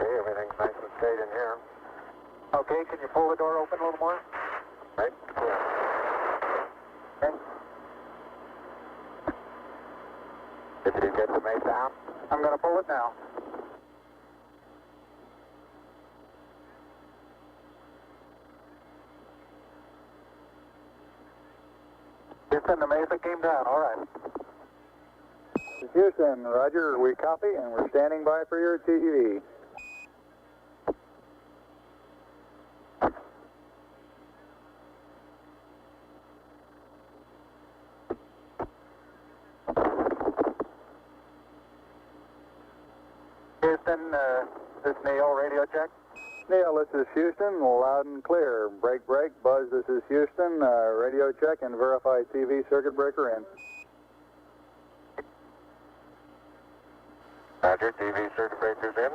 Okay, everything's nice and straight in here. Okay, can you pull the door open a little more? Right? Yeah. Okay. Did you get the mate down? I'm going to pull it now. Houston, the Mesa came down. All right. Houston, roger, we copy and we're standing by for your TEV. Houston, this is Neil, radio check. Neil, this is Houston, loud and clear. Break, break. Buzz, this is Houston, radio check and verify TV circuit breaker in. Roger, TV circuit breakers in.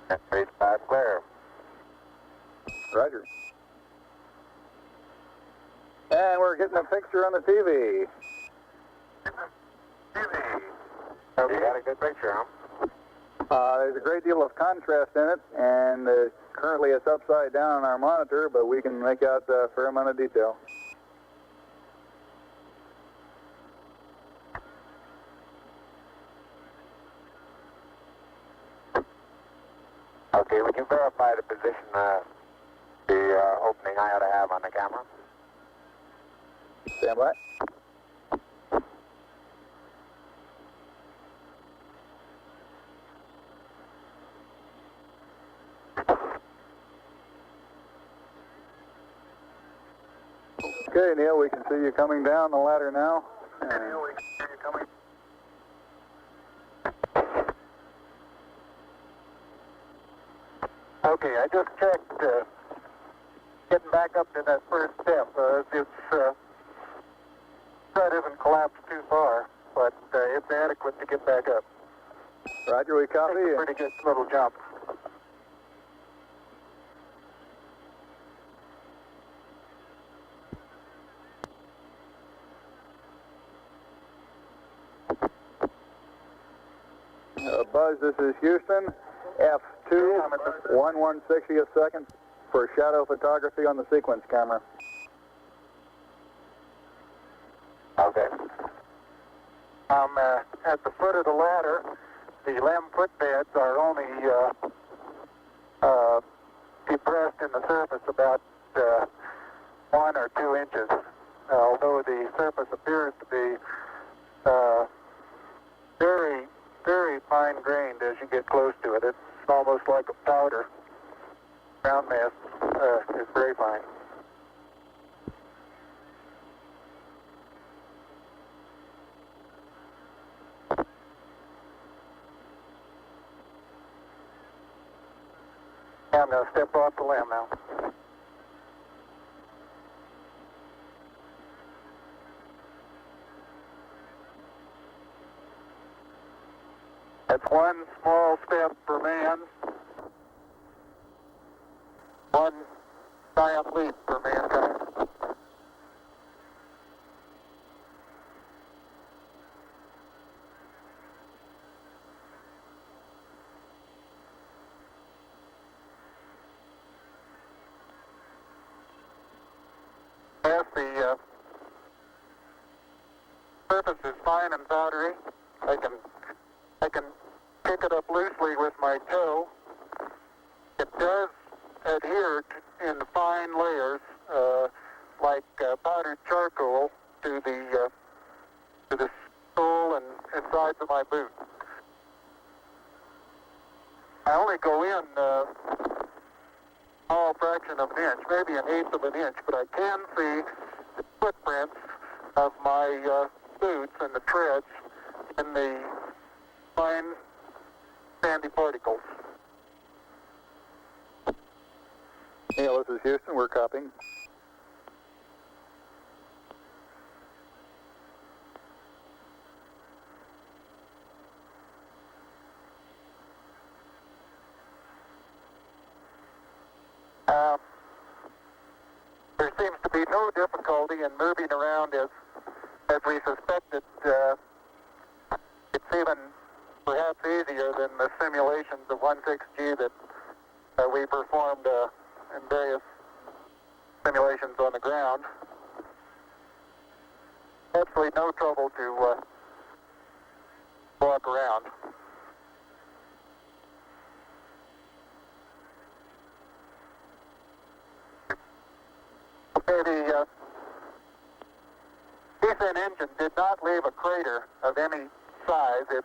And base 5 clear. Roger. And we're getting a picture on the TV. TV. Okay. You got a good picture, huh? There's a great deal of contrast in it, and currently it's upside down on our monitor, but we can make out a fair amount of detail. Okay, would you verify the position, the opening I ought to have on the camera? Stand by. Okay, Neil, we can see you coming down the ladder now. Neil, we can see you coming. Okay, I just checked getting back up to that first step. That isn't collapsed too far, but it's adequate to get back up. Roger, we copy. It's a pretty good little jump. Buzz, this is Houston. F2, 1/160th second for shadow photography on the sequence camera. Okay. I'm at the foot of the ladder. The LEM footbeds are only depressed in the surface about 1 or 2 inches, although the surface appears to be very, very fine-grained as you get close to it. It's almost like a powder. Ground mass is very fine. I'm going to step off the LEM now. That's one small step for man, one giant leap for mankind. As the surface is fine and powdery, I can pick it up loosely with my toe. It does adhere in fine layers, like powdered charcoal, to the sole and sides of my boot. I only go in a small fraction of an inch, maybe an eighth of an inch, but I can see the footprints of my boots and the treads in the fine sandy particles. Neil, this is Houston. We're copying. There seems to be no difficulty in moving around as we suspected. It's even perhaps easier than the simulations of 16G that we performed in various simulations on the ground. Absolutely no trouble to walk around. Okay, the descent engine did not leave a crater of any size. It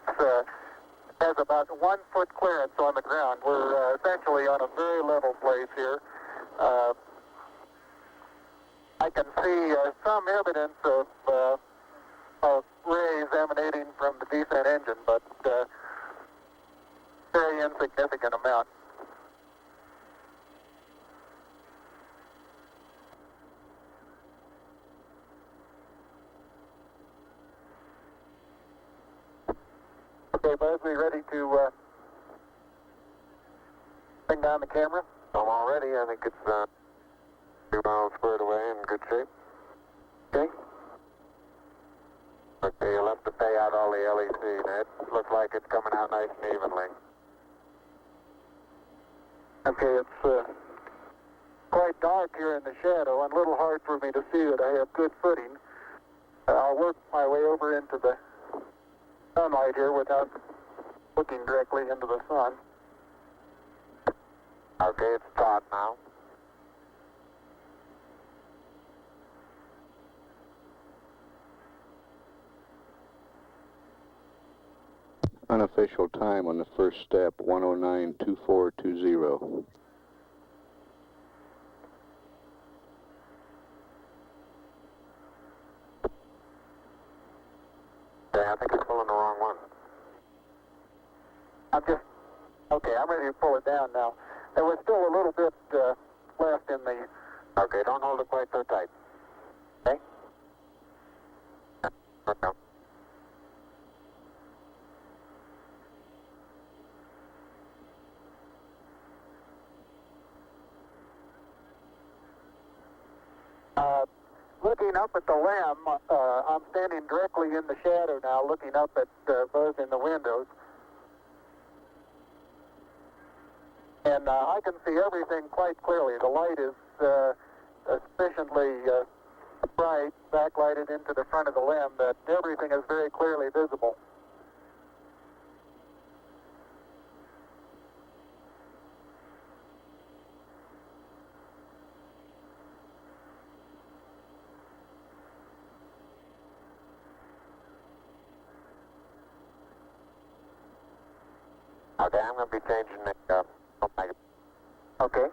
has about 1 foot clearance on the ground. We're essentially on a very level place here. I can see some evidence of rays emanating from the descent engine, but very insignificant amount. Okay, Buzz, we ready to bring down the camera? I'm all ready. I think it's 2 miles squared away in good shape. Okay. Okay, you'll have to pay out all the LEC, Ned. Looks like it's coming out nice and evenly. Okay, it's quite dark here in the shadow and a little hard for me to see that I have good footing. I'll work my way over into the sunlight here without looking directly into the sun. Okay, it's taut now. Unofficial time on the first step, 109.2420. Okay, I think you're pulling the wrong one. I'm ready to pull it down now. There was still a little bit left in the... Okay, don't hold it quite so tight. Okay? Okay. Looking up at the limb, I'm standing directly in the shadow now, looking up at Buzz in the windows. And I can see everything quite clearly. The light is sufficiently bright, backlighted into the front of the limb, that everything is very clearly visible. Okay, I'm going to be changing the Okay.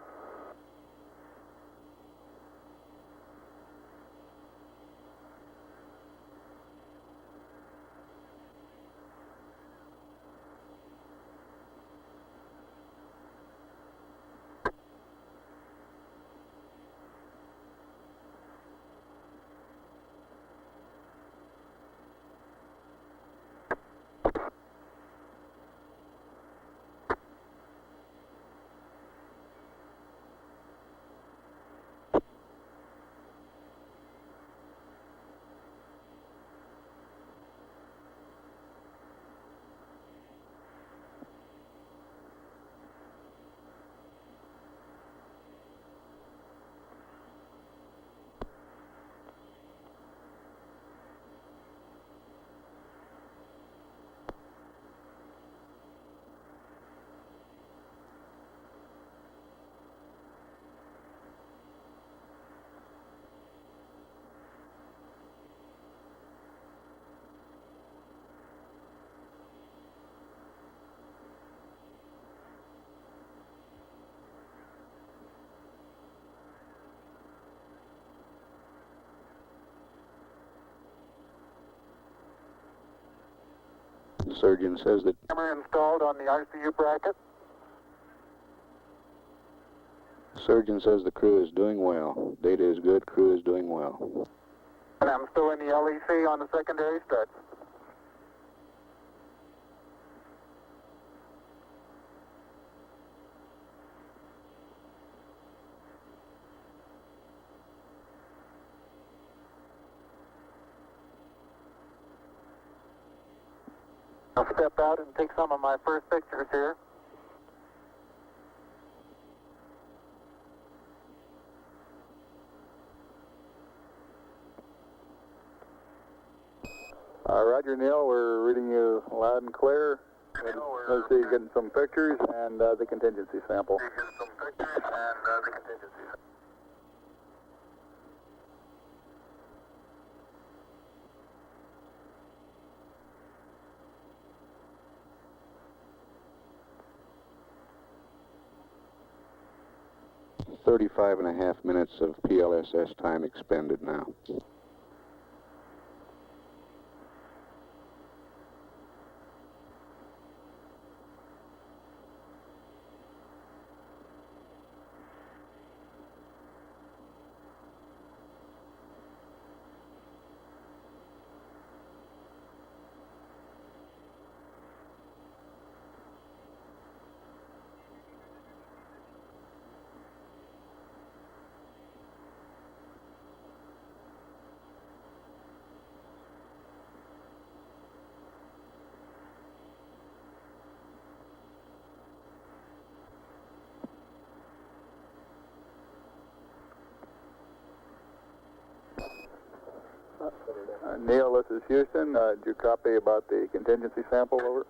The surgeon says that Camera installed on the RCU bracket. the crew is doing well. Data is good, crew is doing well. And I'm still in the LEC on the secondary stud. I'll step out and take some of my first pictures here. Roger, Neil, we're reading you loud and clear. Let's see, getting some pictures and the contingency sample. 35.5 minutes of PLSS time expended now. Neil, this is Houston. Did you copy about the contingency sample? Over.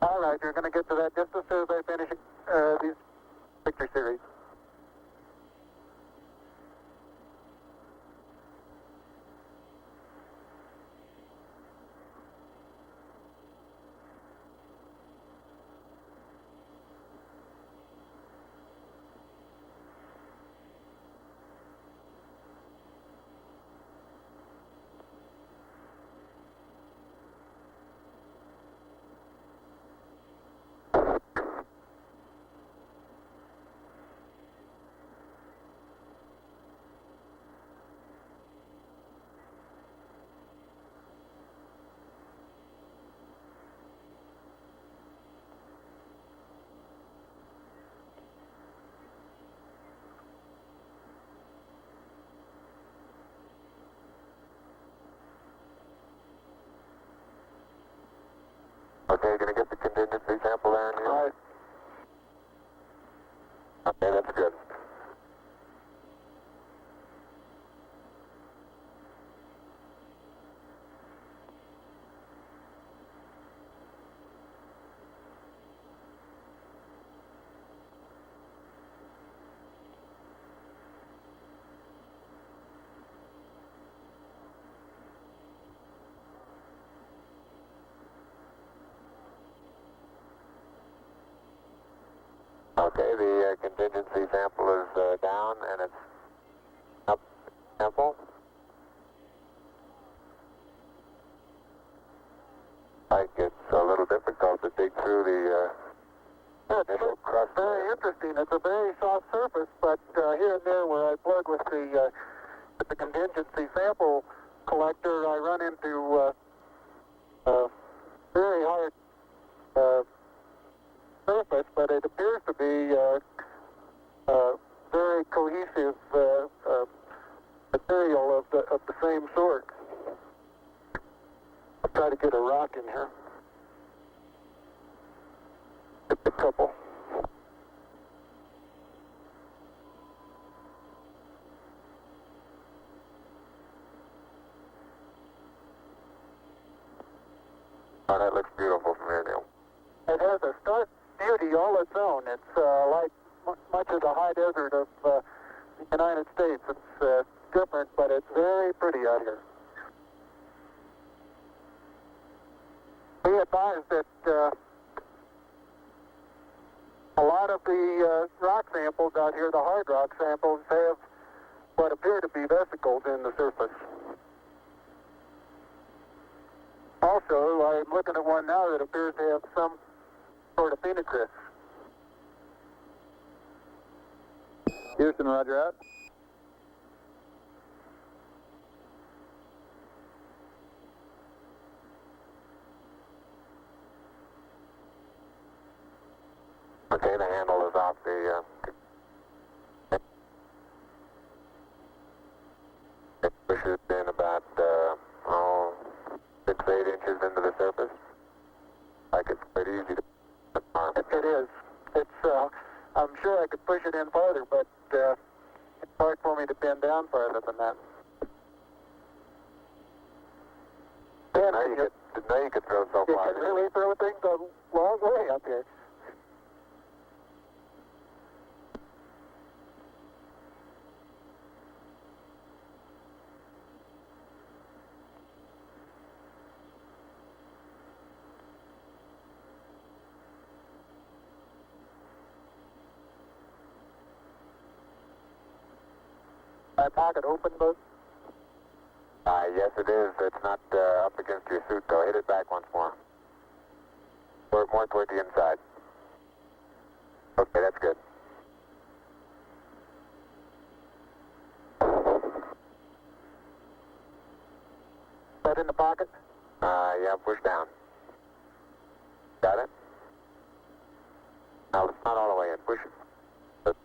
All right, you're going to get to that just as soon as I finish these picture series. Okay, gonna get the contingency sample there, Neil? All right. Okay, that's good. Okay, the contingency sample is down and it's up sample. Like it's a little difficult to dig through the initial crust. Very interesting. It's a very soft surface, but here and there where I plug with the contingency sample collector, I run into very hard surface, but it appears to be very cohesive material of the same sort. I'll try to get a rock in here. Just a couple. Oh, that looks beautiful from here, Neil. It has a stark beauty all its own. It's like much of the high desert of the United States. It's different, but it's very pretty out here. Be advised that a lot of the rock samples out here, the hard rock samples, have what appear to be vesicles in the surface. Also, I'm looking at one now that appears to have some sort of phenocryst. Houston, roger out. Okay, the handle is off the it pushes in about 6 push it in farther, but it's hard for me to bend down farther than that. Now you could throw so You far. can really throw things a long way up here. My pocket open, Buzz? Yes, it is. It's not up against your suit, though. Hit it back once more. More toward the inside. Okay, that's good. That in the pocket? Yeah, push down. Got it? Now, it's not all the way in. Push it.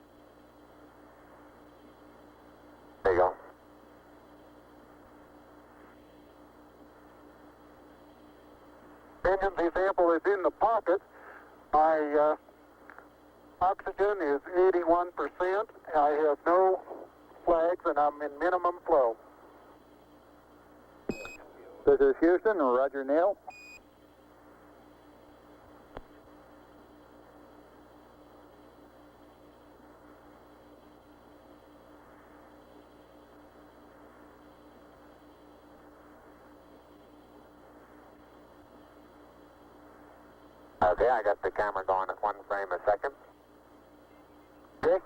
There you go. Engine's example is in the pocket. My oxygen is 81%. I have no flags, and I'm in minimum flow. This is Houston, Roger Neil. Okay, I got the camera going at 1 frame a second. Okay?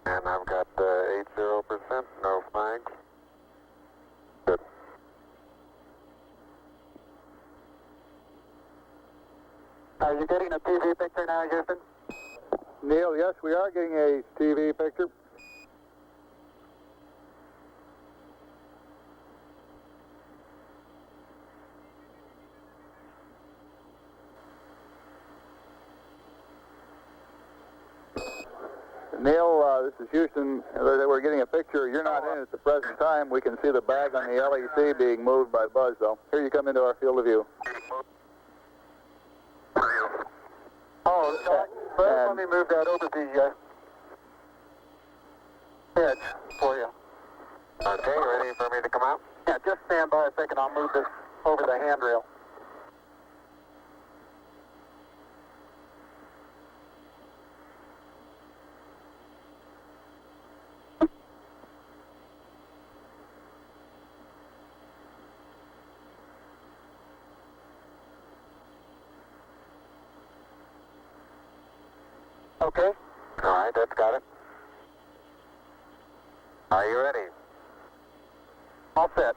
And I've got 80%, no flags. Good. Are you getting a TV picture now, Houston? Neil, yes, we are getting a TV picture. Neil, this is Houston. We're getting a picture. You're not in at the present time. We can see the bag on the LEC being moved by Buzz, though. Here you come into our field of view. Oh, Buzz, let me move that over the edge for you. Okay, ready for me to come out? Yeah, just stand by a second. I'll move this over the handrail. Okay? All right, that's got it. Are you ready? All set.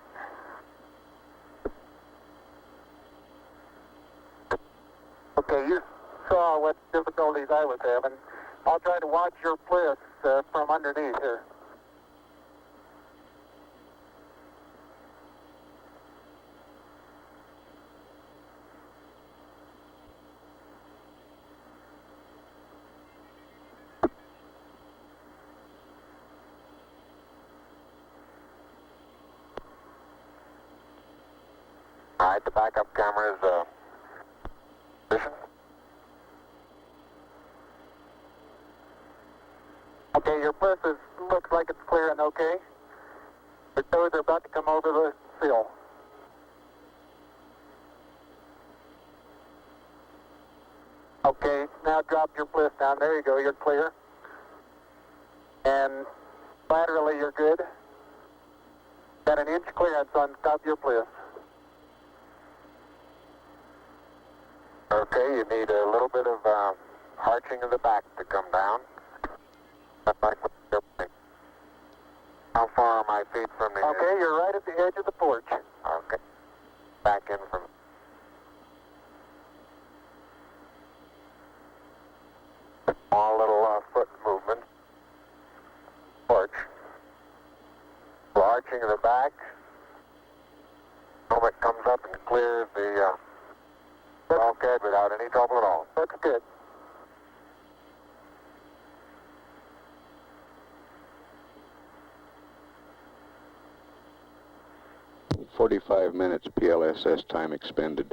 Okay, you saw what difficulties I was having. I'll try to watch your bliss from underneath here. All right, the backup camera is position. Okay, your bliss looks like it's clear and okay. Your toes are about to come over the sill. Okay, now drop your bliss down. There you go, you're clear. And laterally you're good. Got an inch clearance on top of your bliss. Okay, you need a little bit of arching of the back to come down. How far are my feet from the Okay, you're right at the edge of the porch. Okay. Back in from... Small little foot movement. Porch. Arching of the back. Moment comes up and clears the bulkhead without any trouble at all. Looks good. 45 minutes PLSS time expended.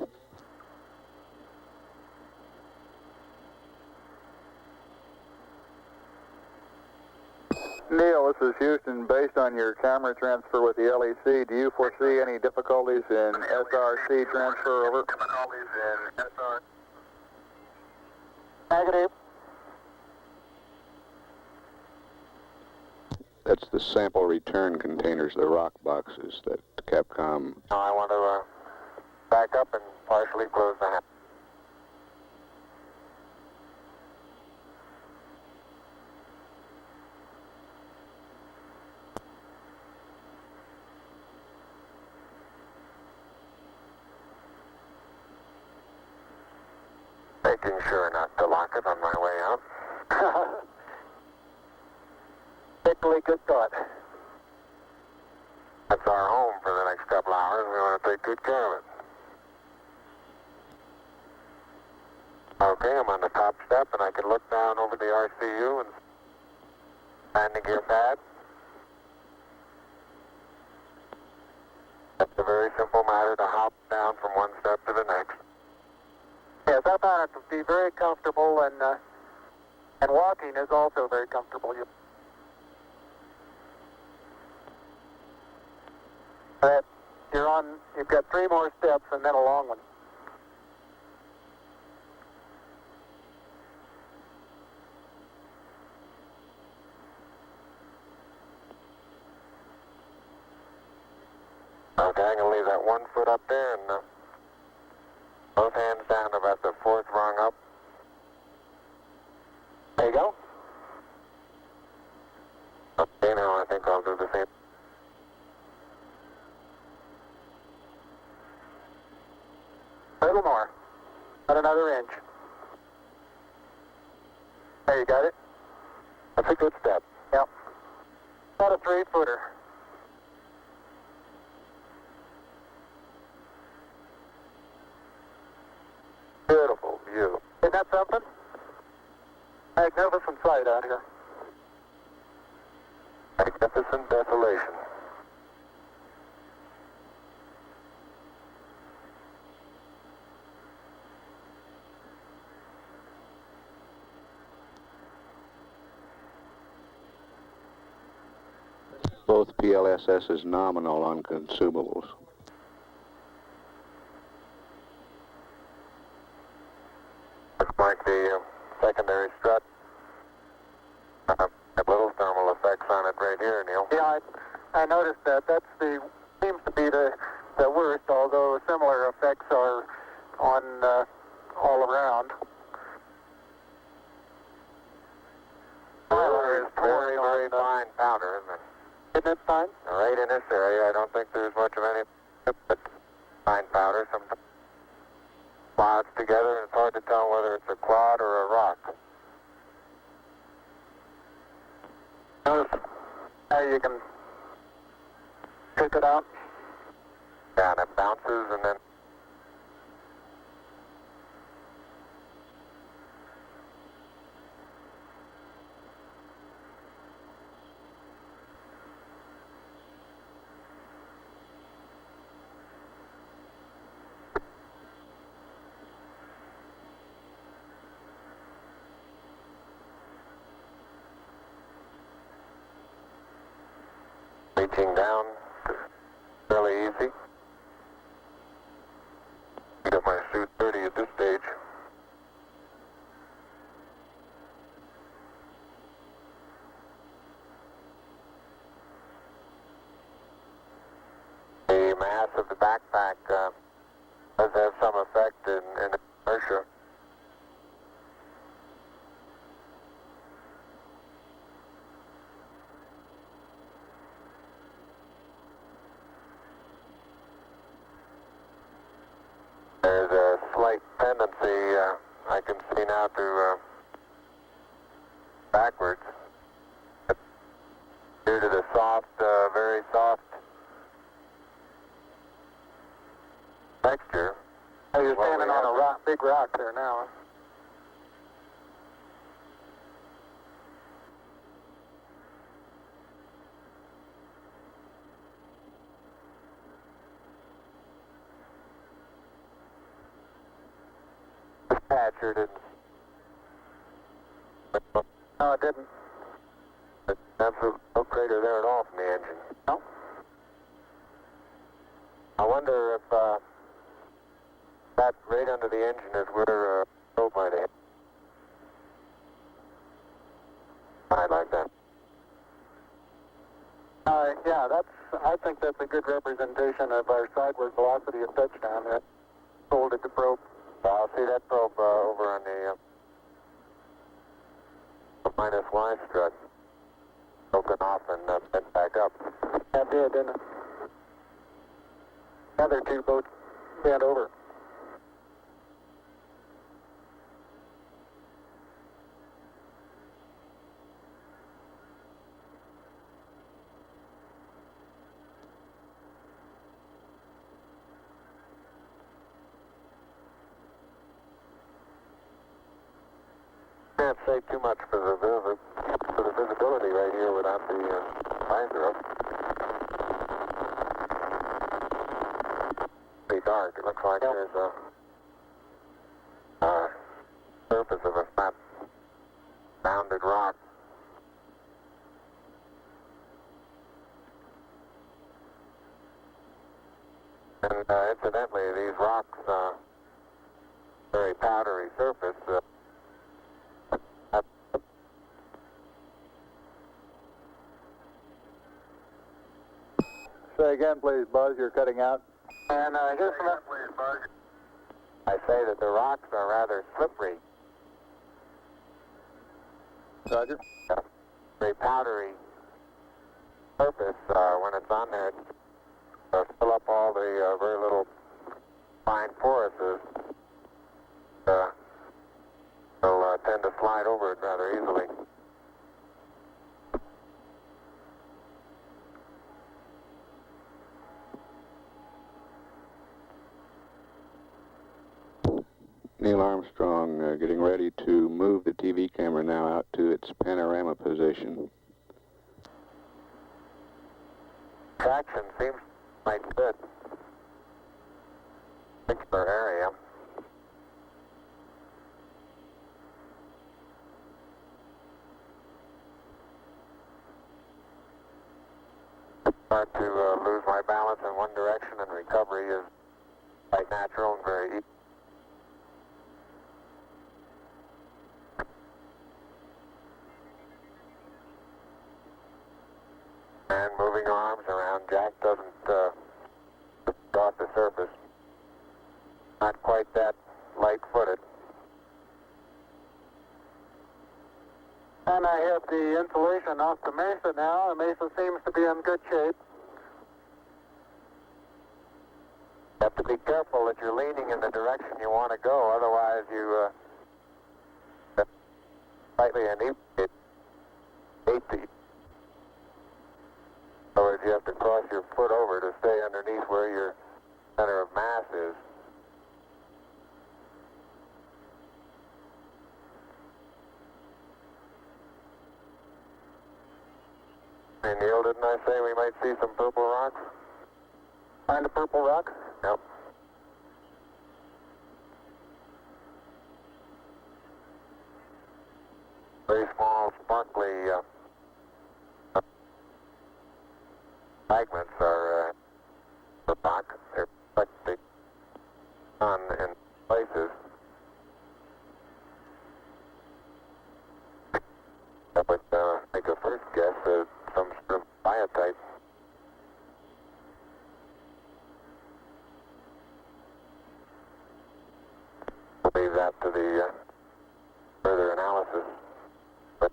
Neil, this is Houston. Based on your camera transfer with the LEC, do you foresee any difficulties in SRC transfer over? Difficulties in SR. Negative. That's the sample return containers, the rock boxes that Capcom... No, I want to back up and partially close the hatch. Making sure not to lock it on my way out. Particularly good thought. That's our home for the next couple hours. We want to take good care of it. Okay, I'm on the top step and I can look down over the RCU and landing gear pad. That's a very simple matter to hop down from one step to the next. Yes, I found it to be very comfortable, and walking is also very comfortable. You've got 3 more steps and then a long one. Okay, I'm going to leave that 1 foot up there and both hands down about the 4th rung up. There you go. Okay, now I think I'll do the same. A little more. About another inch. There, you got it? That's a good step. Yep. About a 3-footer. Beautiful view. Isn't that something? Magnificent sight out here. Magnificent desolation. Both PLSS is nominal on consumables. Looks like the secondary strut. Have little thermal effects on it right here, Neil. Yeah, I noticed that. Seems to be the worst, although similar effects are on all around. It's very, very fine powder, isn't it? Isn't it fine? Right in this area, I don't think there's much of any, but fine powder. Some clouds together, and it's hard to tell whether it's a clod or a rock. Notice how you can pick it out. Yeah, and it bounces, and then reaching down, fairly easy. Got my suit 30 at this stage. The mass of the backpack does have some effect in inertia. There's a slight tendency I can see now to backwards due to the soft, very soft texture. Oh, you're standing on a rock, big rock there now. Patcher didn't. No, it didn't. Absolute no crater there at all from the engine. No. I wonder if that right under the engine is where probe might hit. I'd like that. Yeah, I think that's a good representation of our sideward velocity of touchdown. That folded the probe. I'll see that probe over on the minus Y strut. Broken off and bent back up. That did, didn't it? The other two boats bent over. Can't say too much for the visibility right here without the visor up. Pretty dark. It looks like there's a surface of a flat rounded rock. And incidentally, these rocks, very powdery surface. Say again, please, Buzz. You're cutting out. And here's some... I say that the rocks are rather slippery. Roger. Very powdery surface. When it's on there, fill up all the very little fine porises. They'll tend to slide over it rather easily. Neil Armstrong getting ready to move the TV camera now out to its panorama position. Traction seems quite good. Particular area. Start to lose my balance in one direction, and recovery is quite natural and very easy. And moving arms around, Jack doesn't off the surface. Not quite that light-footed. And I have the insulation off the Mesa now. The Mesa seems to be in good shape. You have to be careful that you're leaning in the direction you want to go, otherwise you slightly inebriate. In other words, you have to cross your foot over to stay underneath where your center of mass is. Hey Neil, didn't I say we might see some purple rocks? Find a purple rock? Yep. Very small, sparkly fragments are rock. They're reflecting sun in places. That would make a first guess at some sort of biotite. We'll leave that to the further analysis. But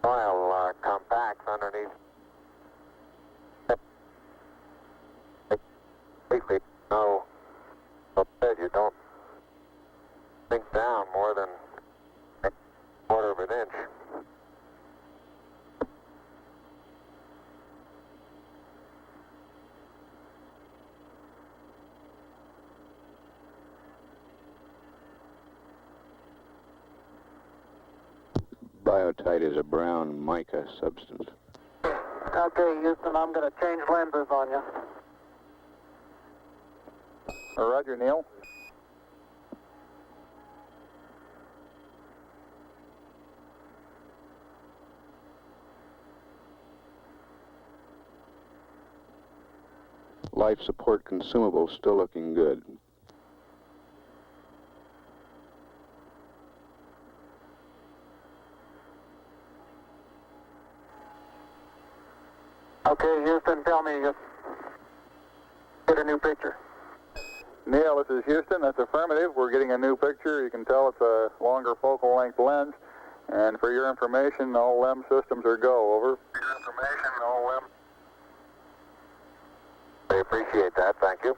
soil compacts underneath. Completely no. You don't sink down more than a quarter of an inch. Biotite is a brown mica substance. Okay, Houston, I'm going to change lenses on you. Roger, Neil. Life support consumables still looking good. Okay, Houston, tell me, get a new picture. Neil, this is Houston. That's affirmative. We're getting a new picture. You can tell it's a longer focal length lens. And for your information, all LEM systems are go. Over. For your information, all LEM. I appreciate that. Thank you.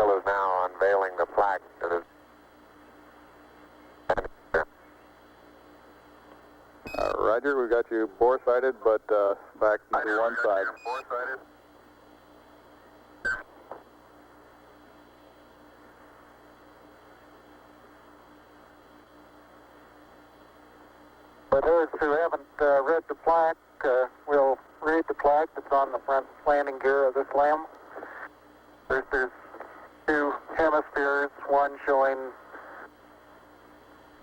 Is now unveiling the plaque that is. Roger, we got you bore-sighted, but back to one side. Bore-sighted. For those who haven't read the plaque, we'll read the plaque that's on the front landing gear of this LEM. There's two hemispheres, one showing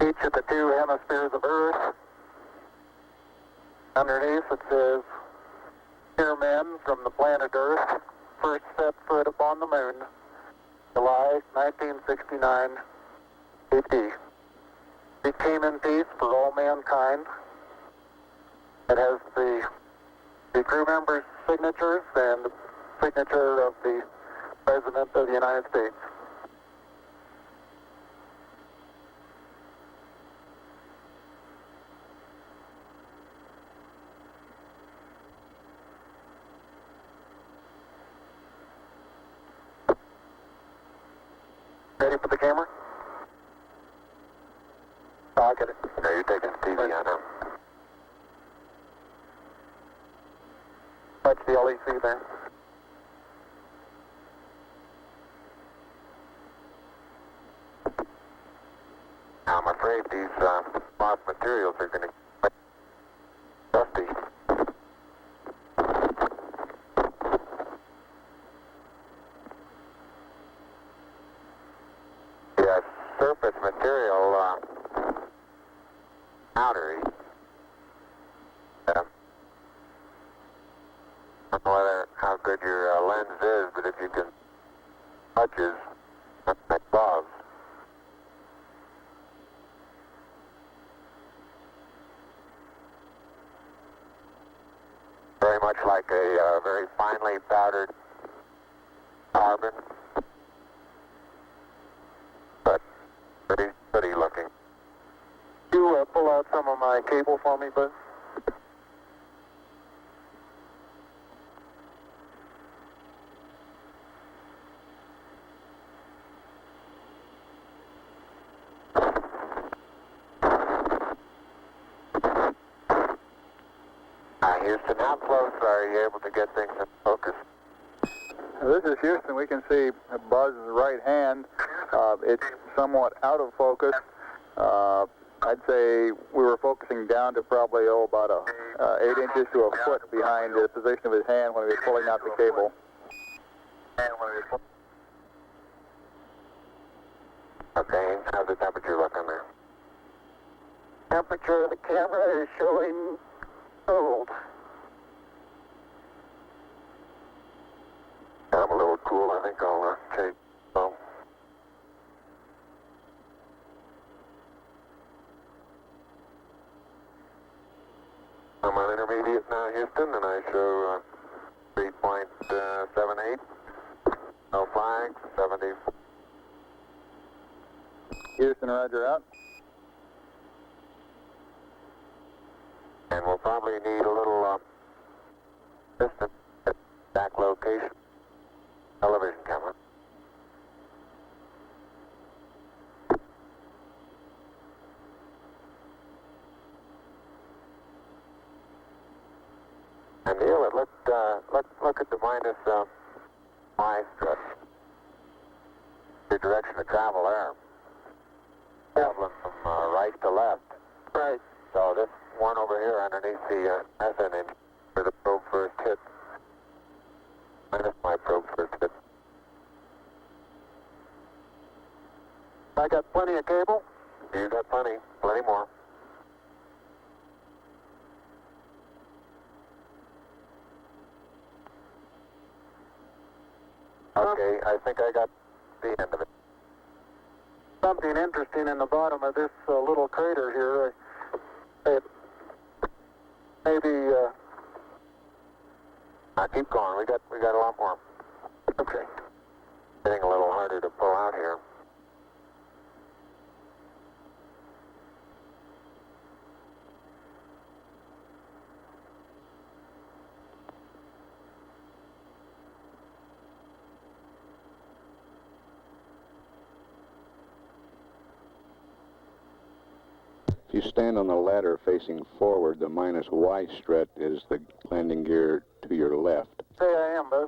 each of the two hemispheres of Earth. Underneath it says, "Dear men from the planet Earth, first set foot upon the moon, July 1969 AD. We came in peace for all mankind." It has the crew members' signatures and the signature of the President of the United States. Ready for the camera? I'll get it. No, you're taking TV on him. Touch the LEC there. I'm afraid these lost materials are going to get dusty. The surface material, powdery. I don't know how good your lens is, but if you can touches, like gloves. Very much like a very finely powdered carbon, but pretty looking. You pull out some of my cable for me, Buzz? Houston, how close are you able to get things in focus? This is Houston. We can see Buzz's right hand. It's somewhat out of focus. I'd say we were focusing down to probably about 8 inches to a foot behind the position of his hand when he was pulling out the cable. Okay, how's the temperature looking there? Temperature of the camera is showing cold. I'm a little cool. I think I'll take. I'm on intermediate now, Houston, and I show 3.78. No flags, 74. Houston, roger out. And we'll probably need a little Distance, back location, television camera. And Neil, look at the minus Y strut. Your direction of travel there. Traveling from right to left. Right. So this one over here underneath the methane engine where the probe first hit. Minus my probe first hit. I got plenty of cable. You got plenty more. Okay, I think I got the end of it. Something interesting in the bottom of this little crater here. Maybe. Keep going. We got a lot more. Okay. Getting a little harder to pull out here. If you stand on the ladder facing forward, the minus Y strut is the landing gear to your left. Say I am, Buzz.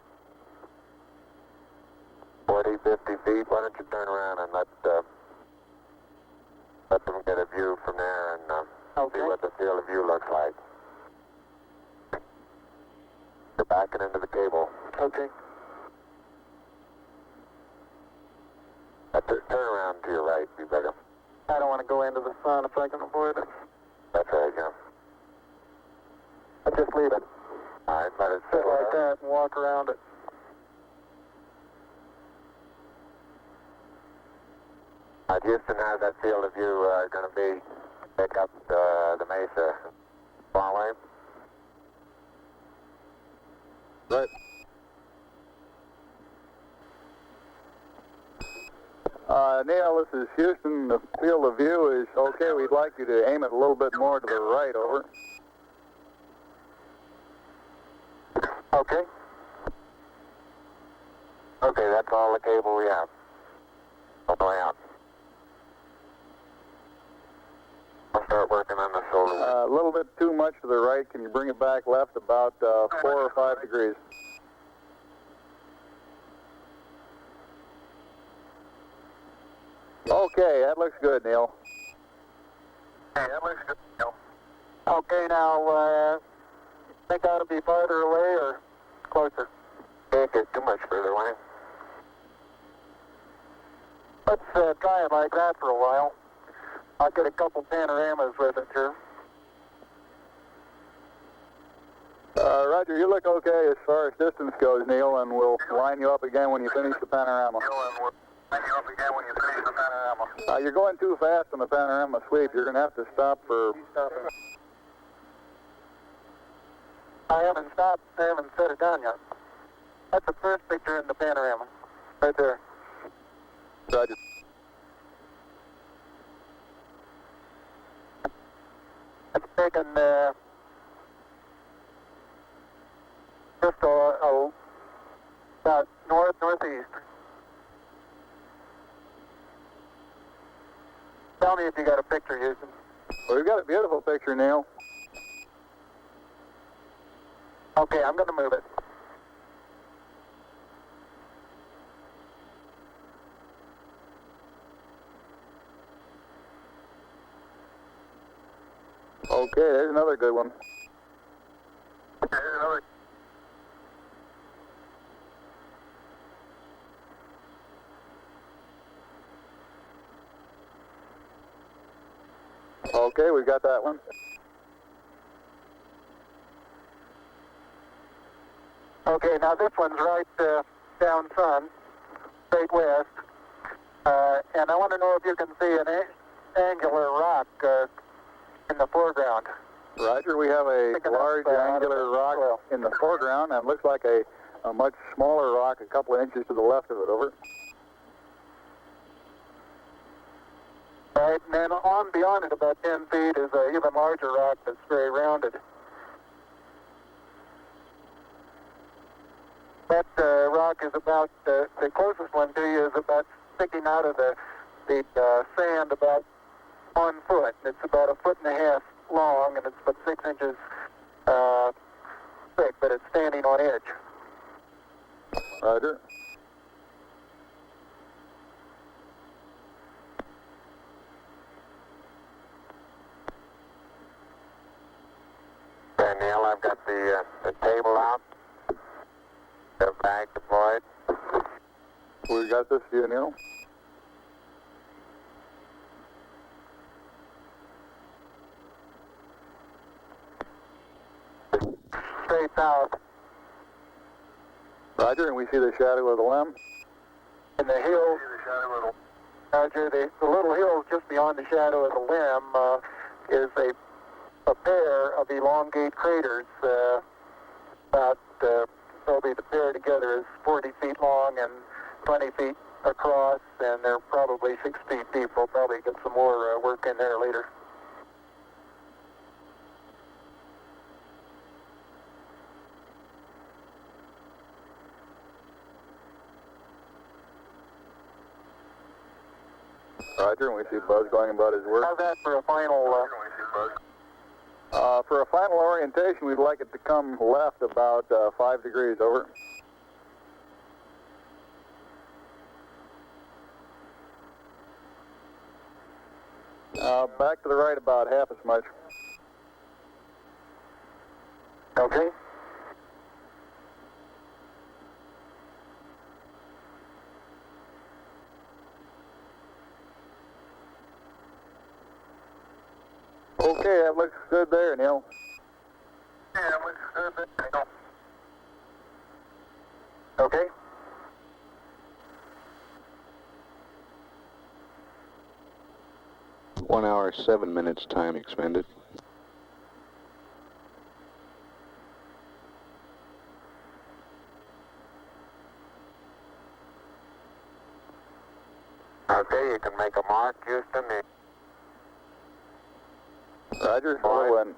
40, 50 feet. Why don't you turn around and let them get a view from there and Okay. see what the field of view looks like. You're backing into the cable. Okay. Turn around to your right, you better. I don't want to go into the sun if I can avoid it. That's right, yeah. I'll just leave it. All right, let it Sit settle like down. that and walk around it. Houston, how's that field of view going to be? Pick up the mesa far away? Right. Neil, this is Houston. The field of view is okay. We'd like you to aim it a little bit more to the right, over. Okay. Okay, that's all the cable we have. All the way out. I'll start working on the shoulder. A little bit too much to the right. Can you bring it back left about 4 or 5 degrees? Okay, that looks good, Neil. Hey, that looks good, Neil. Okay, now, think I ought to be farther away or closer? Can't get too much further away. Let's try it like that for a while. I'll get a couple panoramas with it here. Roger, you look okay as far as distance goes, Neil, and we'll line you up again when you finish the panorama. You're going too fast on the panorama sweep. You're going to have to stop for... I haven't stopped. I haven't set it down yet. That's the first picture in the panorama. Right there. Roger. It's taken just about northeast. Tell me if you got a picture, Houston. Well, we've got a beautiful picture, Neil. Okay, I'm going to move it. Okay, there's another good one. Okay, we've got that one. Okay, now this one's right down sun, straight west. And I want to know if you can see an angular rock in the foreground. Roger, we have a large angular rock in the foreground, and it looks like a much smaller rock a couple of inches to the left of it, over. Right, and then on beyond it about 10 feet is an even larger rock that's very rounded. Moonwalk is about, the closest one to you is about sticking out of the sand about 1 foot. It's about 1.5 feet long, and it's about 6 inches thick, but it's standing on edge. Roger. Okay, Neil, I've got the table out. The bag deployed. We got this view, Neil. Straight south. Roger, and we see the shadow of the limb. In the hills, Roger, the little hill just beyond the shadow of the limb is a pair of elongate craters. Probably the pair together is 40 feet long and 20 feet across, and they're probably 6 feet deep. We'll probably get some more work in there later. Roger, and we see Buzz going about his work. How's that for a final? For a final orientation, we'd like it to come left about 5 degrees, over. Back to the right about half as much. Okay. Okay, that looks good there, Neil. Yeah, it looks good there. Okay. One hour, 7 minutes time expended. Okay, you can make a mark, Houston. Roger, slow in.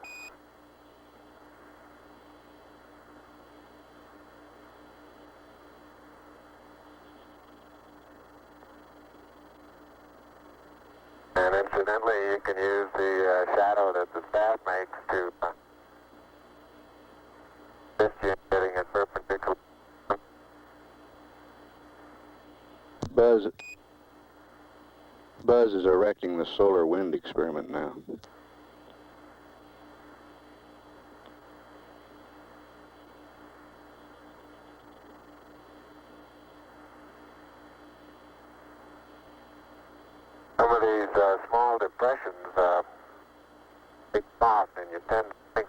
And incidentally, you can use the shadow that the staff makes to assist you in getting it perpendicular. Buzz is erecting the solar wind experiment now. Some of these small depressions big soft, and you tend to think,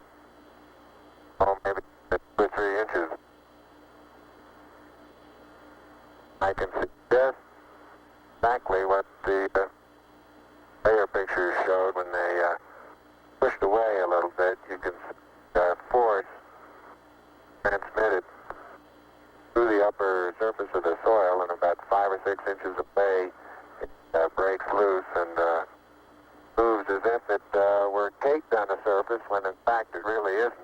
oh, maybe 2 or 3 inches. I can suggest exactly what the layer pictures showed when they pushed away a little bit. You can force transmitted through the upper surface of the soil, and about 5 or 6 inches away, it breaks loose and moves as if it were caked on the surface, when in fact it really isn't.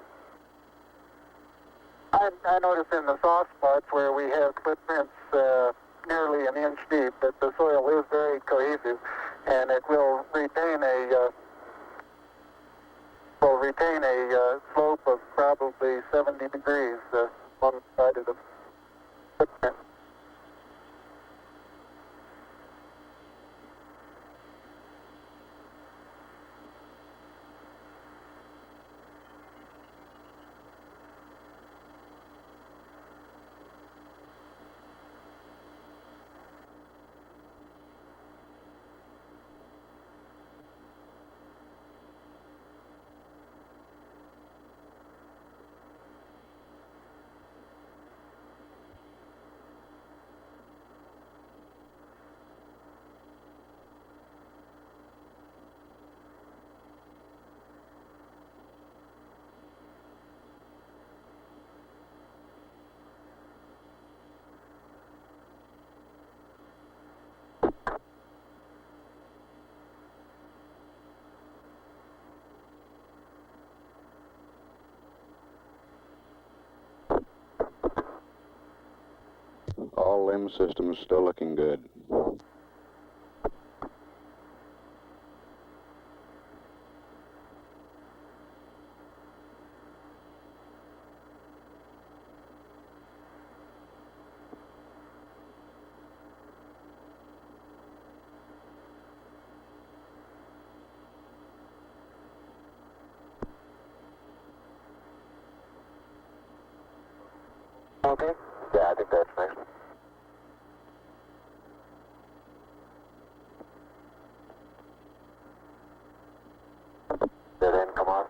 I notice in the soft spots where we have footprints nearly an inch deep that the soil is very cohesive, and it will retain a slope of probably 70 degrees on the side of the footprint. All limb systems still looking good. Okay? Yeah, I think that's nice. Dead end, come on.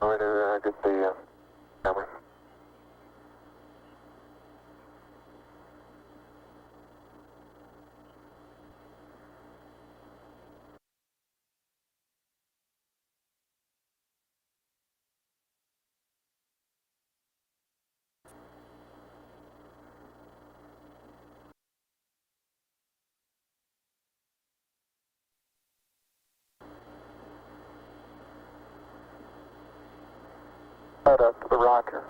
Going to get the camera. Head up to the rocker.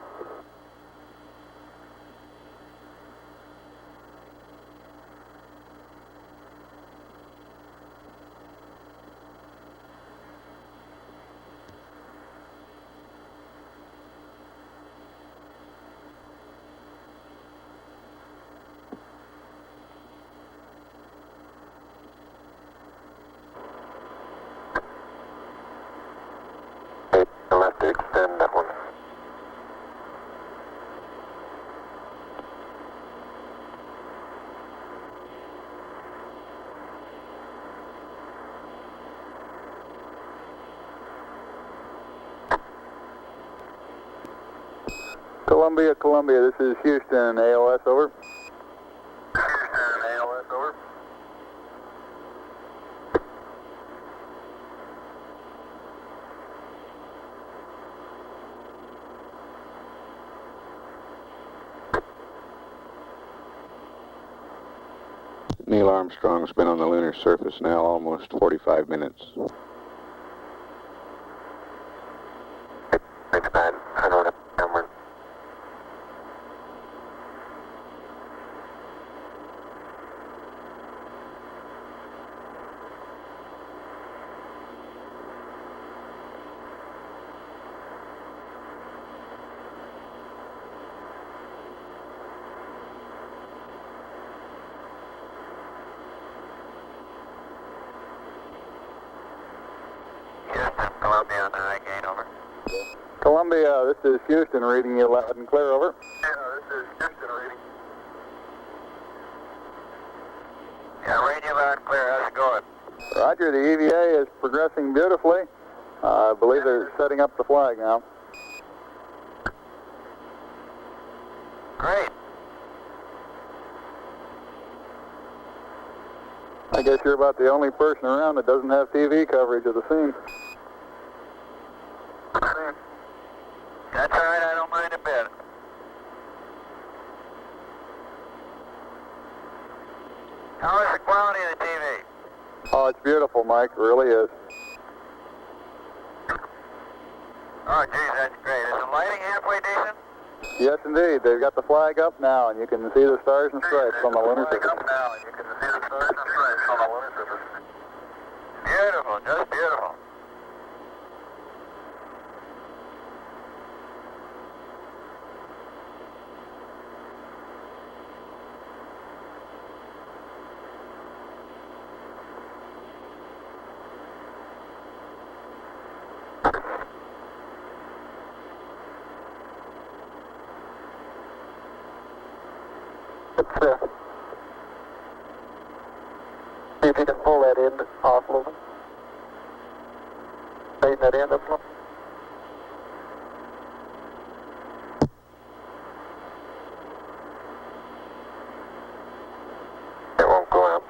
Okay, you'll have to extend that one. Columbia, Columbia, this is Houston, ALS, over. Houston, ALS, over. Neil Armstrong's been on the lunar surface now almost 45 minutes. Thanks, man. I don't have a camera. Houston, Columbia on the high gain, over. Columbia, this is Houston, reading you loud and clear, over. Yeah, this is Houston reading. Yeah, radio loud and clear. How's it going? Roger, the EVA is progressing beautifully. I believe they're setting up the flag now. Great. I guess you're about the only person around that doesn't have TV coverage of the scene. That's all right. I don't mind a bit. How is the quality of the TV? Oh, it's beautiful, Mike. It really is. Oh, geez, that's great. Is the lighting halfway decent? Yes, indeed. They've got the flag up now, and you can see the stars and stripes on the lunar Flag surface. up now, and you can see the stars and stripes on the lunar surface. Beautiful, just beautiful. See if you can pull that end off a little bit. Straighten that end up a little. It won't go up.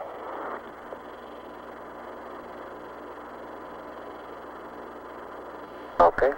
Okay.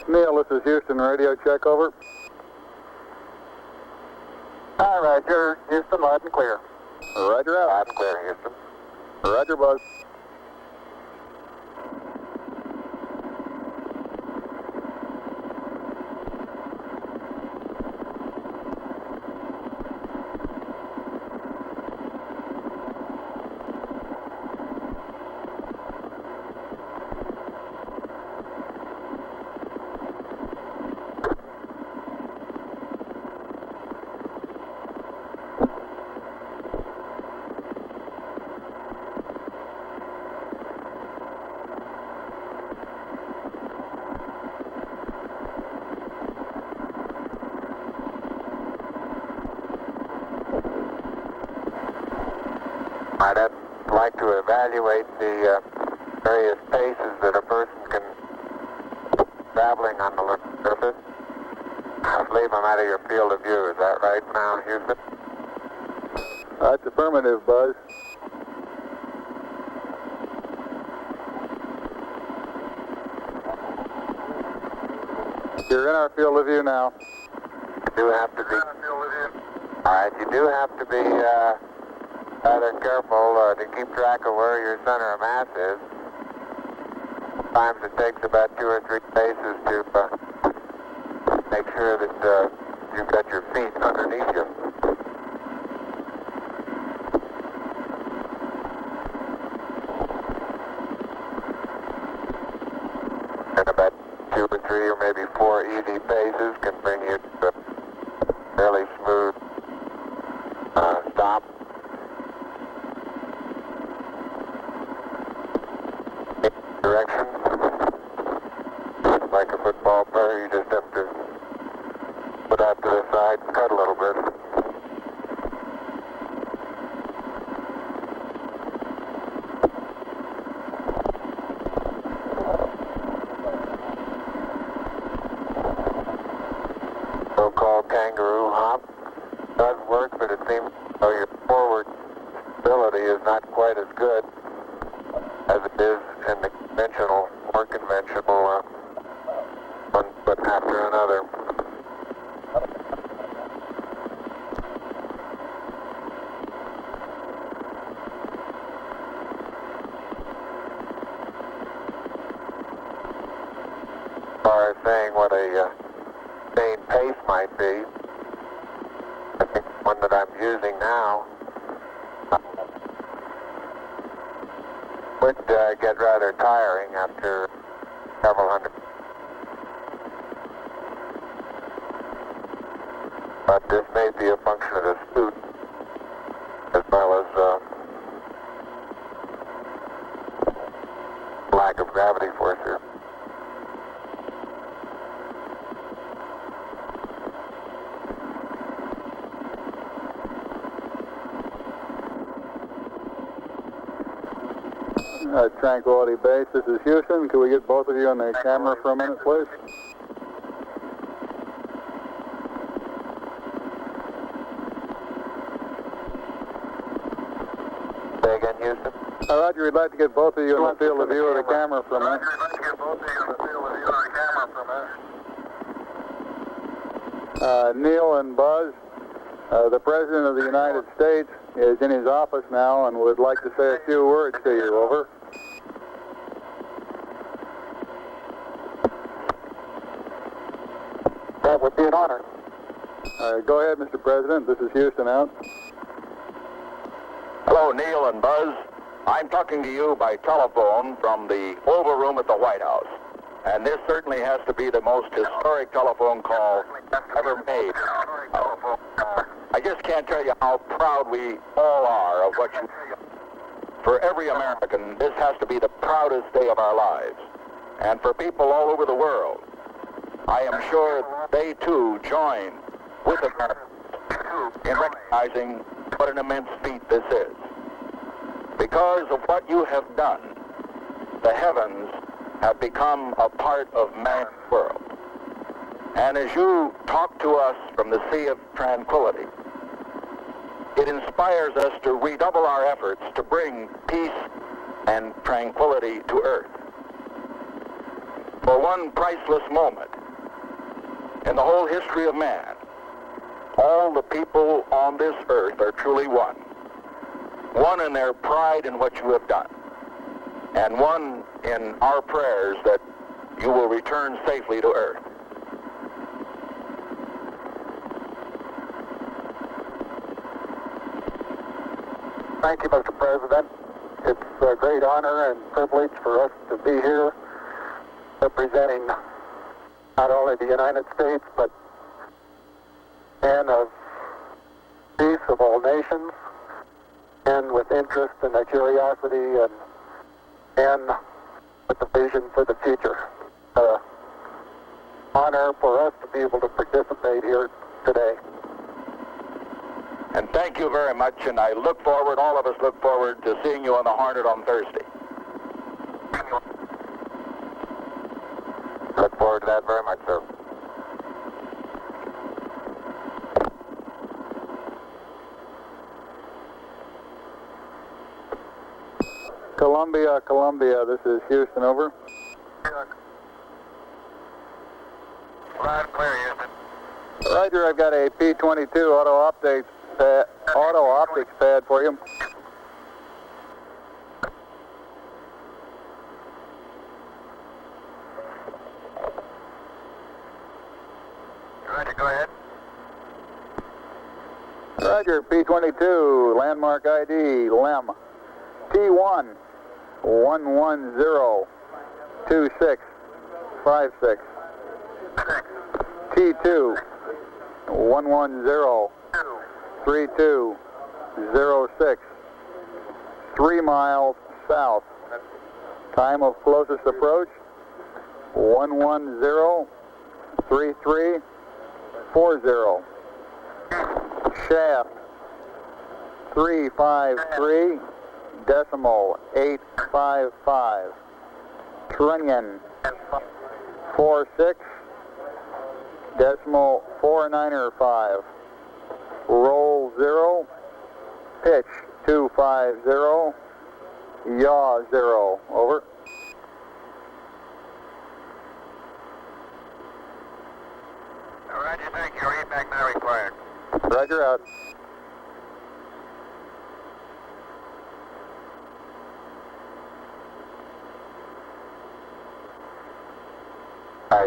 Neil, this is Houston, radio check, over. All right, you're Houston, loud and clear. Roger out. Loud and clear, Houston. Roger, Buzz. I'd like to evaluate the various paces that a person can traveling on the lunar surface. I believe I'm out of your field of view. Is that right now, Houston? That's affirmative, Buzz. You're in our field of view now. You do have to be. All right, you do have to be rather careful to keep track of where your center of mass is. Sometimes it takes about 2 or 3 paces to make sure that you've got your feet underneath you. And about 2 or 3 or maybe 4 easy paces can bring you to a fairly smooth stop. Direction. Like a football player, you just have to put out to the side and cut a little bit. So-called kangaroo hop does work, but it seems your forward ability is not quite as good as it is in the conventional, more conventional one foot after another. As far as saying what a sustained pace might be, I think the one that I'm using now would get rather tiring after several hundred. But this may be a function of the suit as well as lack of gravity force here. Tranquility Base, this is Houston. Could we get both of you on the camera for a minute, please? Say again, Houston? Roger, we'd like to get both of you in the field of view of the camera for a minute. Neil and Buzz, the President of the United States is in his office now and would like to say a few words to you, over. That would be an honor. Go ahead, Mr. President. This is Houston out. Hello, Neil and Buzz. I'm talking to you by telephone from the Oval Room at the White House. And this certainly has to be the most historic telephone call ever made. I just can't tell you how proud we all are of what you do. For every American, this has to be the proudest day of our lives. And for people all over the world, I am sure they too join with Americans in recognizing what an immense feat this is. Because of what you have done, the heavens have become a part of man's world. And as you talk to us from the Sea of Tranquility, it inspires us to redouble our efforts to bring peace and tranquility to Earth. For one priceless moment, in the whole history of man, all the people on this earth are truly one. One in their pride in what you have done, and one in our prayers that you will return safely to earth. Thank you, Mr. President. It's a great honor and privilege for us to be here representing not only the United States, but men of peace of all nations, men with interest and a curiosity, and men with a vision for the future. Honor for us to be able to participate here today. And thank you very much, and I look forward, all of us look forward to seeing you on the Hornet on Thursday. Look forward to that very much, sir. Columbia, Columbia, this is Houston, over. Loud and clear, Houston. Roger, I've got a P-22 auto optics pad for you. Roger, go ahead. Roger, P-22, landmark ID, LEM, T1 1102656, T2 1103206, 3 miles south. Time of closest approach 1103340. Shaft 353.855. Trunnion 46.495. Roll 0. Pitch 250. Yaw 0. Over. Roger, thank you. Read back now required. Roger, out.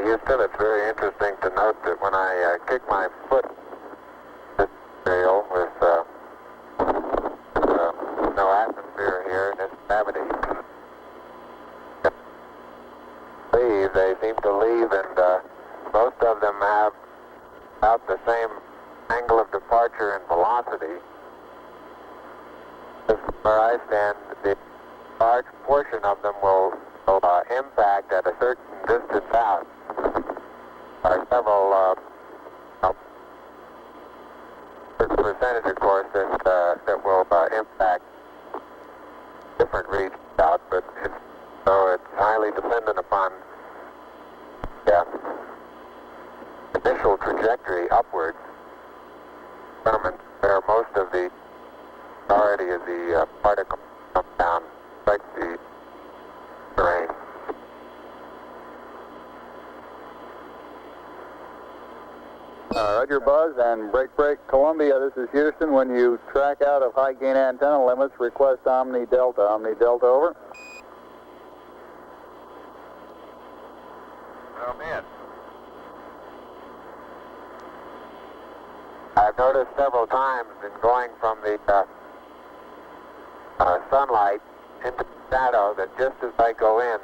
Houston, it's very interesting to note that when I kick my foot this trail with no atmosphere here and it's gravity, they seem to leave, and most of them have about the same angle of departure and velocity. Where I stand, the large portion of them will impact at a certain distance out. There are several certain percentage, of course, that will impact different regions out, but it's highly dependent upon initial trajectory upwards, determines where most of the majority of the particles come down, like the terrain. Roger, Buzz, and break, Columbia, this is Houston. When you track out of high gain antenna limits, request Omni Delta, over. Oh, man. I've noticed several times in going from the sunlight into the shadow that just as I go in,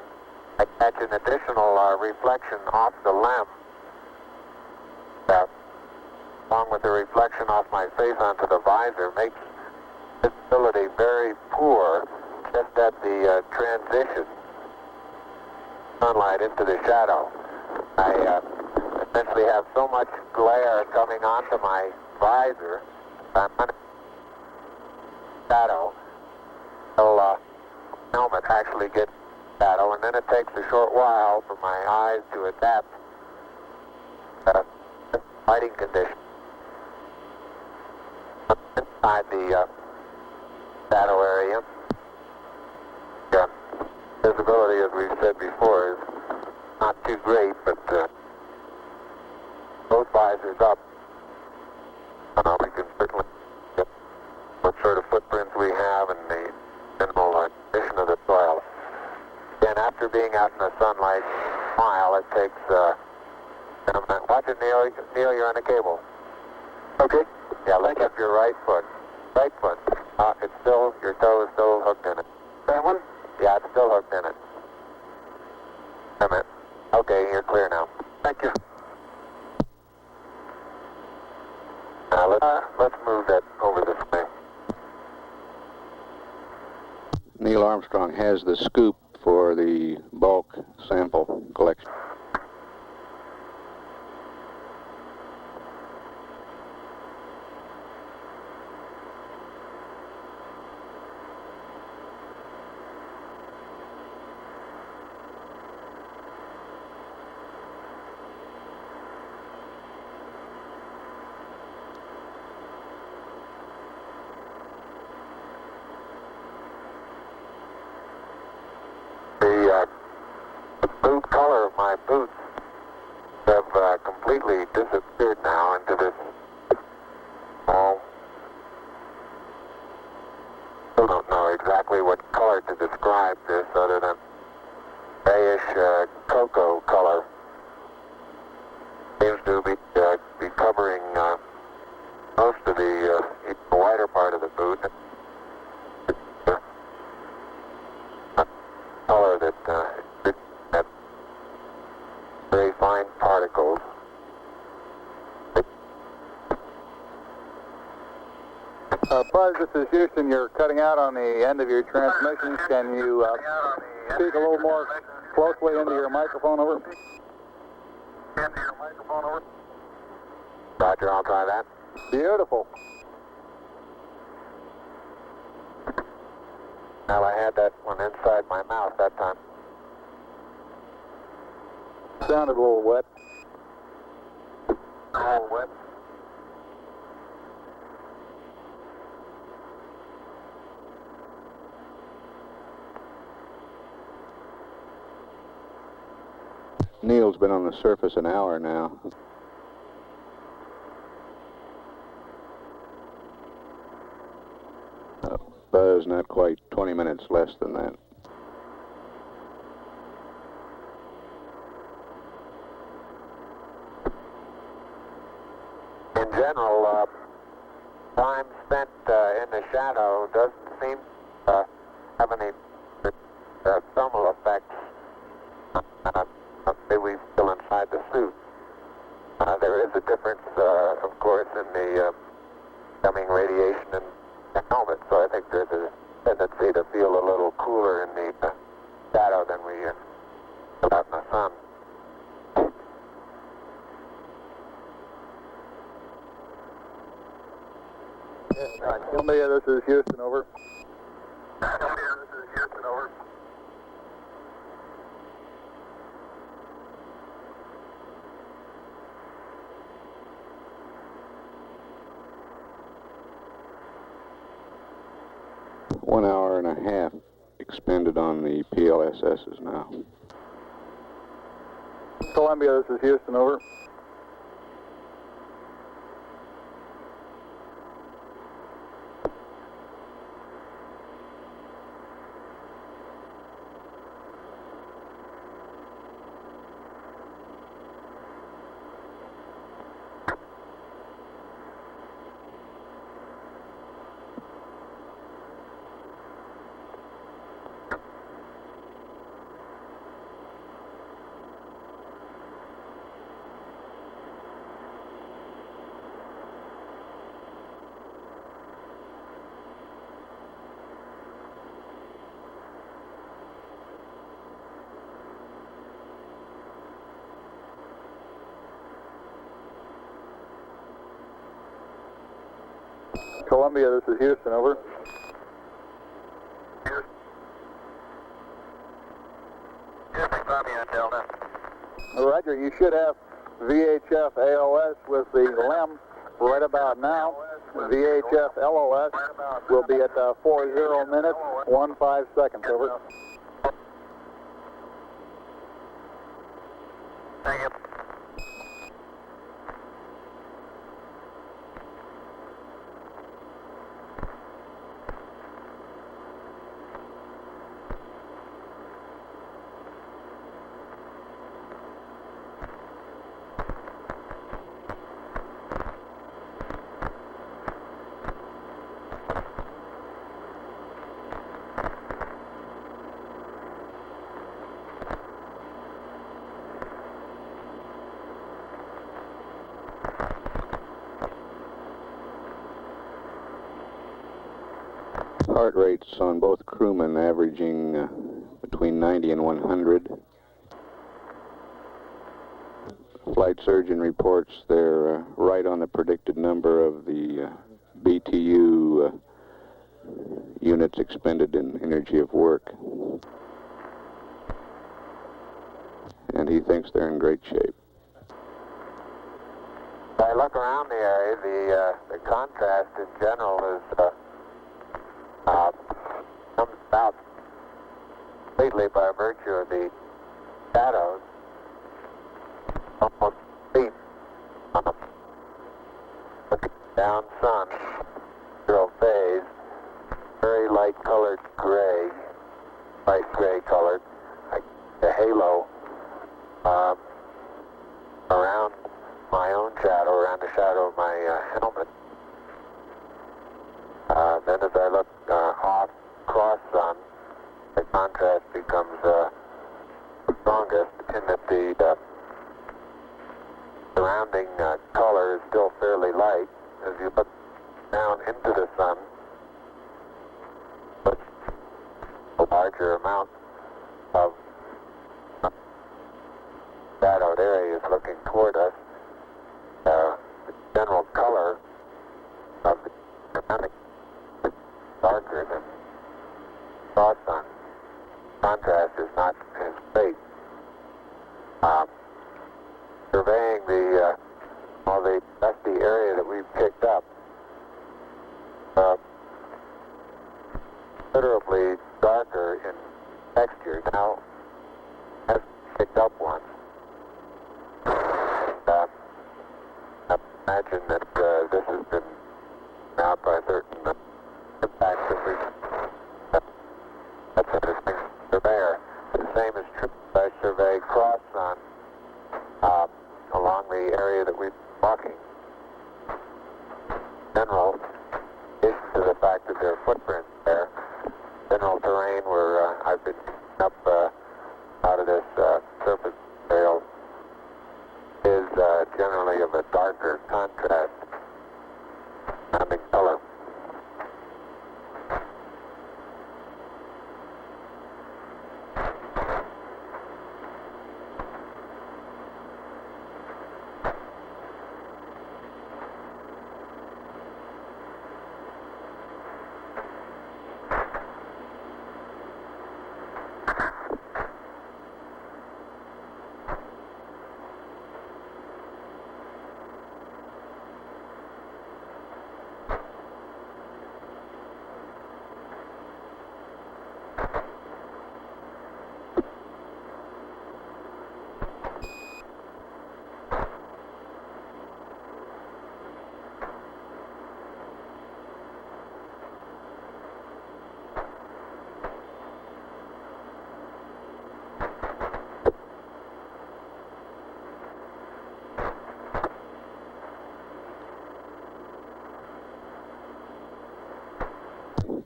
I catch an additional reflection off the LEM, along with the reflection off my face onto the visor, makes visibility very poor just at the transition sunlight into the shadow. I essentially have so much glare coming onto my visor, I'm under shadow until helmet actually gets shadow, and then it takes a short while for my eyes to adapt to lighting conditions. Inside the shadow area, visibility, as we've said before, is not too great, but both visors up, we can certainly get what sort of footprints we have and the minimal condition of the soil. Again, after being out in the sunlight a mile, it takes, watch it, Neil. Neil, you're on the cable. Okay. Yeah, lift up your right foot. Right foot. It's still, your toe is still hooked in it. That one? Yeah, it's still hooked in it. Wait a minute. Okay, you're clear now. Thank you. Let's move that over this way. Neil Armstrong has the scoop for the bulk sample collection. The boot color of my boots have completely disappeared now into this small. Still don't know exactly what color to describe this other than grayish cocoa color. Seems to be covering most of the wider part of the boot. Color that had very fine particles. Buzz, this is Houston. You're cutting out on the end of your transmission. Can you speak a little more closely into your microphone, over? Roger, I'll try that. Beautiful. Now I had that one inside my mouth that time. Sounded a little wet. A little wet. Neil's been on the surface an hour now. Buzz, not quite 20 minutes less than that. In general, time spent in the shadow doesn't seem to have any thermal effects that we feel inside the suit. There is a difference, of course, in the coming radiation and the helmet, so I think there's a tendency to feel a little cooler in the shadow than we feel out in the sun. Columbia, this is Houston, over. Columbia, this is Houston, over. One hour and a half expended on the PLSSs now. Columbia, this is Houston, over. Columbia, this is Houston, over. Houston, Columbia, Delta. Roger, you should have VHF AOS with the LEM right about now. VHF LOS will be at 40 minutes, 15 seconds, over. Thank you. Heart rates on both crewmen averaging between 90 and 100. Flight surgeon reports they're right on the predicted number of the BTU units expended in energy of work. And he thinks they're in great shape. If I look around the area, the contrast in general is comes about completely by virtue of the shadows. Almost deep. Looking down sun, zero phase, very light colored gray, light gray colored, like the halo around my own shadow, around the shadow of my helmet. Then as I look off cross sun, the contrast becomes strongest in that the surrounding color is still fairly light. As you look down into the sun, but a larger amount of shadowed areas looking toward us. The general color of the surrounding is darker than cross sun. Contrast is not as great. Surveying all the dusty area that we've picked up, considerably darker in texture. Now, I've picked up one. I imagine that this has been out by certain impacts that we've that's a distinct surveyor. The same is true if I survey cross sun along the area that we're walking. General, in addition to the fact that there are footprints there, general terrain where I've been up out of this surface trail is generally of a darker contrast, surrounding color.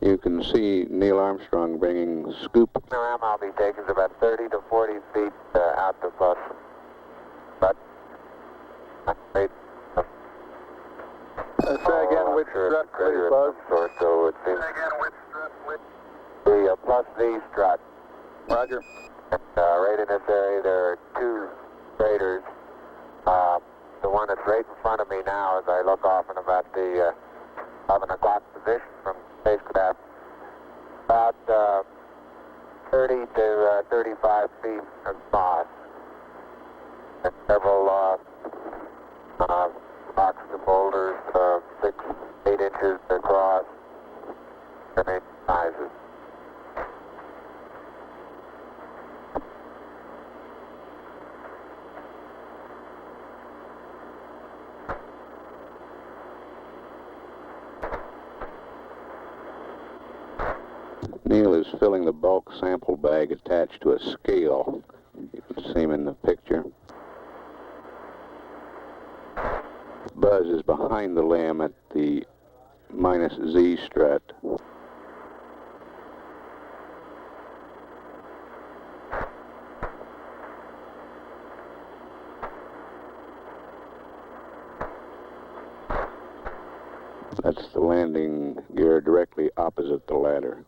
You can see Neil Armstrong bringing scoop. The ram I'll be taking is about 30 to 40 feet out the bus. But Say again which strut, please, Buzz. So it seems the plus V strut. Roger. And, right in this area there are two craters. The one that's right in front of me now as I look off in about the 11 o'clock position from spacecraft, about 30 to 35 feet across, and several rocks and boulders 6, 8 inches across, different sizes. Neil is filling the bulk sample bag attached to a scale. You can see him in the picture. Buzz is behind the limb at the minus Z strut. That's the landing gear directly opposite the ladder.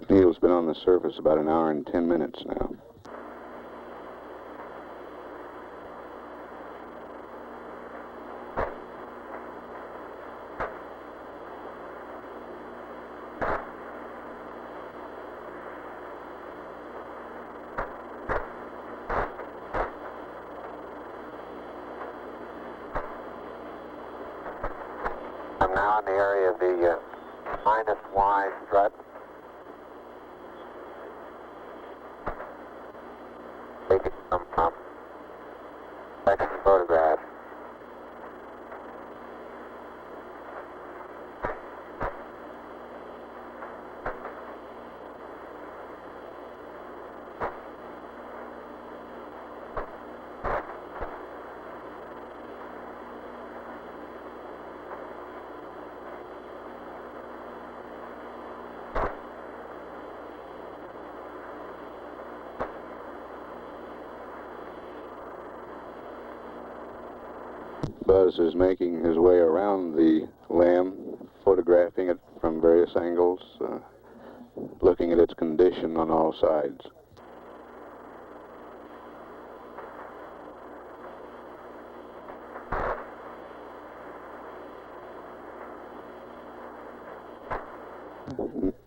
Neil's been on the surface about an hour and 10 minutes now. I'm now in the area of the minus Y strut. Taking some second photograph. Buzz is making his way around the LAM, photographing it from various angles, looking at its condition on all sides.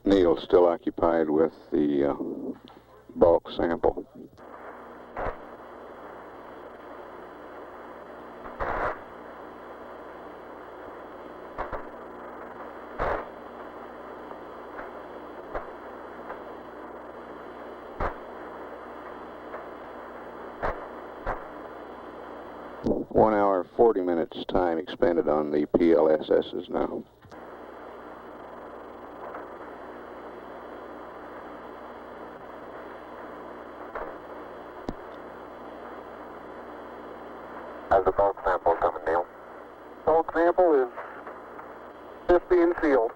Neil's still occupied with the bulk sample. One hour, 40 minutes time expended on the PLSSs now. How's the bulk sample coming, Neil? Bulk sample is just being sealed.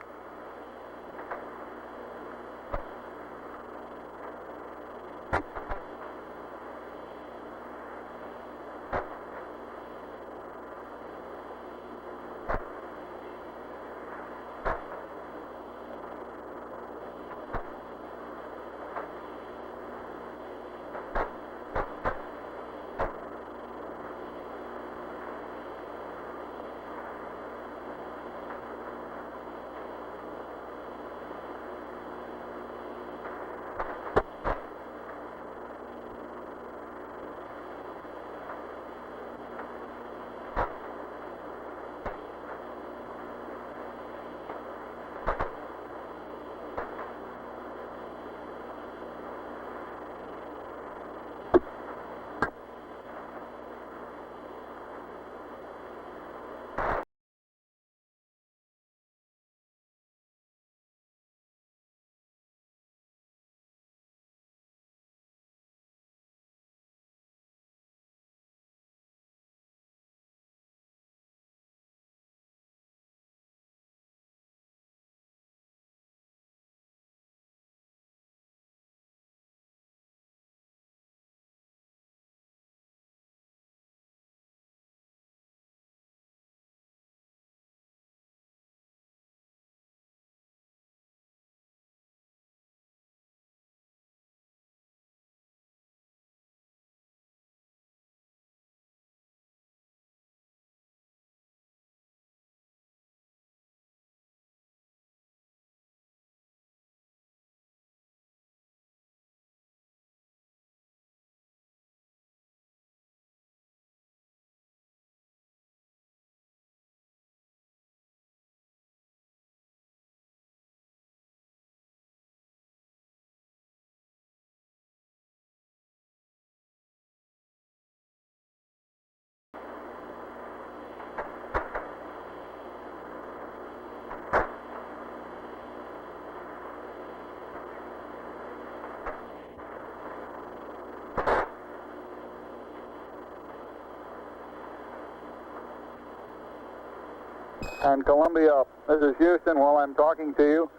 And Columbia, this is Houston. While I'm talking to you,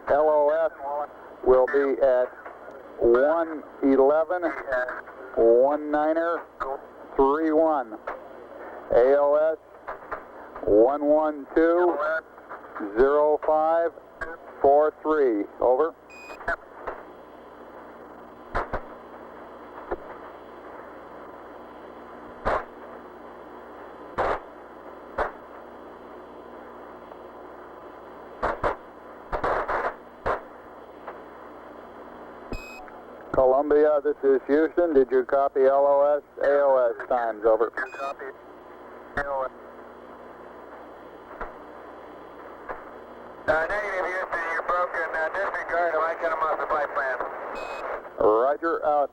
LOS will be at 111 19er 31. ALS 112 0543. Over. Columbia, this is Houston. Did you copy LOS, AOS times? Over. Copy. AOS. Negative, Houston. You're broken. Disregard. I cut them off the flight plan. Roger, out.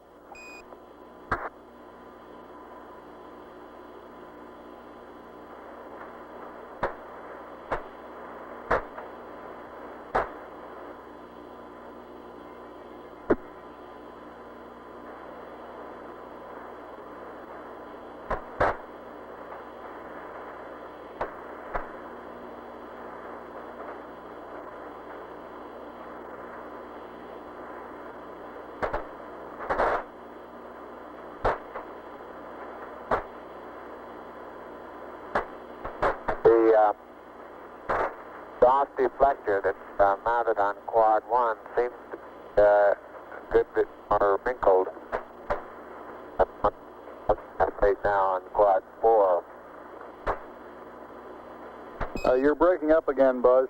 The exhaust deflector that's mounted on quad 1 seems to be a good bit more wrinkled right now on quad 4. You're breaking up again, Buzz.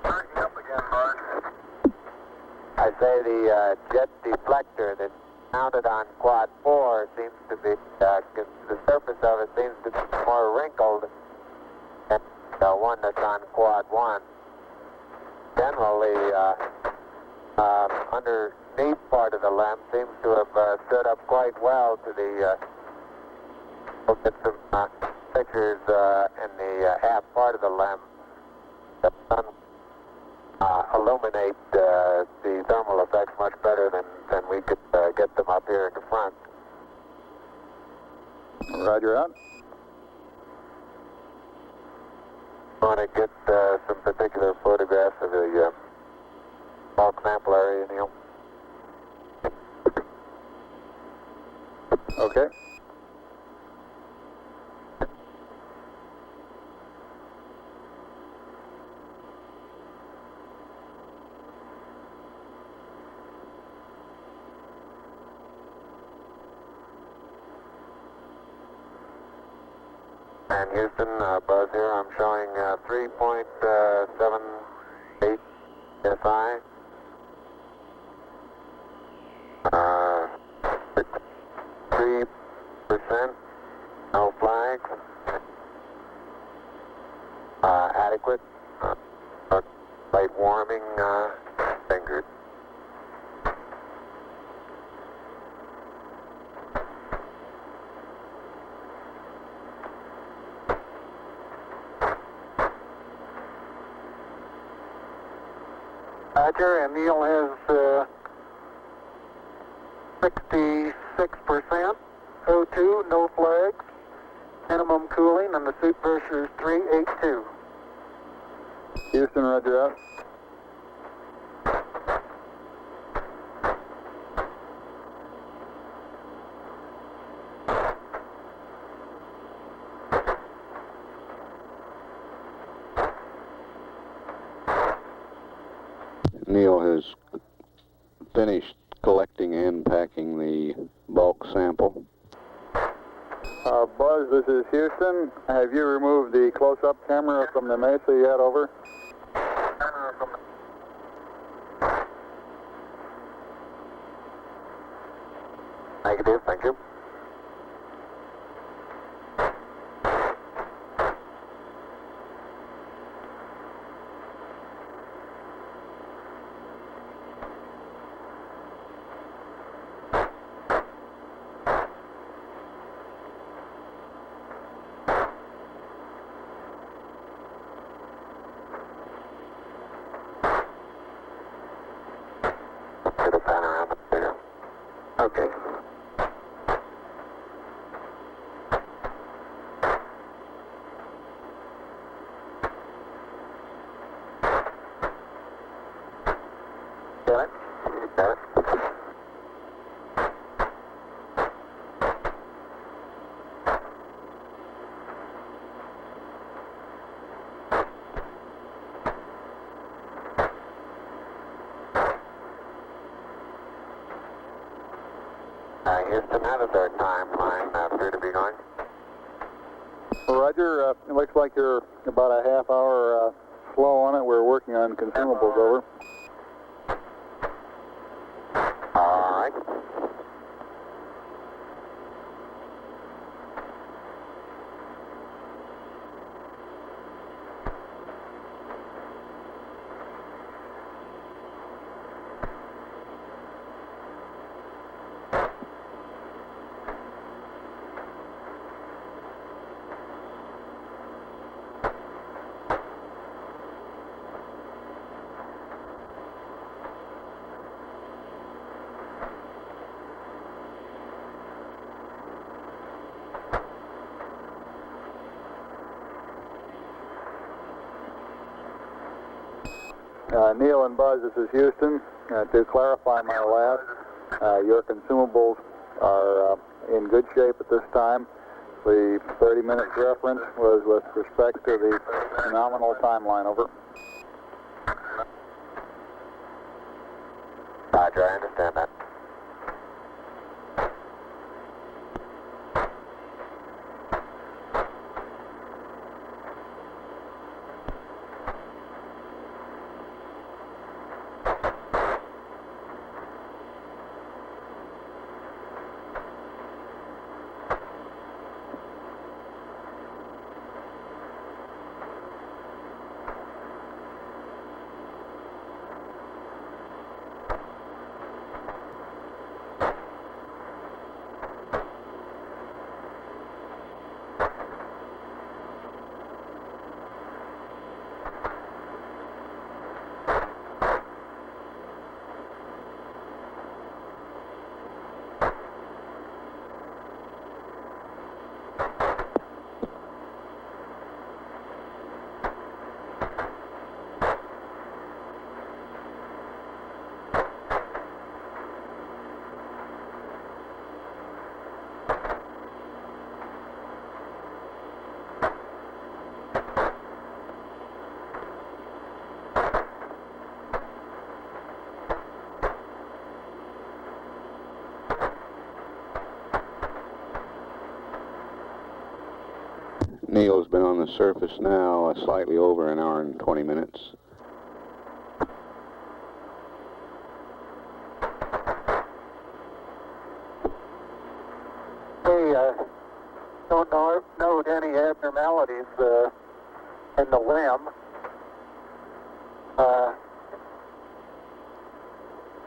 Breaking up again, Buzz. I say the jet deflector that's mounted on quad 4 seems to be, the surface of it seems to be more wrinkled than the one that's on quad 1. Generally, underneath part of the lem seems to have stood up quite well to the, we'll get some pictures in the half part of the lem that illuminate the thermal effects much better than we could get them up here in the front. Roger, out. I want to get some particular photographs of the bulk sample area, Neil. Okay. And Houston, Buzz here. I'm showing 3.78 SI. 3%. No flags. Adequate. Light warming fingered. Roger, and Neil has 66%, O2, no flags, minimum cooling, and the suit pressure is 382. Houston, roger, out. Neil has finished collecting and packing the bulk sample. Buzz, this is Houston. Have you removed the close-up camera from the Mesa yet? Over. Negative, thank you. Got it? Got it. Houston, how does our timeline appear to be going? Roger, it looks like you're about a half hour slow on it. We're working on consumables, over. All right. Neil and Buzz, this is Houston. To clarify my last, your consumables are in good shape at this time. The 30-minute reference was with respect to the nominal timeline, over. Roger, I understand that. Neil's been on the surface now slightly over an hour and 20 minutes. We don't note any abnormalities in the limb.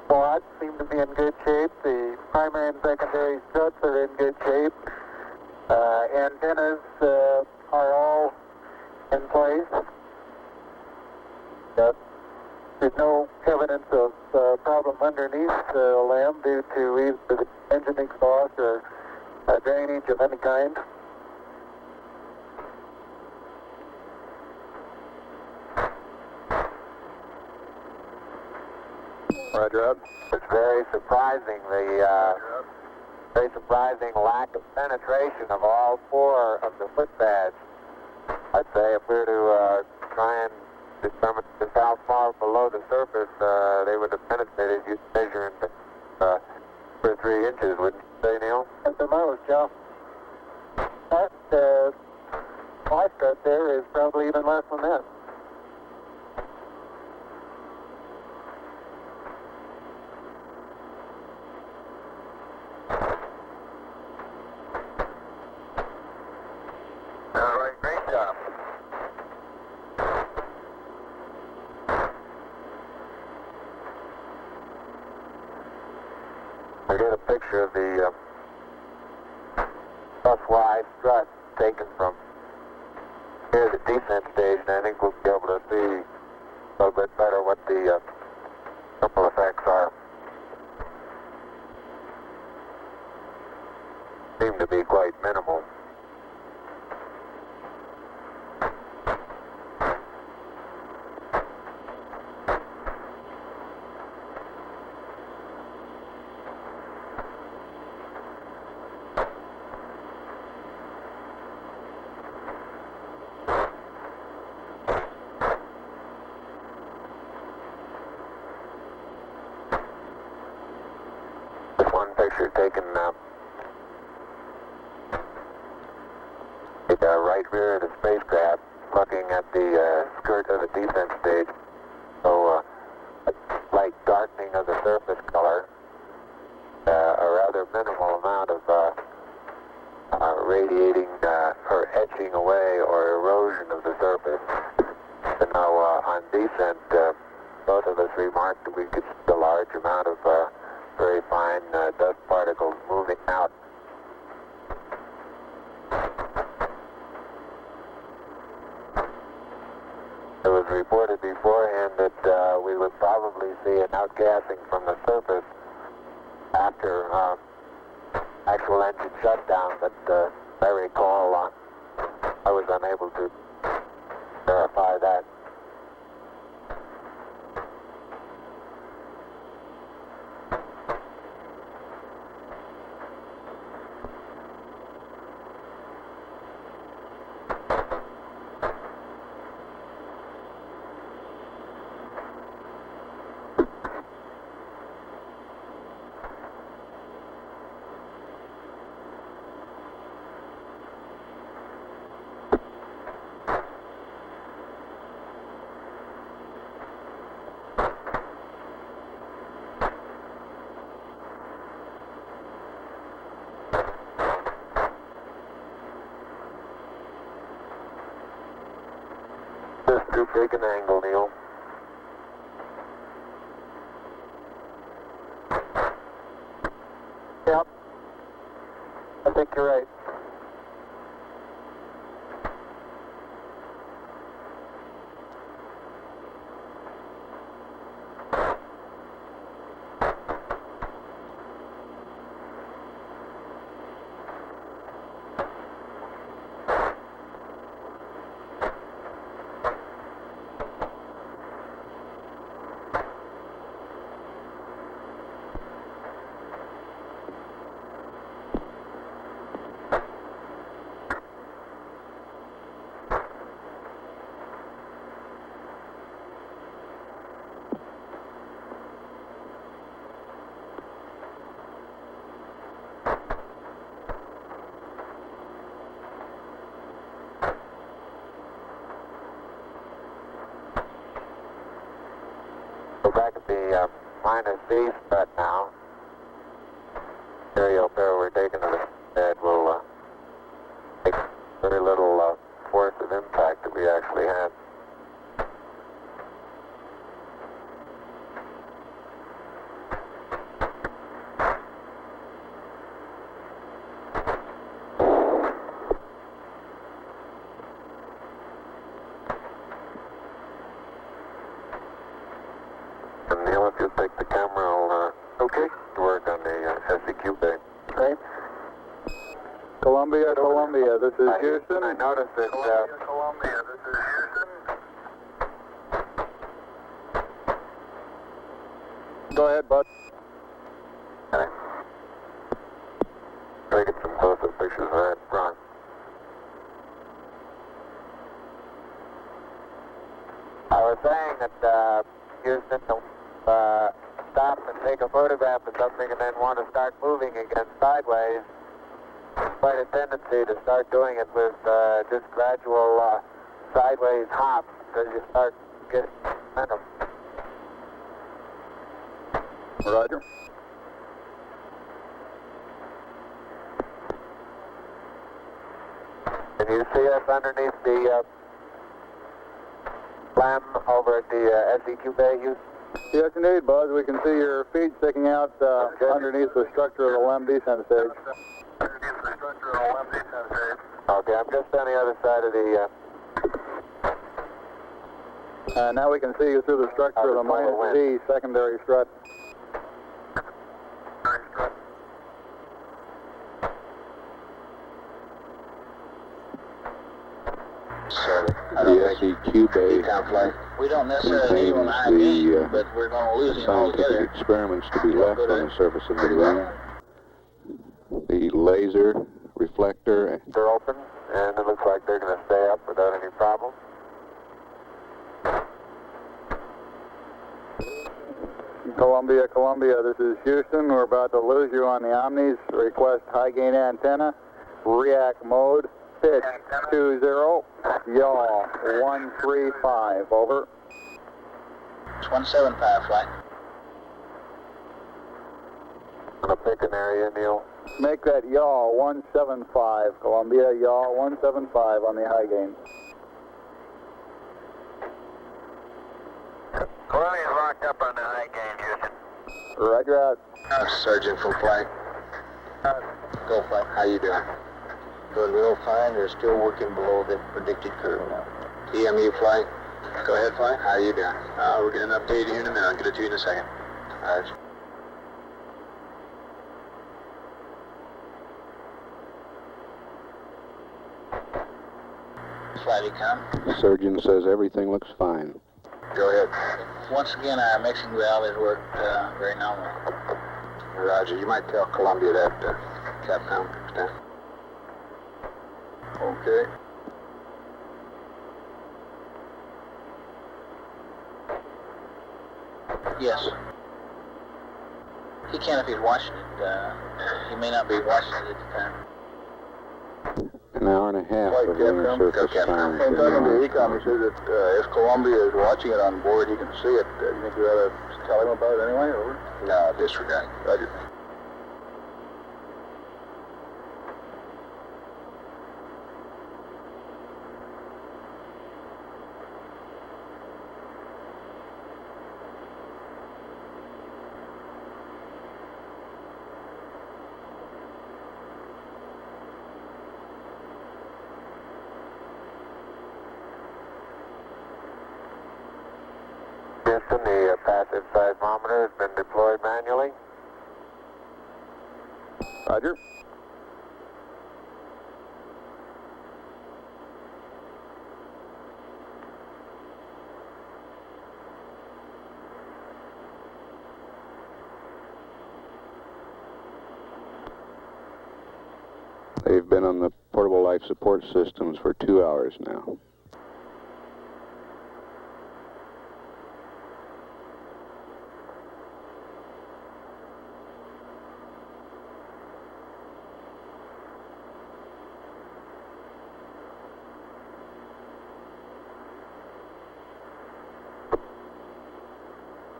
Quads seem to be in good shape. The primary and secondary struts are in good shape. Antennas are all in place. There's no evidence of problem underneath the limb due to either the engine exhaust or drainage of any kind. Roger out. It's very surprising, very surprising lack of penetration of all four of the footpads. I'd say if we were to try and determine just how far below the surface they would have penetrated, you'd measure in 2 or 3 inches, wouldn't you say, Neil? At the most, yeah. That fly strut there is probably even less than that. All right, great job. I get a picture of the bus-wide strut taken from here, the descent stage, and I think we'll be able to see a little bit better what the ripple effects are. Seem to be quite minimal. picture taken the right rear of the spacecraft, looking at the skirt of the descent stage. So a slight darkening of the surface color, a rather minimal amount of radiating or etching away or erosion of the surface. And now on descent, both of us remarked that we could see a large amount of very fine dust particles moving out. It was reported beforehand that we would probably see an outgassing from the surface after actual engine shutdown, but I recall I was unable to verify that. Just too big an angle, Neil. Yep. I think you're right. Go back at the minus V strut now. Stereo pair we're taking to the head will take very little force of impact that we actually had. And Neil, if you'll take the camera, I'll okay to work on the SEQ bay. Okay. Columbia, Columbia, this is Houston. I noticed that. Columbia, this is Houston. Go ahead, bud. Okay. Taking some close-up pictures of that, Ron. I was saying that Houston stop and take a photograph of something and then want to start moving again sideways. Quite a tendency to start doing it with just gradual sideways hops because you start getting momentum. Roger. Can you see us underneath the slam over at the SEQ bay, Houston? Yes, indeed, Buzz. We can see your feet sticking out underneath the structure of the LEM descent stage. Okay, I'm just on the other side of the... Now we can see you through the structure of the minus Z secondary strut. The SEQ bay We don't necessarily need one high gain, but we're going to lose him scientific altogether. experiments to be left on the surface of the moon. The laser reflector. They're open, and it looks like they're going to stay up without any problem. Columbia, Columbia, this is Houston. We're about to lose you on the Omnis. Request high gain antenna. React mode. Pitch 20. Yaw 135. Over. It's 175, flight. Gonna pick an area, Neil. Make that yaw 175. Columbia, yaw 175 on the high gain. Columbia's locked up on the high gain, Houston. Roger out. Sergeant, full flight. Go flight. How you doing? Good, real fine. They're still working below the predicted curve now. EMU flight. Go ahead, flight. How you doing? We're getting an update here in a minute. I'll get it to you in a second. All right. Flight econ. Surgeon says everything looks fine. Go ahead. Once again, our mixing valve has worked very nominal. Roger. You might tell Columbia that, Capcom. Stand. Okay. Yes. He can if he's watching it. He may not be watching it at the time. An hour and a half of lunar surface time. I'm talking to Ecom. He says that if Columbia is watching it on board, he can see it. Do you think we ought to tell him about it anyway? Over? No, disregard. Roger. Houston, the passive seismometer has been deployed manually. Roger. They've been on the portable life support systems for 2 hours now.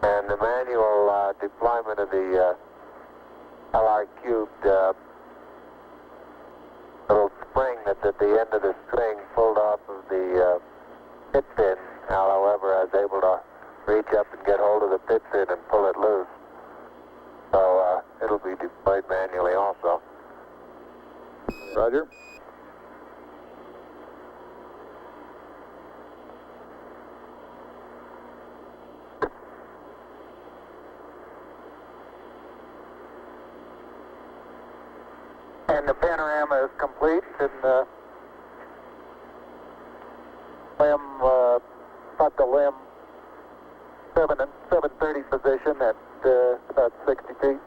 And the manual deployment of the LR cubed little spring that's at the end of the string pulled off of the pit fin. Al, however, I was able to reach up and get hold of the pit fin and pull it loose. So it'll be deployed manually also. Roger. And the panorama is complete in the limb, about the limb 7 and 730 position at about 60 feet.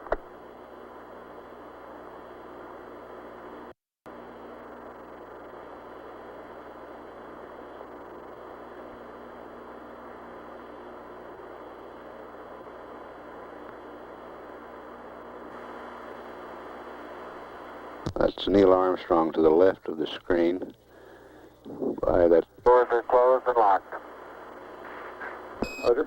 That's Neil Armstrong to the left of the screen. By that. Doors are closed and locked. Roger.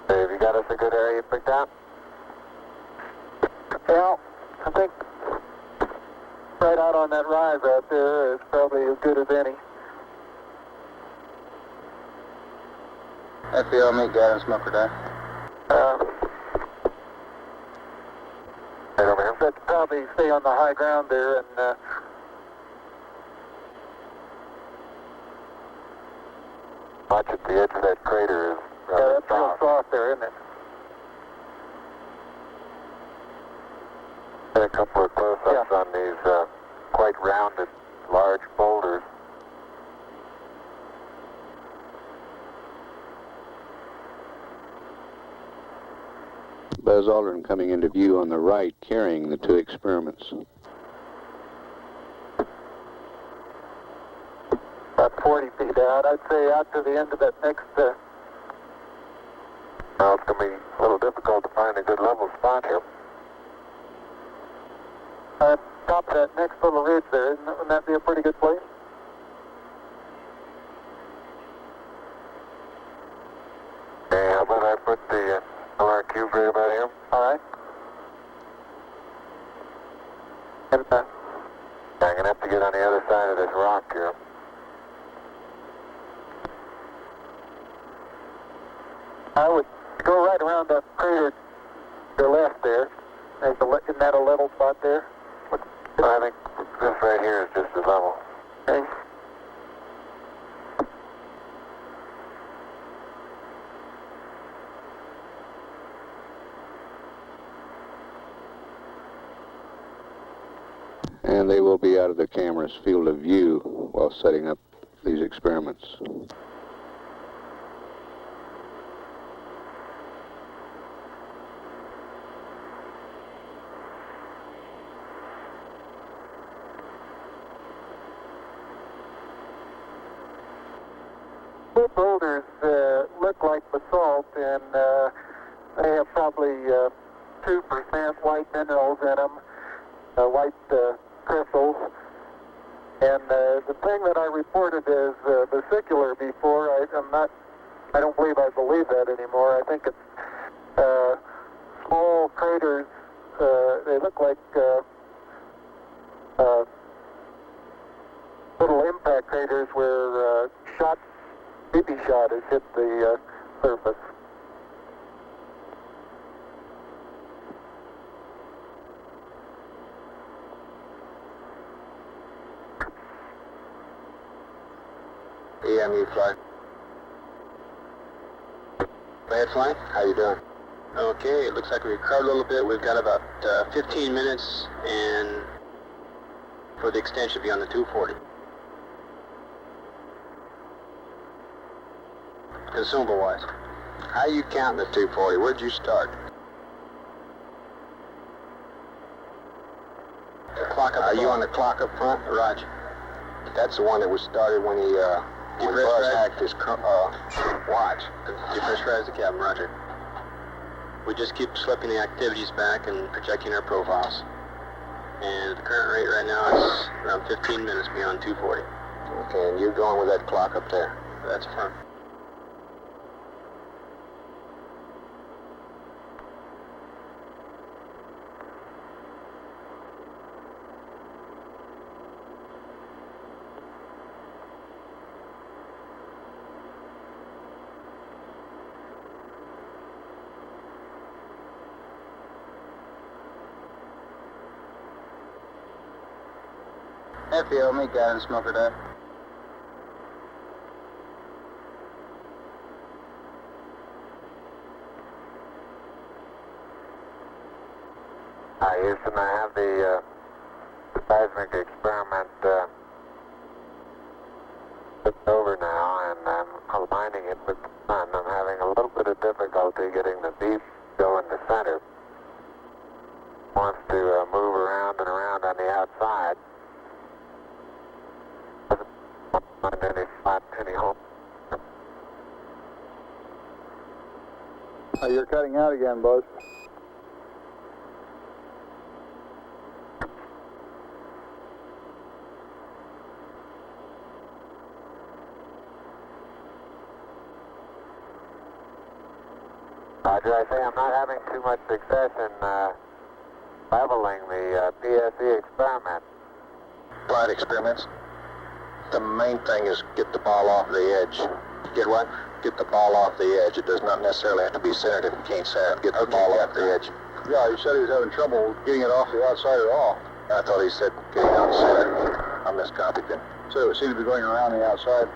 Have you got us a good area picked out? Well, I think right out on that rise out there is probably as good as any. FBL, meet guidance, smoker down. Right over here. But probably stay on the high ground there and Much at the edge of that crater is yeah, rather that's real soft. soft there, isn't it? Get a couple of close-ups on these quite rounded, large boulders. Buzz Aldrin coming into view on the right, carrying the two experiments. About 40 feet out. I'd say out to the end of that next... Well, it's going to be a little difficult to find a good level spot here. Top of that next little ridge there, wouldn't that be a pretty good place? Okay, how about I put the LR cube right about here? All right. And, I'm going to have to get on the other side of this rock here. I would go right around that crater to the left there. Isn't that a level spot there? I think this right here is just the level. Okay. And they will be out of the camera's field of view while setting up these experiments. The boulders look like basalt, and they have probably 2% white minerals in them, white crystals. And the thing that I reported as vesicular before, I don't believe I believe that anymore. I think it's small craters. They look like little impact craters where BB shot has hit the surface. EMU flight. Go ahead, flight. How you doing? Okay, it looks like we recovered a little bit. We've got about 15 minutes, and for the extension should be on the 240. Consumable-wise, how you counting the 240? Where'd you start? The clock up. Are you on the clock up front? Roger. That's the one that was started when he when Buzz hacked his watch. Depressurize the cabin, Roger. We just keep slipping the activities back and projecting our profiles. And the current rate right now is around 15 minutes beyond 240. Okay, and you're going with that clock up there? That's fine. FBO, meet guy and smoker deck. Hi, Houston, I have the seismic experiment flipped over now, and I'm aligning it with the sun. I'm having a little bit of difficulty getting the beef go in the center. Wants to move around and around on the outside. Find any spot, any hole. You're cutting out again, Buzz. Roger, I say I'm not having too much success in leveling the PSE experiment. Flight experiments. The main thing is get the ball off the edge. Get what? Get the ball off the edge. It does not necessarily have to be centered if you can't center it. Get the ball off the edge. Yeah, he said he was having trouble getting it off the outside at all. I thought he said getting out center. I miscopied then. So it seemed to be going around the outside.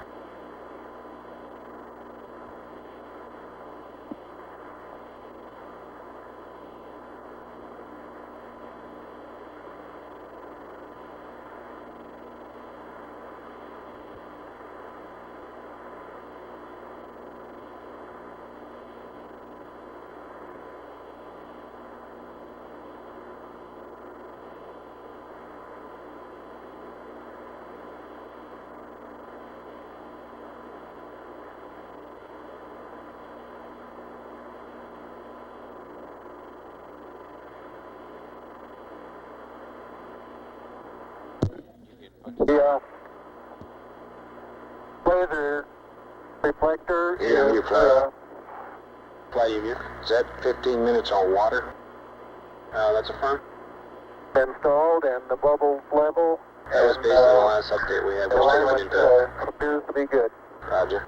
The laser reflector EMU is flight EMU. Is that 15 minutes on water? That's affirmed. installed and the bubble level. That was based on the last update we had. We're still looking into appears to be good. Roger.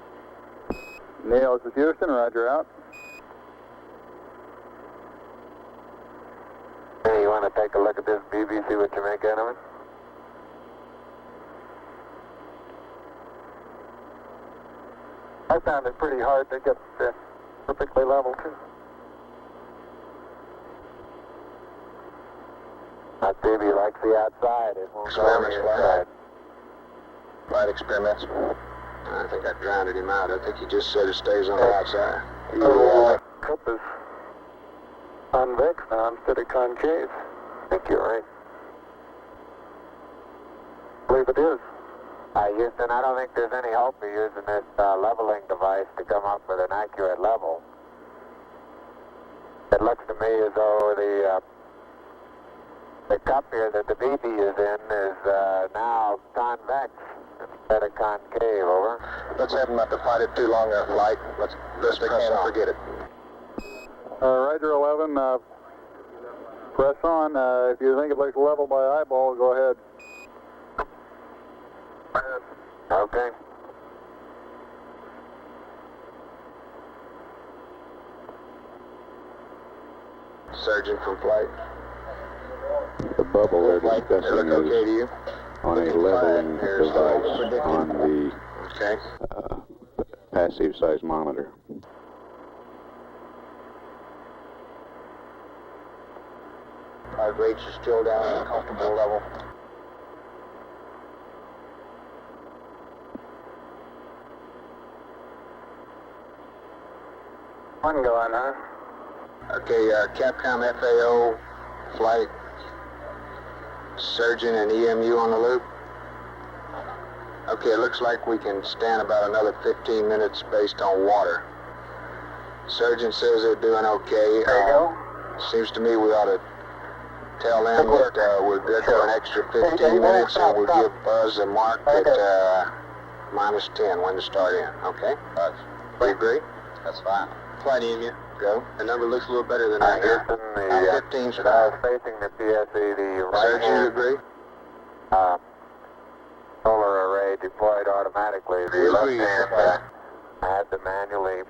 Neil, this is Houston. Roger, out. Hey, you want to take a look at this BB, see what you make out of it? I found it pretty hard to get perfectly level too. That baby likes the outside. It won't go on the Experiments, inside. Flight experiments. I think I drowned him out. I think he just said it stays on the outside. The cup is convex now instead of concave. I think you're right. I believe it is. Houston, I don't think there's any hope of using this leveling device to come up with an accurate level. It looks to me as though the cup here that the BB is in is now convex instead of concave, over. Let's have him not to fight it too long a flight. Let's best we can forget it. Roger 11, press on. If you think it looks level by eyeball, go ahead. Okay. Surgeon from flight. The bubble they're Flight, they discussing look okay to is you? on a leveling Here's device predicted. on the Okay. passive seismometer. Our rates are still down at a comfortable level. One going, huh? Okay, Capcom FAO flight, surgeon and EMU on the loop. Okay, it looks like we can stand about another 15 minutes based on water. Surgeon says they're doing okay. There you go. Seems to me we ought to tell them that we're good for an extra 15 minutes and we'll give Buzz a mark at -10 when to start in, okay? Do you agree? That's fine. Flight EMU, go. The number looks a little better than that here. Houston, the 15 should have. facing the PSE, the right Surgeon, you hand agree? solar array deployed automatically. The left hand had to manually.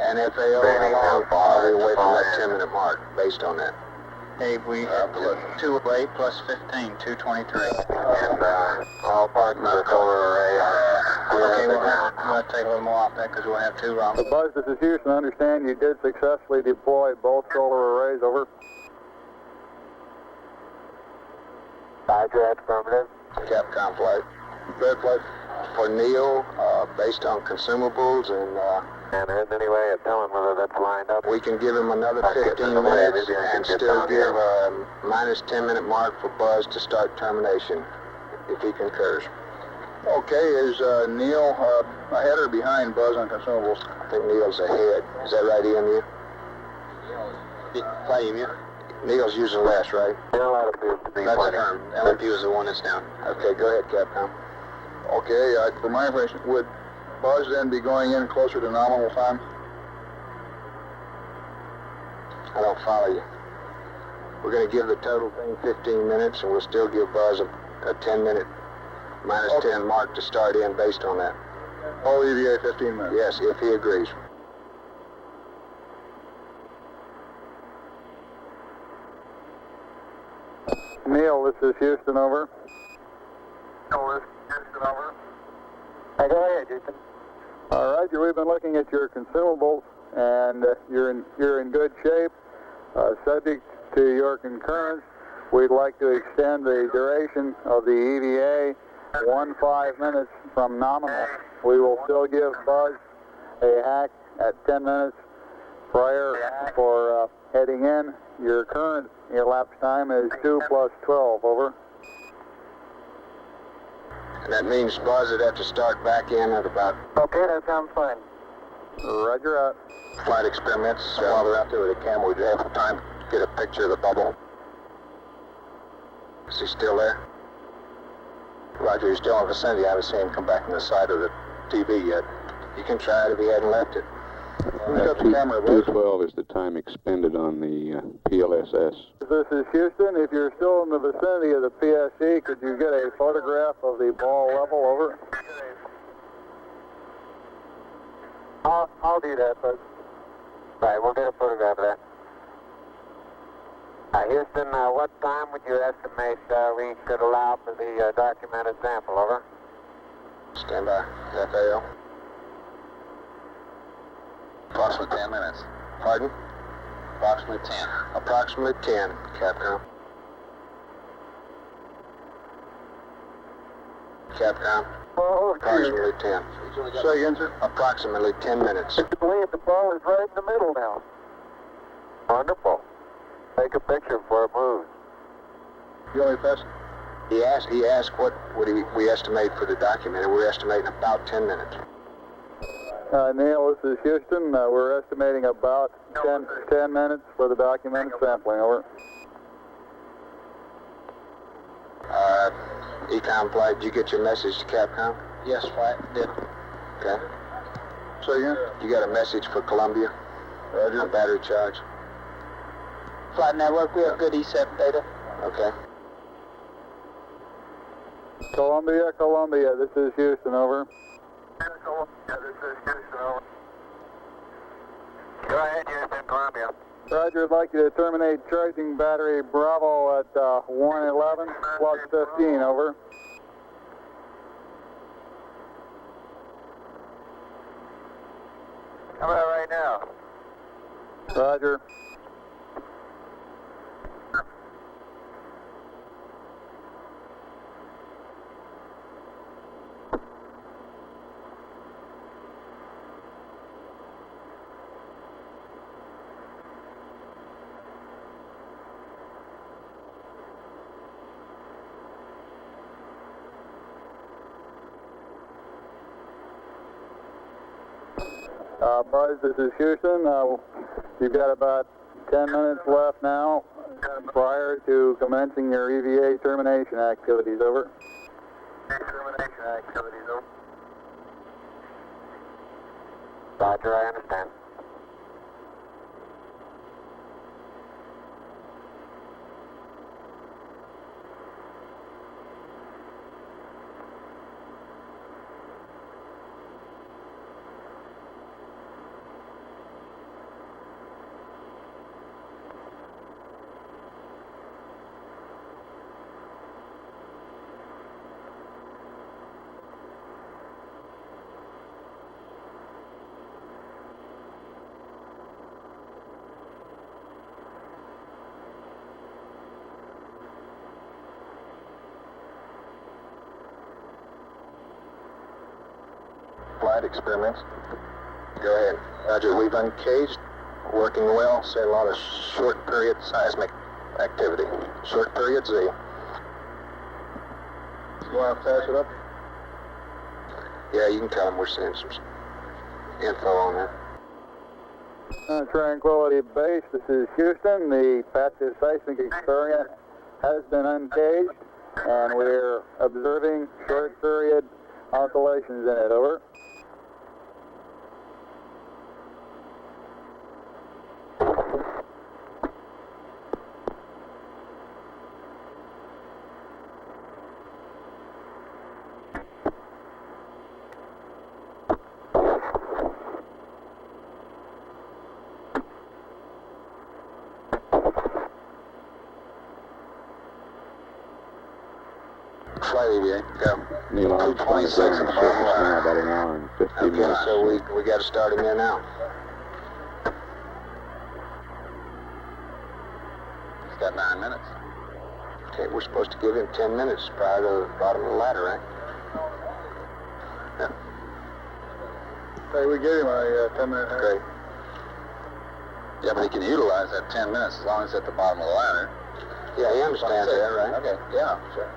And FAO, Training how now, far are we away from that fine. 10-minute mark based on that? Hey, we 208 plus 15, 223. And all parts of the solar array are Okay, the we'll ground. have to take a little more off that because we'll have two wrong. Buzz, this is Houston. I understand you did successfully deploy both solar arrays, over. Roger, affirmative. Capcom flight. Third flight for Neil, based on consumables, and And there isn't any way of telling whether that's lined up. we can give him another Okay, 15 so maybe minutes I can and get still down give here. a -10-minute mark for Buzz to start termination, if he concurs. Okay, is Neil ahead or behind Buzz on consumables? I think Neil's ahead. Is that right, EMU? Flight EMU? Neil's using less, right? Still that appears to be That's plenty. confirmed. LMU is the one that's down. Okay, go ahead, Capcom. Okay, for my information, would Buzz then be going in closer to nominal time? I don't follow you. We're going to give the total thing 15 minutes, and we'll still give Buzz a 10-minute -10 mark to start in based on that. All EVA 15 minutes. Yes, if he agrees. Neil, this is Houston, over. Houston, over. Hey, go ahead, Houston. All right, we've been looking at your consumables, and you're in good shape. Subject to your concurrence, we'd like to extend the duration of the EVA 15 minutes from nominal. We will still give Buzz a hack at 10 minutes prior for heading in. Your current elapsed time is 2 plus 12, over. And that means Buzz would have to start back in at about Okay, that sounds fine. Roger out. flight experiments. While they're out there with the camera, we'd have time to get a picture of the bubble. Is he still there? Roger, he's still in the vicinity. I haven't seen him come back from the side of the TV yet. You can try it if he hadn't left it. Who's got the camera, Buzz? 2:12 is the time expended on the PLSS. This is Houston. If you're still in the vicinity of the PSE, could you get a photograph of the ball level? Over. I'll do that, Buzz. Right, we'll get a photograph of that. Houston, what time would you estimate we could allow for the documented sample? Over. Stand by. FAO. Approximately 10 minutes. Pardon? Approximately 10. Approximately 10, Capcom. Capcom. Oh, Approximately 10. Say again, sir? Approximately 10 minutes. I believe the ball is right in the middle now. Wonderful. Take a picture before it moves. You only pass? He asked what would we estimate for the document, and we're estimating about 10 minutes. Neil, this is Houston. We're estimating about 10 minutes for the documented sampling. Over. Ecom flight, did you get your message to Capcom? Yes, flight, did. Okay. Say again? You got a message for Columbia? Roger. On battery charge? Flight network, we have good ESEP data. Okay. Columbia, this is Houston. Over. Go ahead, Houston, Columbia. Roger, I'd like you to terminate charging battery Bravo at 111 plus 15. Over. How about right now? Roger. Buzz, this is Houston. You've got about 10 minutes left now prior to commencing your EVA termination activities. Over. Termination activities, over. Roger, I understand. Flight experiments. Go ahead. Roger, we've uncaged. Working well. Say a lot of short period seismic activity. Short period Z. You want to pass it up? Yeah, you can tell them we're seeing some info on that. Tranquility Base, this is Houston. The passive seismic experiment has been uncaged, and we're observing short period oscillations in it. Over. Flight EVA, go. Neil Armstrong is on the surface now about an hour and 50 Okay, minutes. so we got to start him in now. He's got 9 minutes. Okay, we're supposed to give him 10 minutes prior to the bottom of the ladder, right? Yeah. Hey, we gave him a 10-minute. Okay. Yeah, but he can utilize that 10 minutes as long as it's at the bottom of the ladder. Yeah, he understands that, right? Okay, yeah, sure.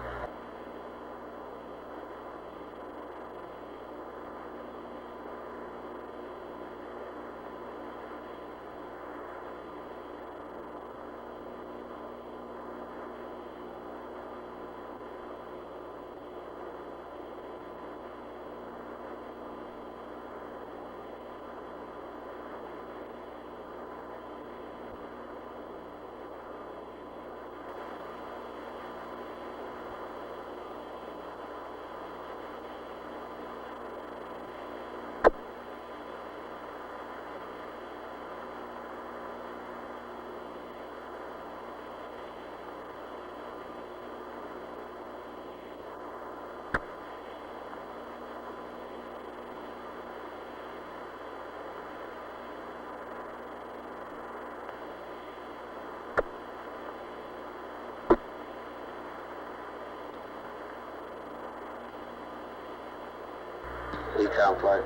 Ecom flight.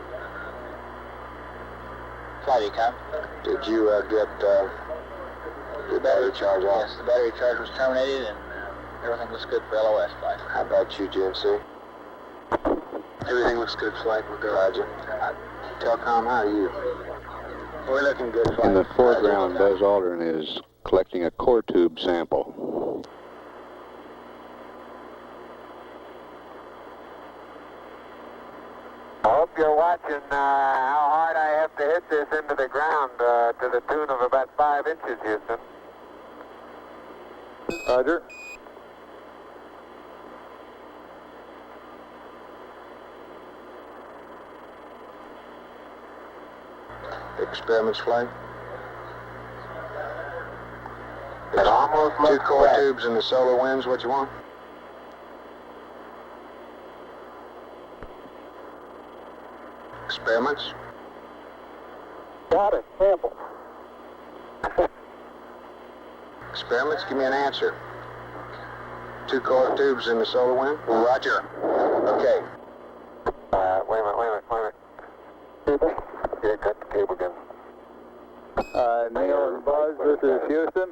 Flight econ. Did you get the battery charge off? Yes, the battery charge was terminated and everything looks good for LOS flight. How about you, GMC? Everything looks good, flight. We're good. Roger. Telcom, how are you? We're looking good, flight. In the foreground, Buzz Aldrin is collecting a core tube sample. I hope you're watching how hard I have to hit this into the ground to the tune of about 5 inches, Houston. Roger. Experiments flight. It almost Two looks core correct. tubes and the solar winds, what you want? Experiments. Got it. Sample. Experiments, give me an answer. Two core tubes in the solar wind? Roger. Okay. Wait a minute. Yeah, cut the cable again. Neil and Buzz, this is Houston.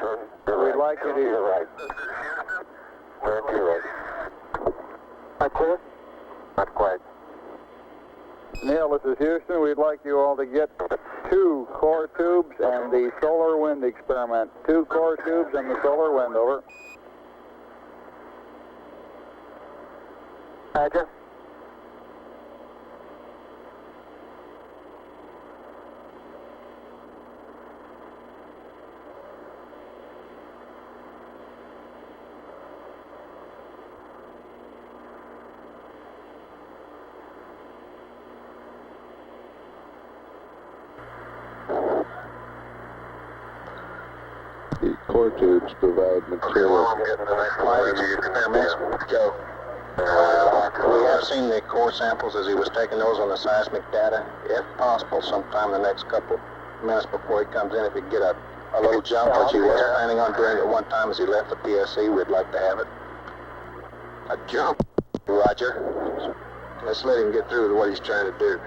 We'd like you to... You're right. Turn to your right. Not clear? Not quite. Neil, this is Houston. We'd like you all to get 2 core tubes and the solar wind experiment. 2 core tubes and the solar wind, over. Roger. The core tubes provide material. Experiments. Go. We have seen the core samples as he was taking those on the seismic data. If possible, sometime in the next couple minutes before he comes in, if he can get a little jump, which he was planning on doing at one time as he left the PSC, we'd like to have it. A jump. Roger. Let's let him get through with what he's trying to do.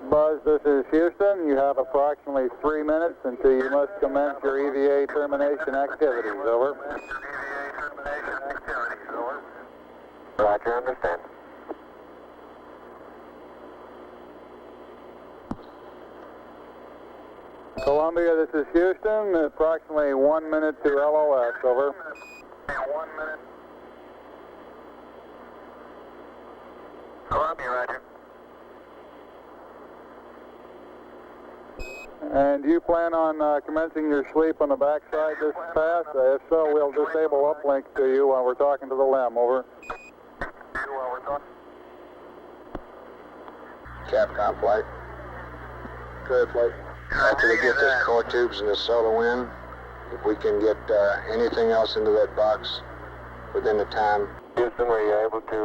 Buzz, this is Houston. You have approximately 3 minutes until you must commence your EVA termination activities, over. Roger, understand. Columbia, this is Houston. Approximately 1 minute to LOS, over. 1 minute. Columbia, Roger. And do you plan on commencing your sleep on the backside this pass? If so, we'll disable uplink to you while we're talking to the LEM, over. Capcom flight. Good flight. After we get this core tubes and the solar wind, if we can get anything else into that box within the time. Houston, were you able to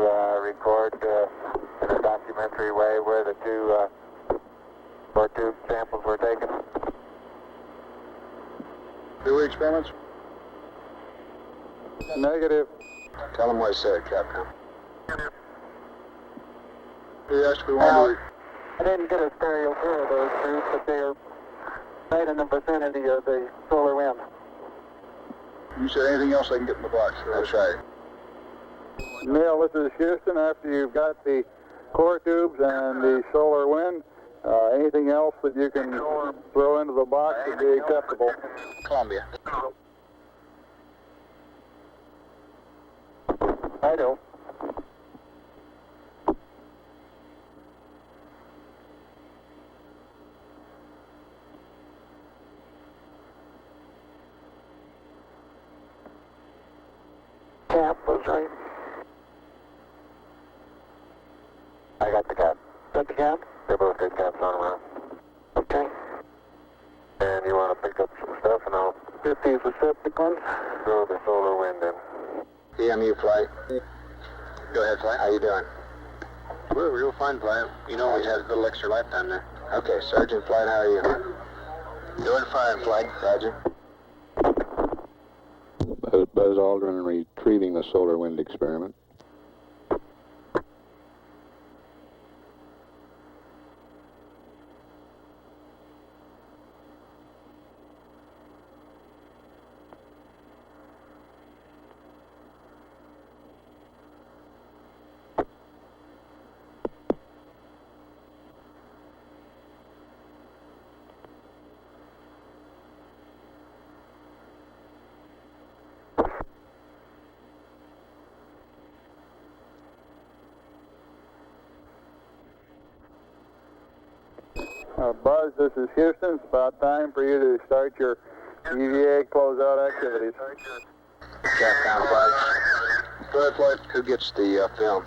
record in a documentary way where the 2 core tube samples were taken? Do we experiments? Negative. Tell them what I said, Capcom. Yes, we want to... I didn't get a stereo pair of those tubes, but they are right in the vicinity of the solar wind. You said anything else they can get in the box? That's right. Neil, this is Houston. After you've got the core tubes and the solar wind, anything else that you can throw into the box would be acceptable. Columbia. I do. Cap was right. I got the cap. Got the cap? They both got caps on around. Okay. And you want to pick up some stuff and I'll Get these receptacles. throw the solar wind in. EMU flight. Go ahead, flight. How you doing? We're real fine, flight. You know, we had a little extra lifetime there. Okay, Sergeant Flight, how are you? Doing fine, flight. Roger. Buzz Aldrin retrieving the solar wind experiment. Buzz, this is Houston. It's about time for you to start your EVA closeout activities. Capcom flight. Go ahead, flight. Who gets the film?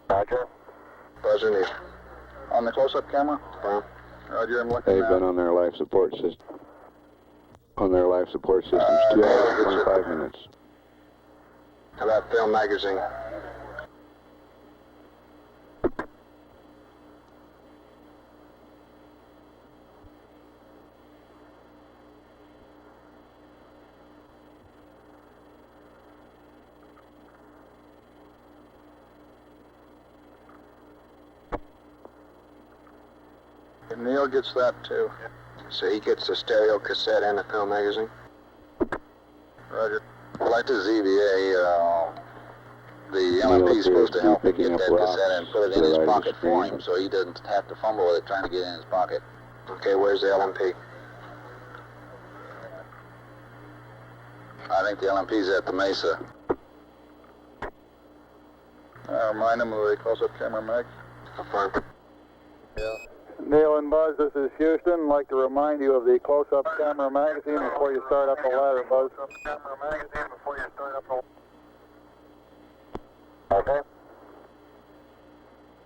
Roger. Buzz or Neil? On the close-up camera? Roger, I'm looking They've now. been on their life support system. On their life support systems, 2 hours and 25 minutes. How about film magazine? And Neil gets that too. So he gets the stereo cassette and the film magazine? Roger. Well, like this EVA, the LMP is supposed to help him get that cassette and put it in his pocket for him so he doesn't have to fumble with it trying to get it in his pocket. Okay, where's the LMP? I think the LMP's at the Mesa. Remind him of the close-up camera mag. Affirm. Yeah. Neil and Buzz, this is Houston. I'd like to remind you of the close-up camera magazine before you start up the ladder, Buzz. Camera magazine before you start up Okay.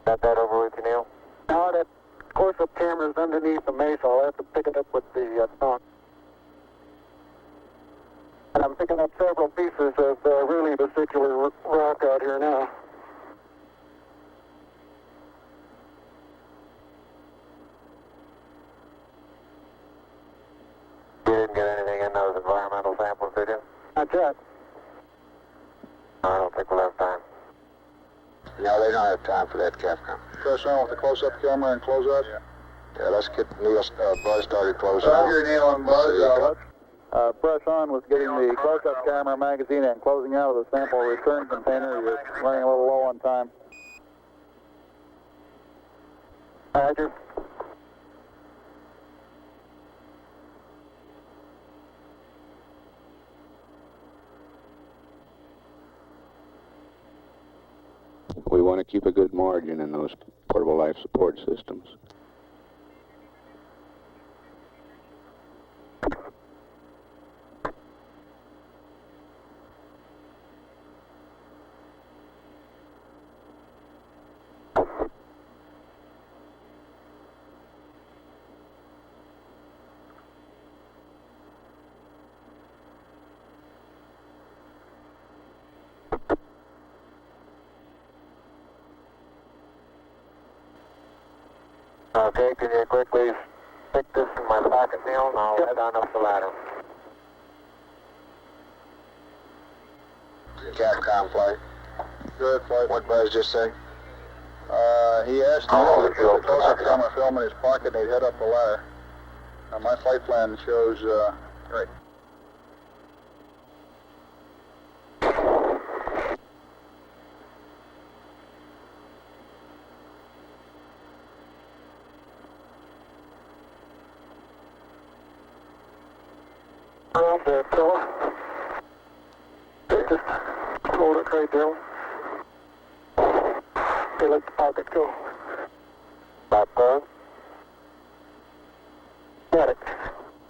Got that over with you, Neil? Now that close-up camera's underneath the Mesa, I'll have to pick it up with the tongue. And I'm picking up several pieces of really vesicular rock out here now. You didn't get anything in those environmental samples, did you? Not yet. I don't think we'll have time. No, they don't have time for that, Capcom. Press on with the close-up camera and close out? Yeah, let's get Neil, Buzz started closing out. Roger, Neil and Buzz. Let's press on with getting the close-up camera magazine and closing out of the sample return container. You're running a little low on time. Roger. We want to keep a good margin in those portable life support systems. Okay, can you quickly stick this in my pocket, Neil, and I'll head on up the ladder. Capcom flight. Good flight. What Buzz just say? He asked Oh, Neil to put the close-up camera film in his pocket and he'd head up the ladder. Now my flight plan shows, right. Around there, fella. Take it. Hold it. Okay, Joe. Okay, let the pocket go. Popcorn. Got it.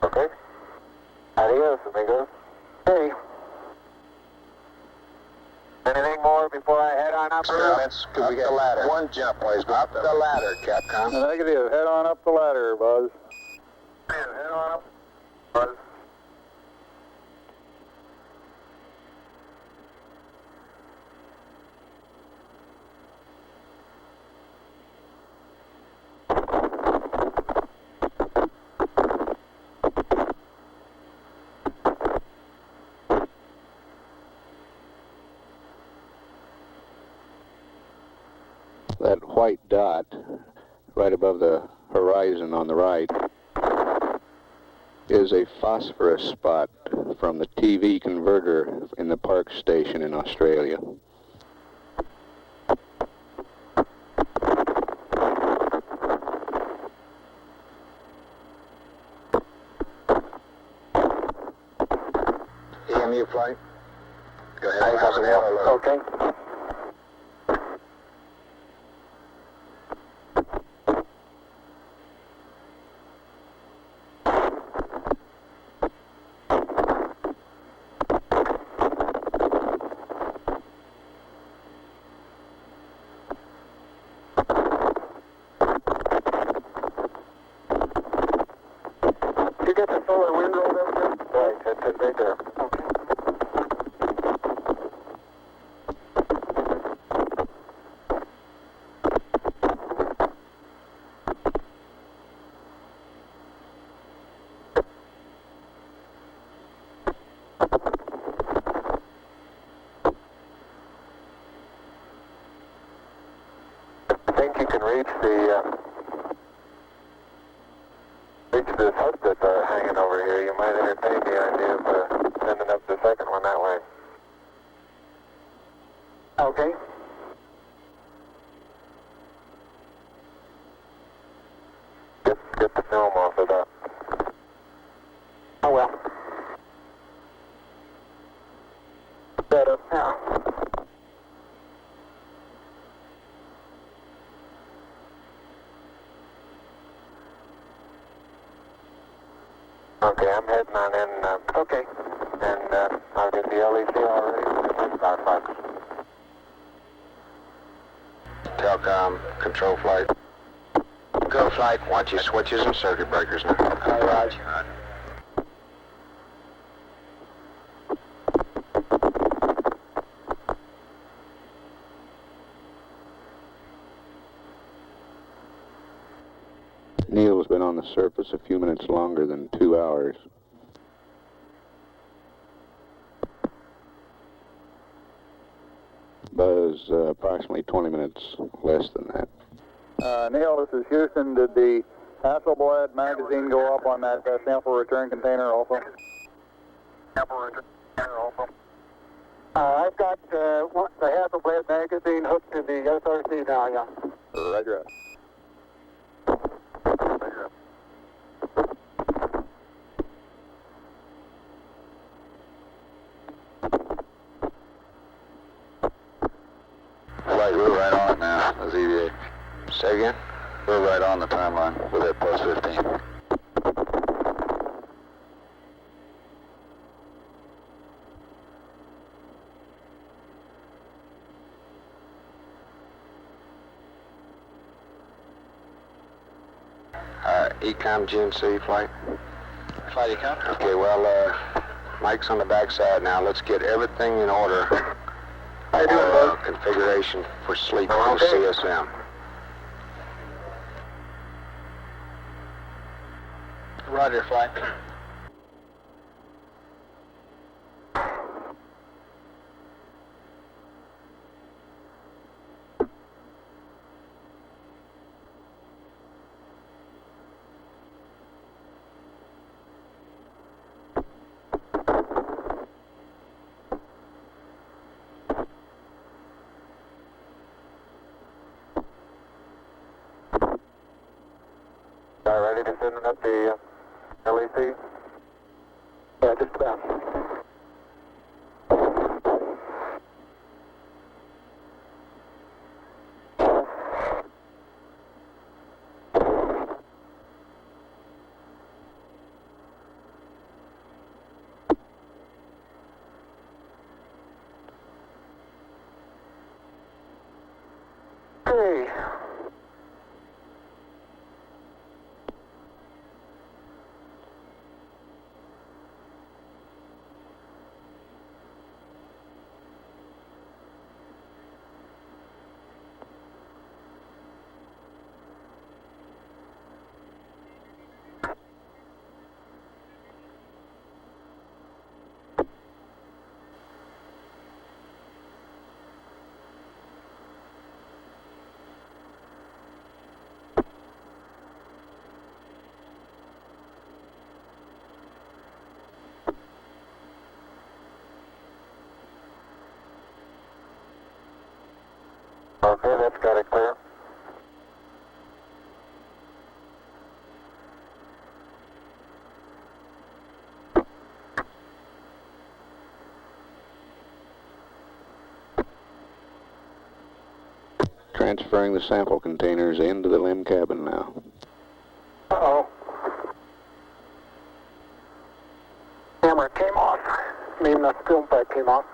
Okay. Adios, amigos. Hey. Anything more before I head on up? Could we get the ladder? One jump, please. Up the ladder, Capcom. Negative. Head on up the ladder, Buzz. Head on up. Buzz. That white dot right above the horizon on the right is a phosphorus spot from the TV converter in the Park station in Australia. EMU flight. Go ahead. I have an alert. Okay. You get the solar wind roll there? Right, that's it right there. I think you can reach this hook that's hanging over here. You might entertain the idea of sending up the second one that way. Okay. Get the film off of that. Oh well. Better now. Okay, I'm heading on in. Okay. And I'll get the LEC already. About 5. Telcom, control flight. Go flight. Watch your switches and circuit breakers now. Hi, Raj. Neil's been on the surface a few minutes longer than 2 hours. Buzz, approximately 20 minutes less than that. Neil, this is Houston. Did the Hasselblad magazine go up on that sample return container also? I've got the Hasselblad magazine hooked to the SRC now, yeah. Roger. Flight, we're right on it now, as EVA. Say again? We're right on the timeline with that plus 15. Ecom GNC flight. Flight Ecom? Okay, well, Mike's on the backside now. Let's get everything in order. How you doing, Buzz? Configuration for sleep on the CSM. Roger, flight. Ready to send up the LEC? Yeah, just about. Okay, that's got it clear. Transferring the sample containers into the LIM cabin now. Uh-oh. Camera came off. I mean, the film pack came off.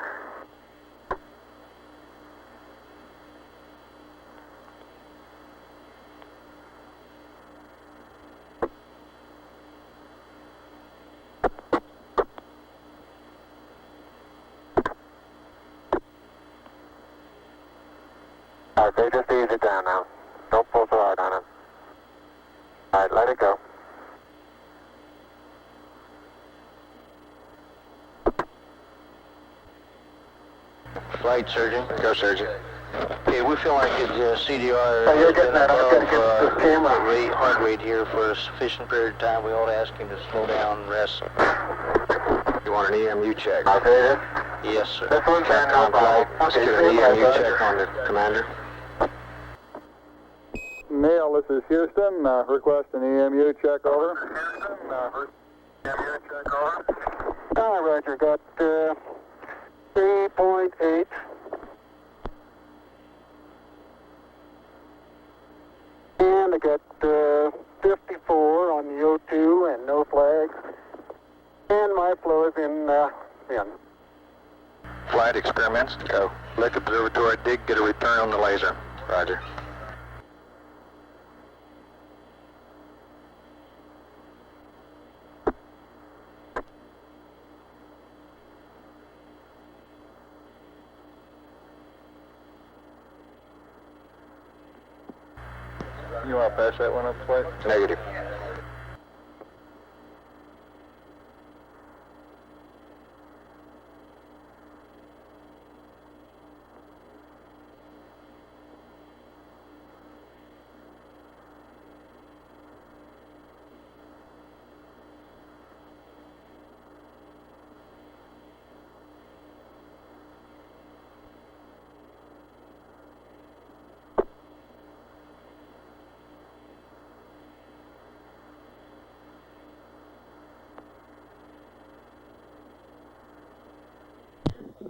Okay, just ease it down now. Don't pull so hard on it. Alright, let it go. Flight surgeon. Go, surgeon. Okay, we feel like it's CDR. Oh, you're getting that. I'm going to get this camera. Heart rate here for a sufficient period of time. We ought to ask him to slow down and rest. You want an EMU check? Okay, Yes, sir. this one's in no problem. Let's Okay, get an stand by, EMU check on the commander. Neil, this is Houston. Request an EMU check, over. EMU check over. Roger, got 3.8. And I got 54 on the O2 and no flags. And my flow is in. Flight experiments. Go. Lake Observatory, dig, get a return on the laser. Roger. You want to pass that one up, Flight? Negative.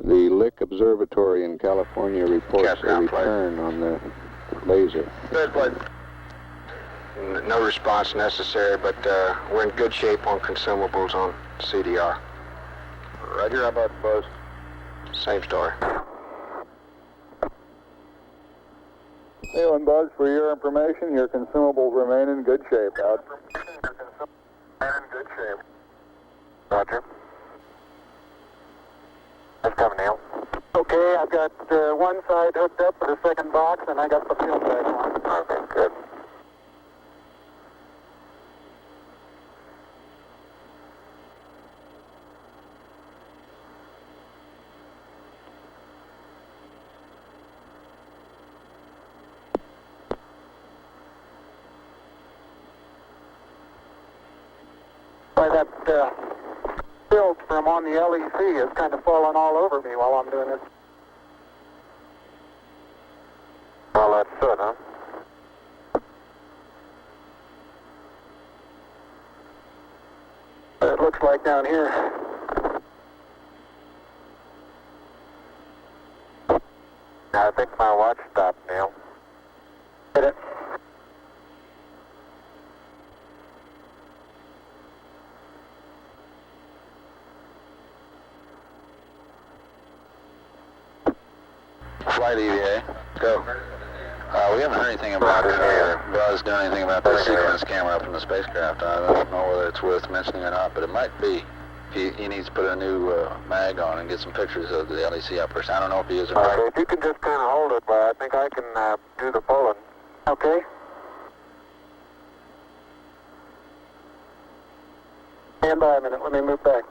The Lick Observatory in California reports a Campground flight. return on the laser. Good, Flight. No response necessary, but we're in good shape on consumables on CDR. Roger, how about Buzz? Same story. Neil and Buzz, for your information, your consumables remain in good shape. Out. in good shape. Roger. That's coming, Neil. Okay, I've got one side hooked up for the second box, and I got the film pack on. Okay, good. By that film from on the LEC is kind of falling all over me while I'm doing this. Well, that's good, huh? It looks like down here. I think my watch stopped, Neil. Hit it. Flight EVA. Go. We haven't heard anything about Buzz doing anything about that sequence camera up in the spacecraft. I don't know whether it's worth mentioning or not, but it might be. He needs to put a new mag on and get some pictures of the LEC operation. I don't know if he is or not. Okay, if you can just kind of hold it, but I think I can do the pulling. Okay. Stand by a minute. Let me move back.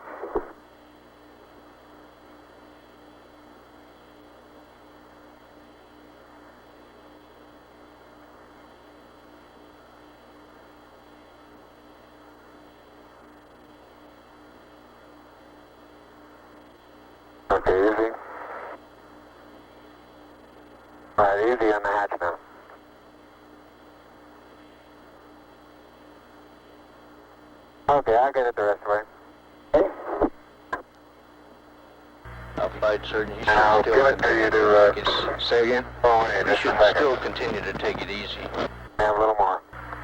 Okay, easy. All right, easy on the hatch now. Okay, I'll get it the rest of the way. Flight surgeon, you I'll should give it to you to, say again? Oh, hey, You just a should second. still continue to take it easy. Yeah, a little more.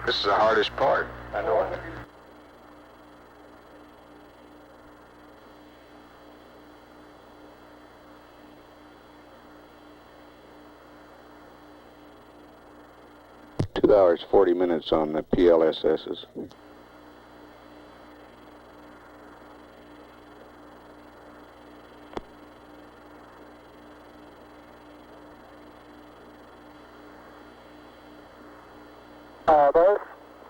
This is the hardest part. I know it. Two hours, 40 minutes on the PLSSs. Buzz?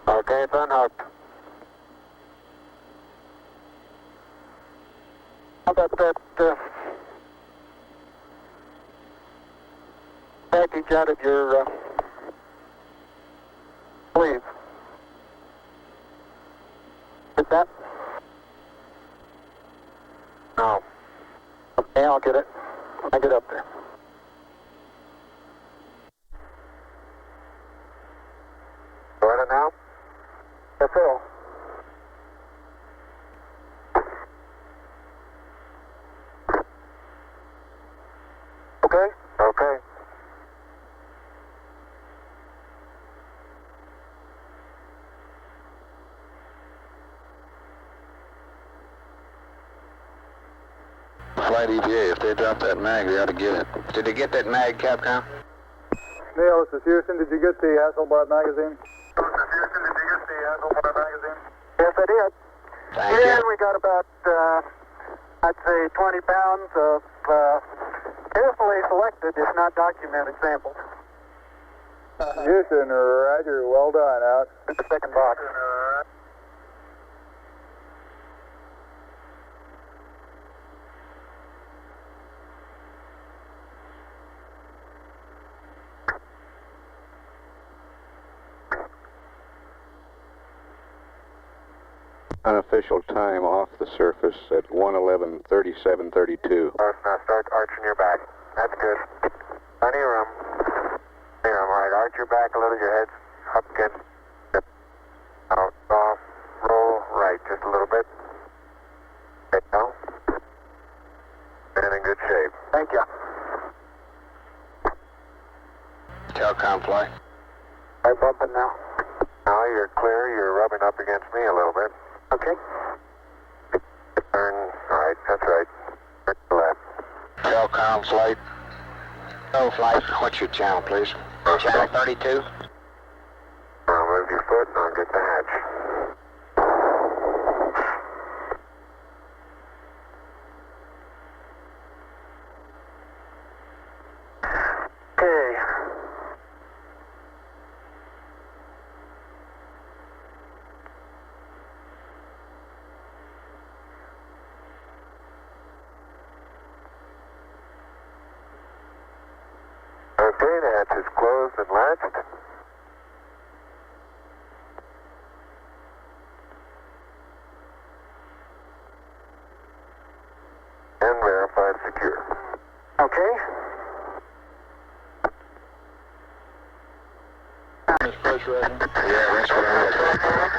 Okay, it's unhooked. How about that package out of your sleeve? Is that? No. Okay, I'll get it when I get up there. Got it now? Yes, sir. Okay? Okay. Flight EVA, if they drop that mag, they ought to get it. Did they get that mag, Capcom? Neil, this is Houston. Did you get the Hasselblad magazine? Yes, I did. Thank And you. we got about, I'd say 20 pounds of carefully selected, if not documented, samples. Houston, roger. Well done. Out. In the second box. Unofficial time off the surface at 1:11:37:32. Now start arching your back. That's good. Plenty of room. Plenty of room. All right, arch your back a little, your head's up against. Out, off, roll right just a little bit. Okay, now. And in good shape. Thank you. Telcom flight. I'm bumping now. Now you're clear. You're rubbing up against me a little bit. Okay. Turn. All right, that's right. Turn to the left. Telcom flight. No flight. What's your channel, please? Channel 32. Now move your foot and I'll get the hatch. Okay. Okay, the hatch is closed and latched. And verified secure. Okay. Yeah, that's what I'm looking for.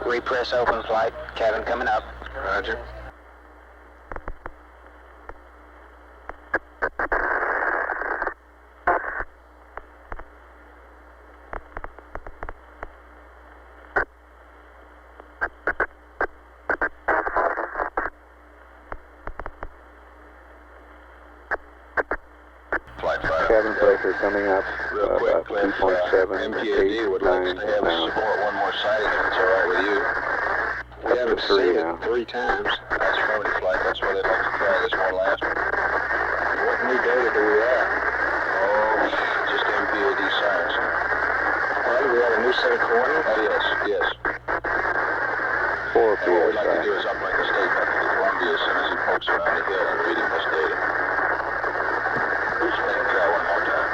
Repress open flight. Cabin coming up. Roger. pressure coming up Real quick, about Cliff, 2.7, MPAD would like us to have us support one more sighting if it's all right with you. We Up to haven't 3 seen now. it 3 times. That's affirmative flight. That's why they'd like to try this one last one. What new data do we have? Oh, just MPAD science. Well, do we have a new set of coordinates? Oh, yes. 4 And what we'd like to PSI. do is uplink a state back to Columbia as soon as he pokes around the hill and reading this data. Just let him try one more time.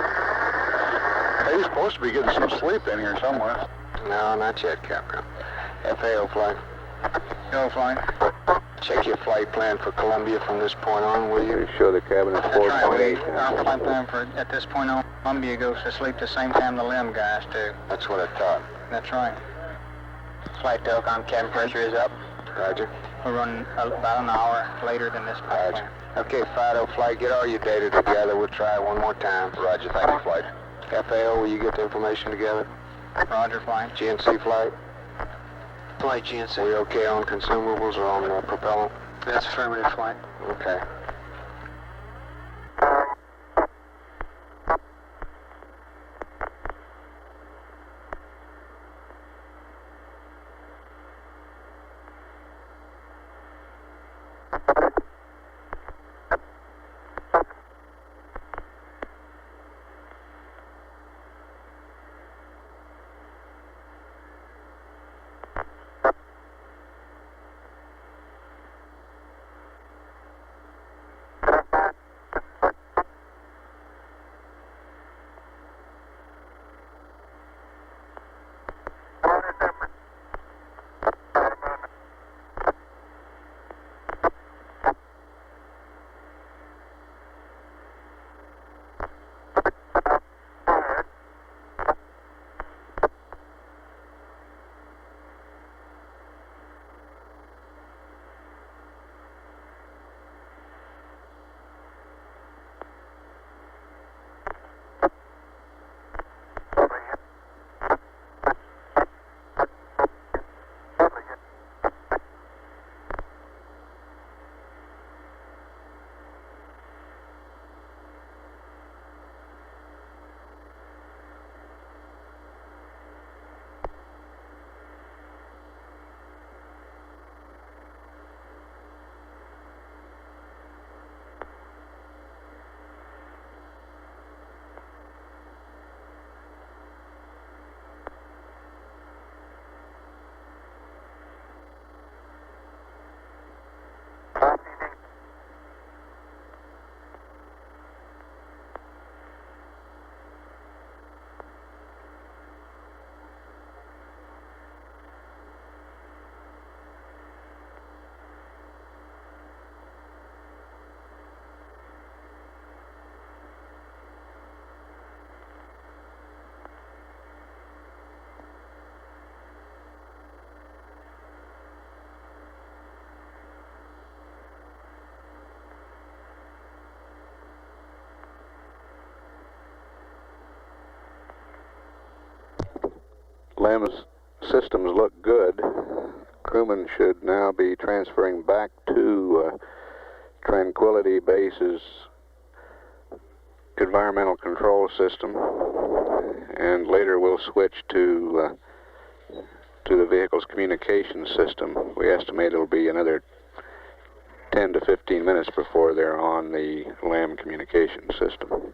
Hey, you're supposed to be getting some sleep in here somewhere. No, not yet, Capcom. FAO flight. No, fine. Check your flight plan for Columbia from this point on, will you? They show the cabin at 4.8 Our now. flight plan for at this point on, Columbia goes to sleep the same time the limb guys do. That's what I thought. That's right. Flight telecom cabin pressure is up. Roger. We're running about an hour later than this flight Roger. plan. Okay, FIDO flight, get all your data together. We'll try it one more time. Roger, thank you, flight. FAO, will you get the information together? Roger, flight. GNC flight? Flight GNC. We okay on consumables or on propellant? That's affirmative, flight. Okay. LEM's systems look good. Crewmen should now be transferring back to Tranquility Base's environmental control system, and later we'll switch to the vehicle's communication system. We estimate it'll be another 10 to 15 minutes before they're on the LEM communication system.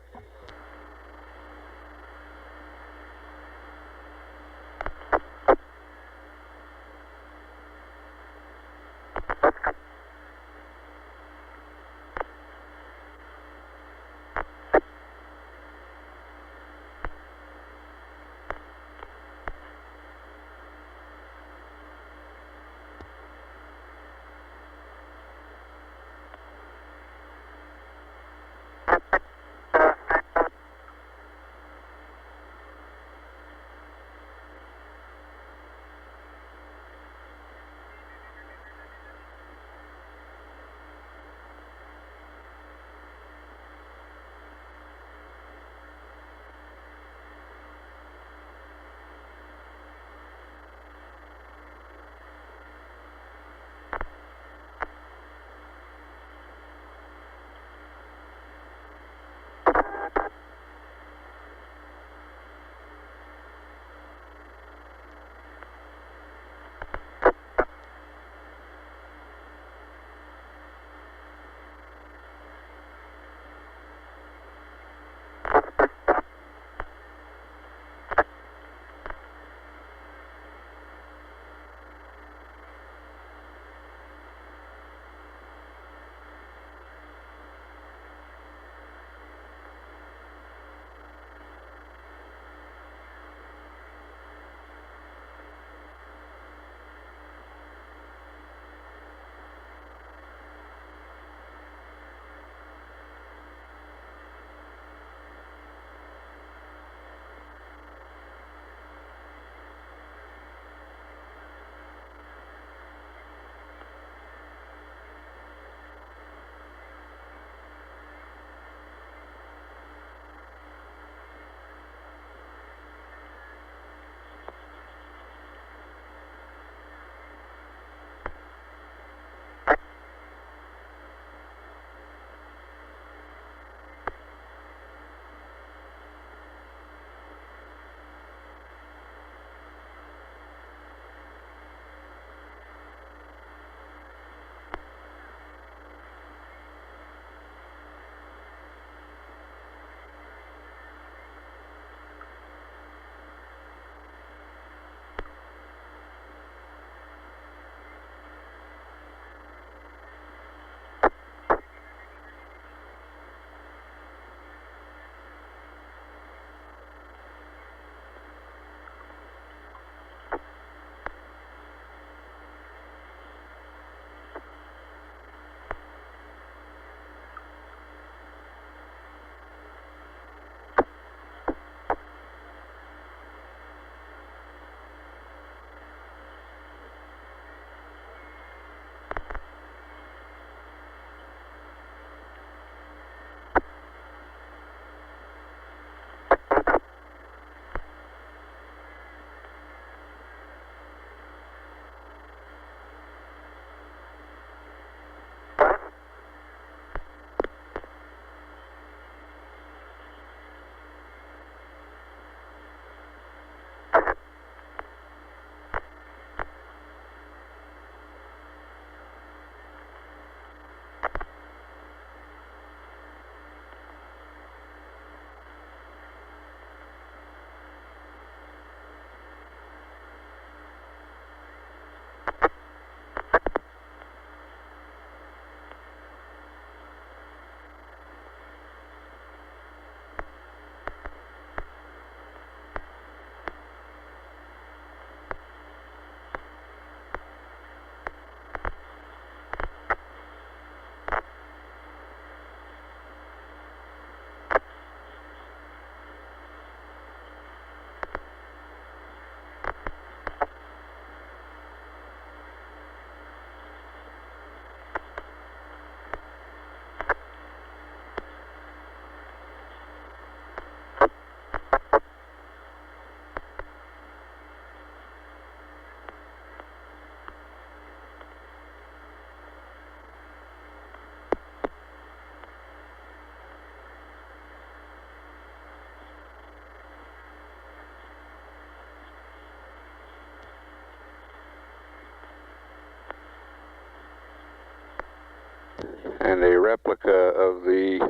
And a replica of the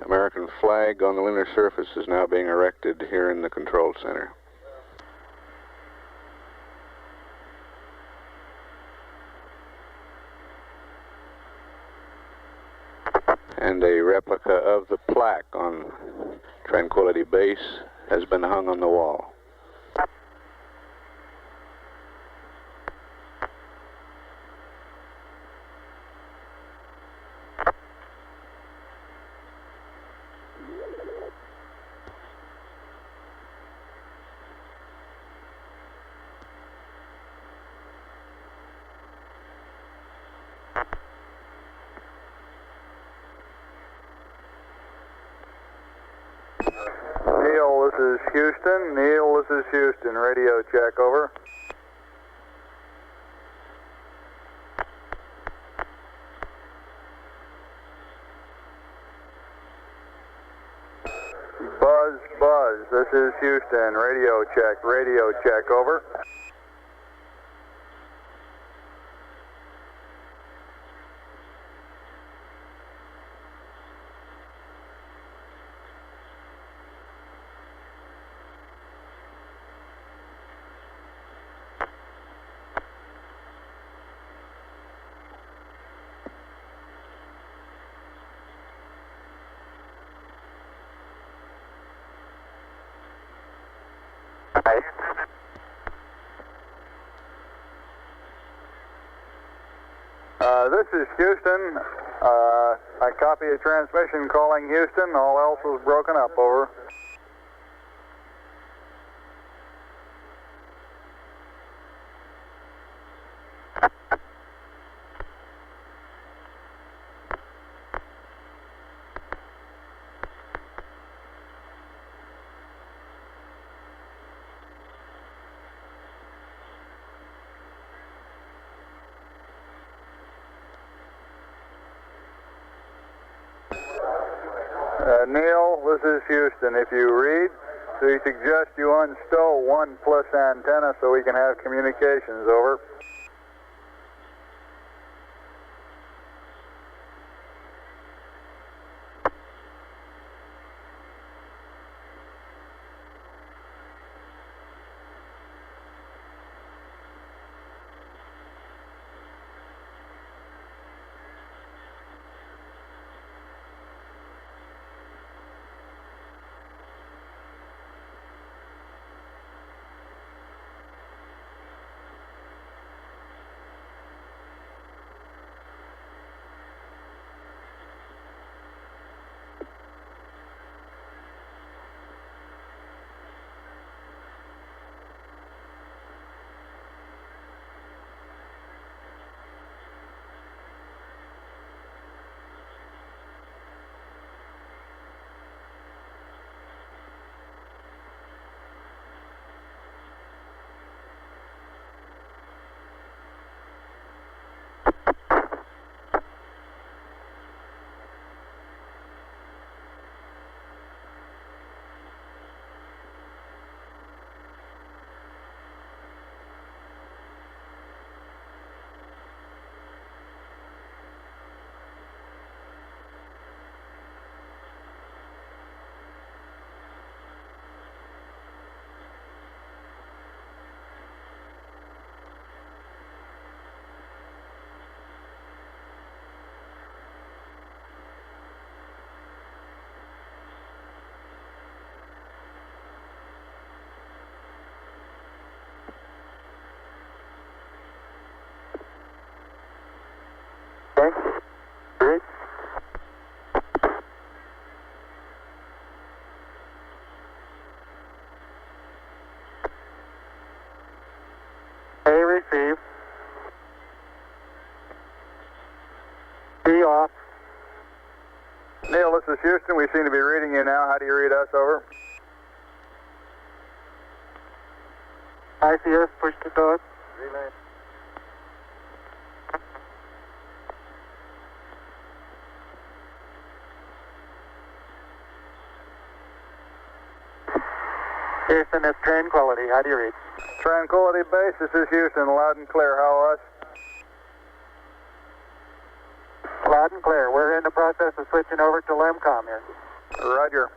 American flag on the lunar surface is now being erected here in the control center. And a replica of the plaque on Tranquility Base has been hung on the wall. Neil, this is Houston. Neil, this is Houston. Radio check, over. Buzz, this is Houston. Radio check, over. This is Houston. I copy a transmission calling Houston. All else was broken up, over. Neil, this is Houston. If you read, we suggest you unstow 1+ antenna so we can have communications, over. A receive. B off. Neil, this is Houston. We seem to be reading you now. How do you read us, over? ICS, push to dog. Relay. Houston, it's Tranquility. How do you read? Tranquility Base, this is Houston. Loud and clear. How us? Loud Loud and clear. We're in the process of switching over to LEMCOM here. Roger.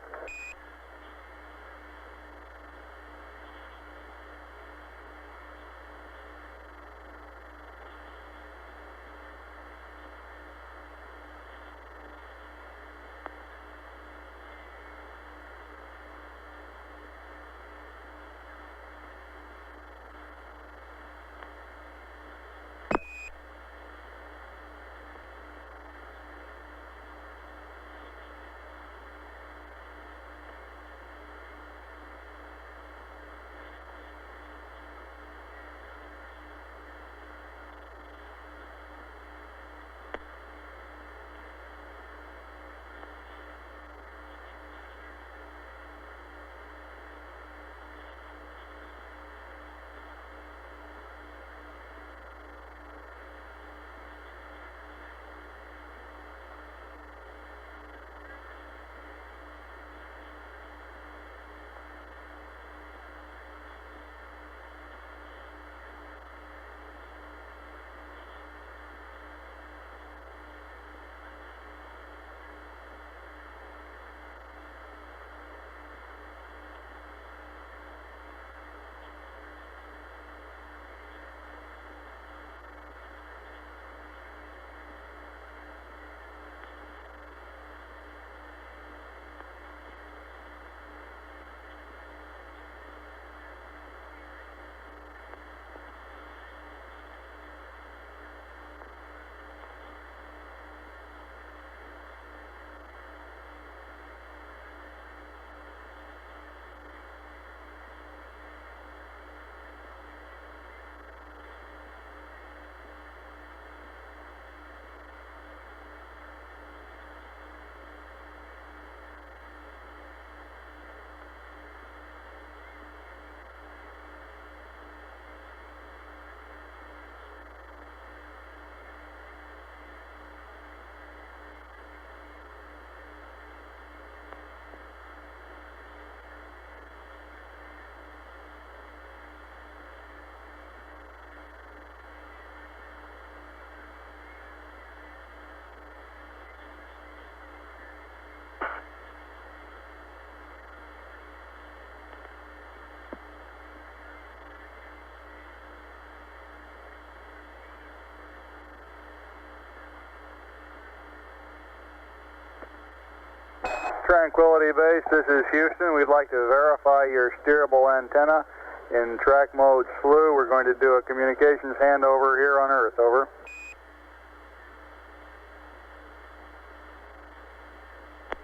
Tranquility Base, this is Houston. We'd like to verify your steerable antenna in track mode slew. We're going to do a communications handover here on Earth, over.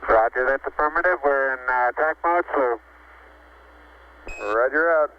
Roger, that's affirmative. We're in track mode slew. Roger out.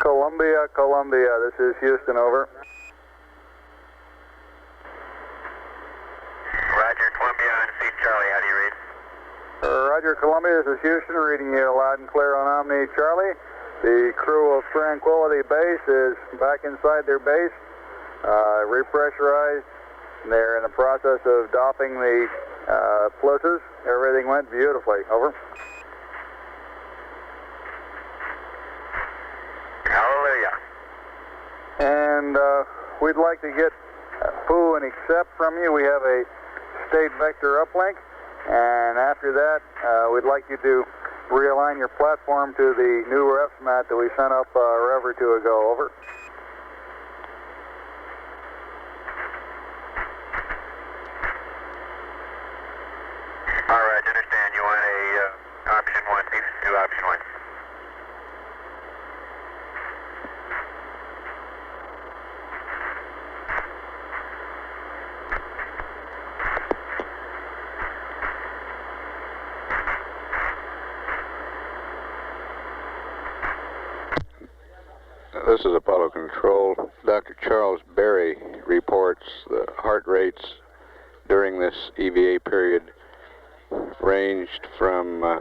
Columbia, Columbia, this is Houston, over. Roger, Columbia on C Charlie, how do you read? Roger, Columbia, this is Houston, reading you loud and clear on Omni Charlie. The crew of Tranquility Base is back inside their base, repressurized. They're in the process of doffing the plusses. Everything went beautifully, over. Hallelujah. And we'd like to get Pooh and accept from you. We have a state vector uplink, and after that, we'd like you to realign your platform to the new refs mat that we sent up a rev or two ago, over. All right, understand. You want a option 1, please do option 1. This is Apollo Control. Dr. Charles Berry reports the heart rates during this EVA period ranged from a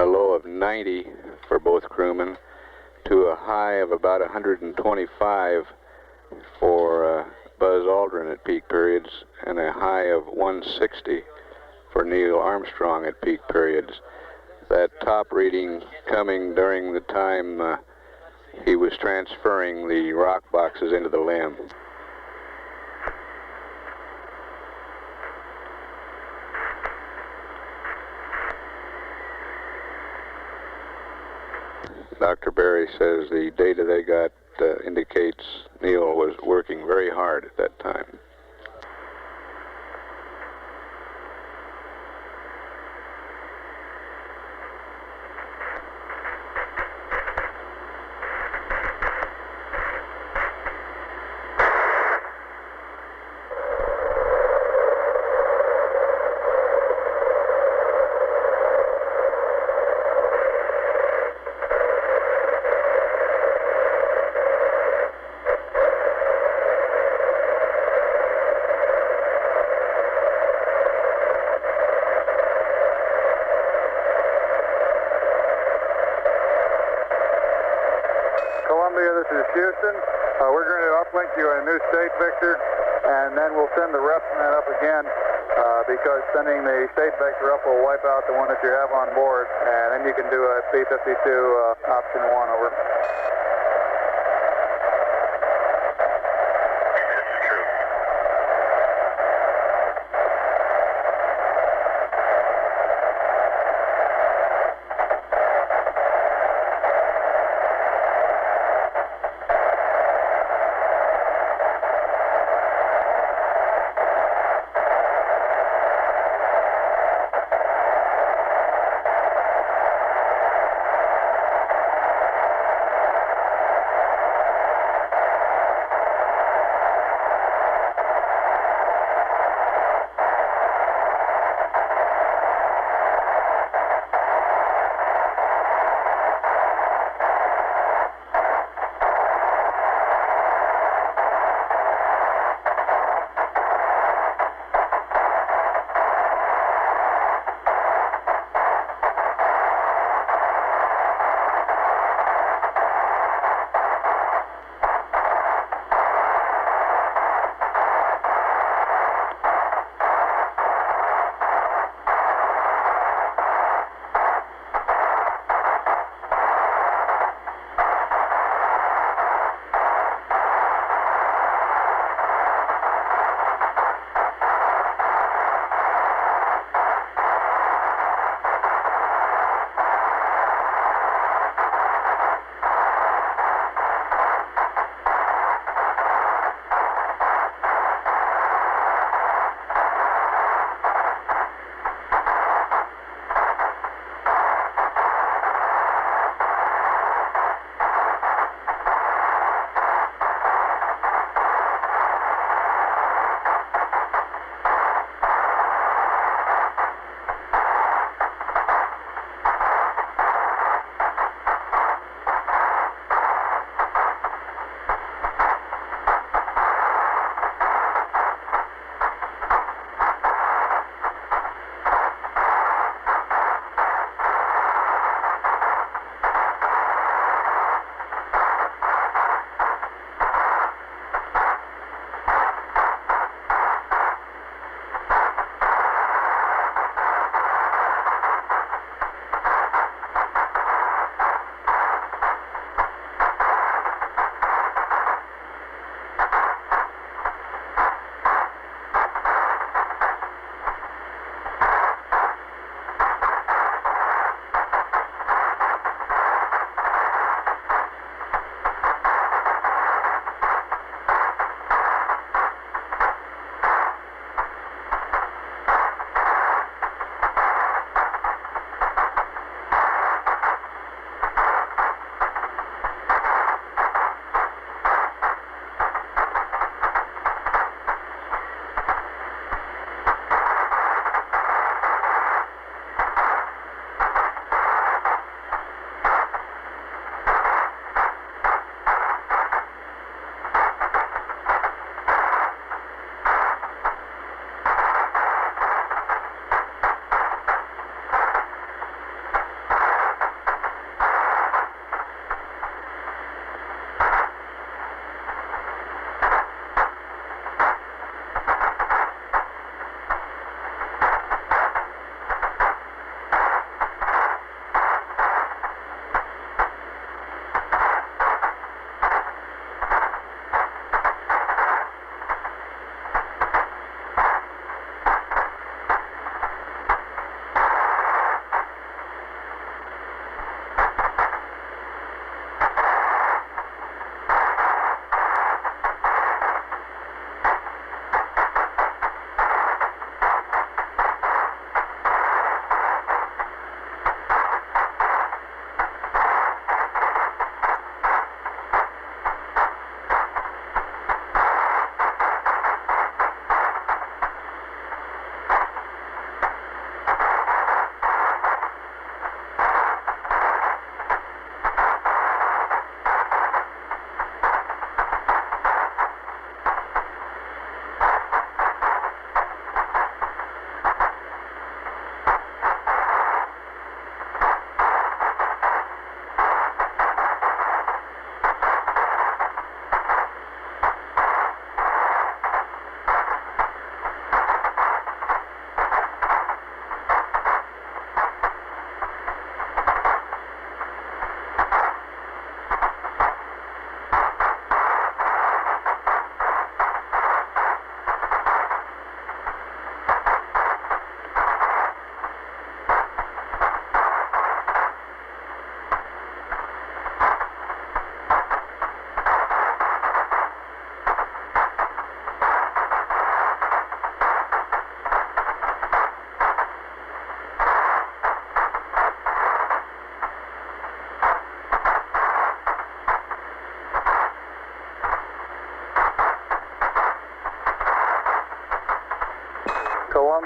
low of 90 for both crewmen to a high of about 125 for Buzz Aldrin at peak periods, and a high of 160 for Neil Armstrong at peak periods. That top reading coming during the time he was transferring the rock boxes into the LEM. Dr. Berry says the data they got indicates Neil was working very hard at that time. This is Houston. We're going to uplink you a new state vector, and then we'll send the ref net up again because sending the state vector up will wipe out the one that you have on board, and then you can do a P-52 option 1, over.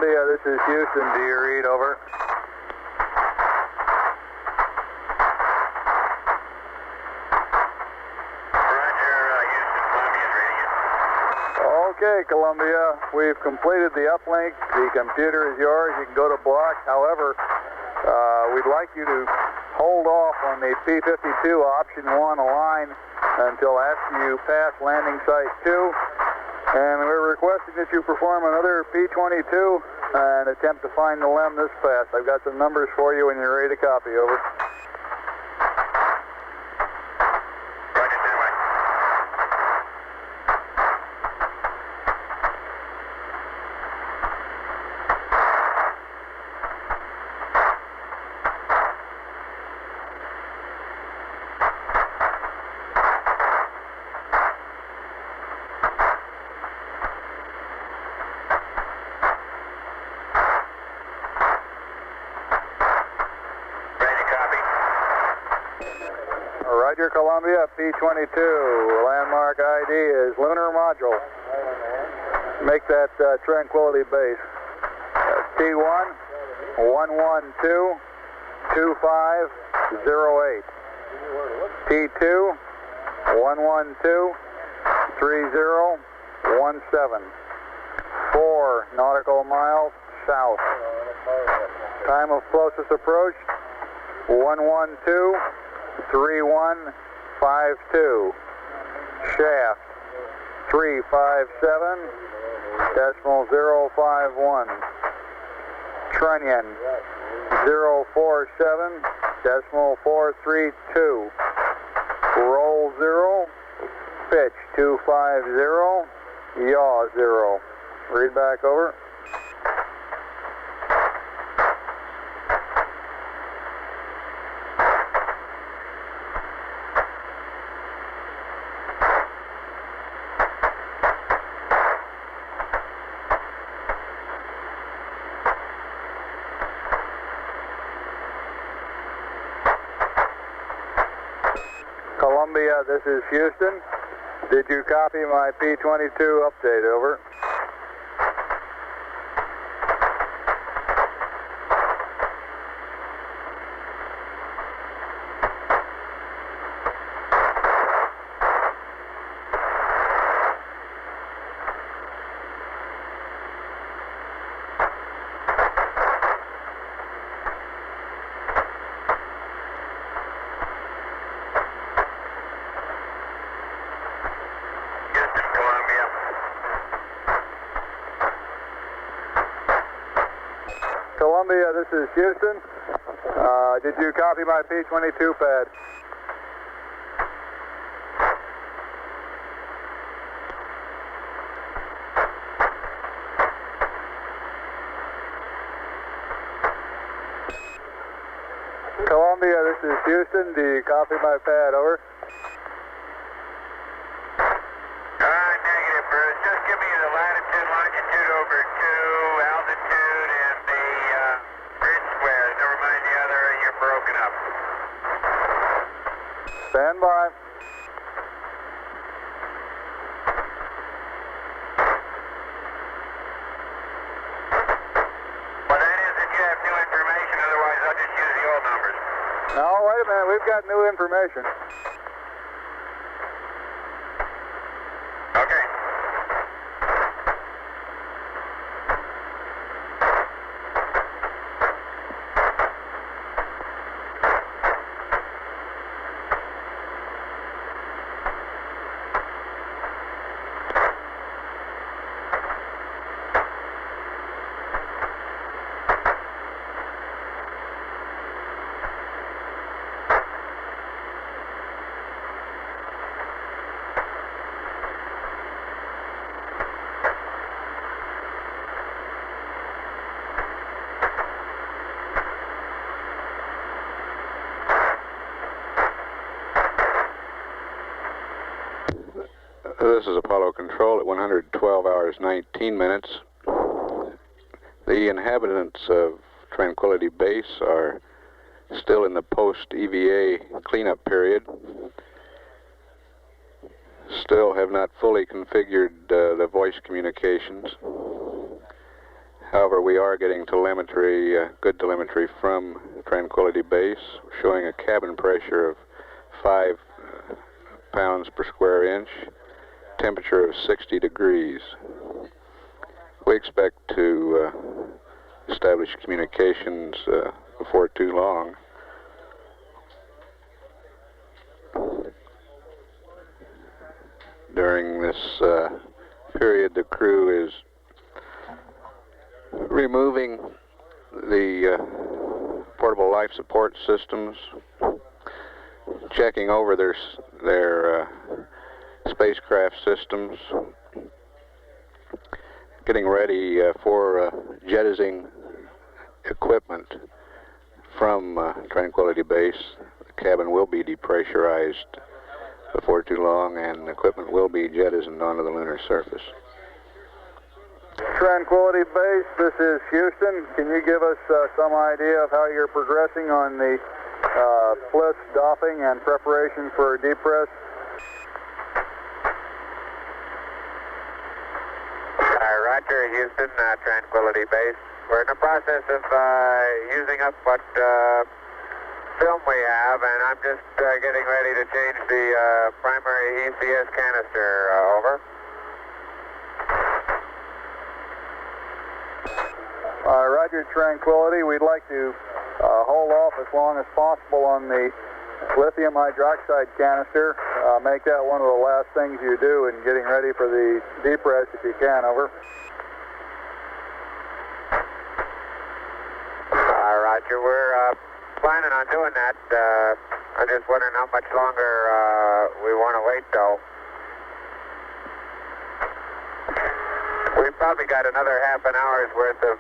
Columbia, this is Houston. Do you read? Over. Okay, Columbia, we've completed the uplink. The computer is yours. You can go to block. However, we'd like you to hold off on the P-52 option 1 align until after you pass landing site 2. And we're requesting that you perform another P-22 and attempt to find the LEM this pass. I've got some numbers for you when you're ready to copy. Over. Roger, Columbia, P-22. Landmark ID is lunar module. Make that Tranquility base. T1 112 2508. T2 112 3017. 4 nautical miles south. Time of closest approach 112 3152. Shaft 357.051. Trunnion 047.432. Roll 0. Pitch 250. Yaw 0. Read back. Over. Columbia, this is Houston. Did you copy my P-22 update? Over. Columbia, this is Houston. Did you copy my P-22 pad? Columbia, this is Houston. Do you copy my pad? Over. Negative, Bruce. Just give me the latitude, longitude over 2, altitude, and the grid squares. Never mind the other, you're broken up. Stand by. Well, that is that you have new information, otherwise I'll just use the old numbers. No, wait a minute. We've got new information. Okay. This is Apollo Control at 112 hours 19 minutes. The inhabitants of Tranquility Base are still in the post-EVA cleanup period. Still have not fully configured the voice communications. However, we are getting telemetry, good telemetry from Tranquility Base, showing a cabin pressure of 5 pounds per square inch, temperature of 60 degrees. We expect to establish communications before too long. During this period, the crew is removing the portable life support systems, checking over their spacecraft systems, getting ready for jettisoning equipment from Tranquility Base. The cabin will be depressurized before too long, and equipment will be jettisoned onto the lunar surface. Tranquility Base, this is Houston. Can you give us some idea of how you're progressing on the bliss doffing and preparation for depress? Roger, Houston, Tranquility Base. We're in the process of using up what film we have, and I'm just getting ready to change the primary ECS canister. Over. Roger, Tranquility. We'd like to hold off as long as possible on the lithium hydroxide canister. Make that one of the last things you do in getting ready for the depress if you can. Over. Roger, we're planning on doing that. I'm just wondering how much longer we want to wait, though. We've probably got another half an hour's worth of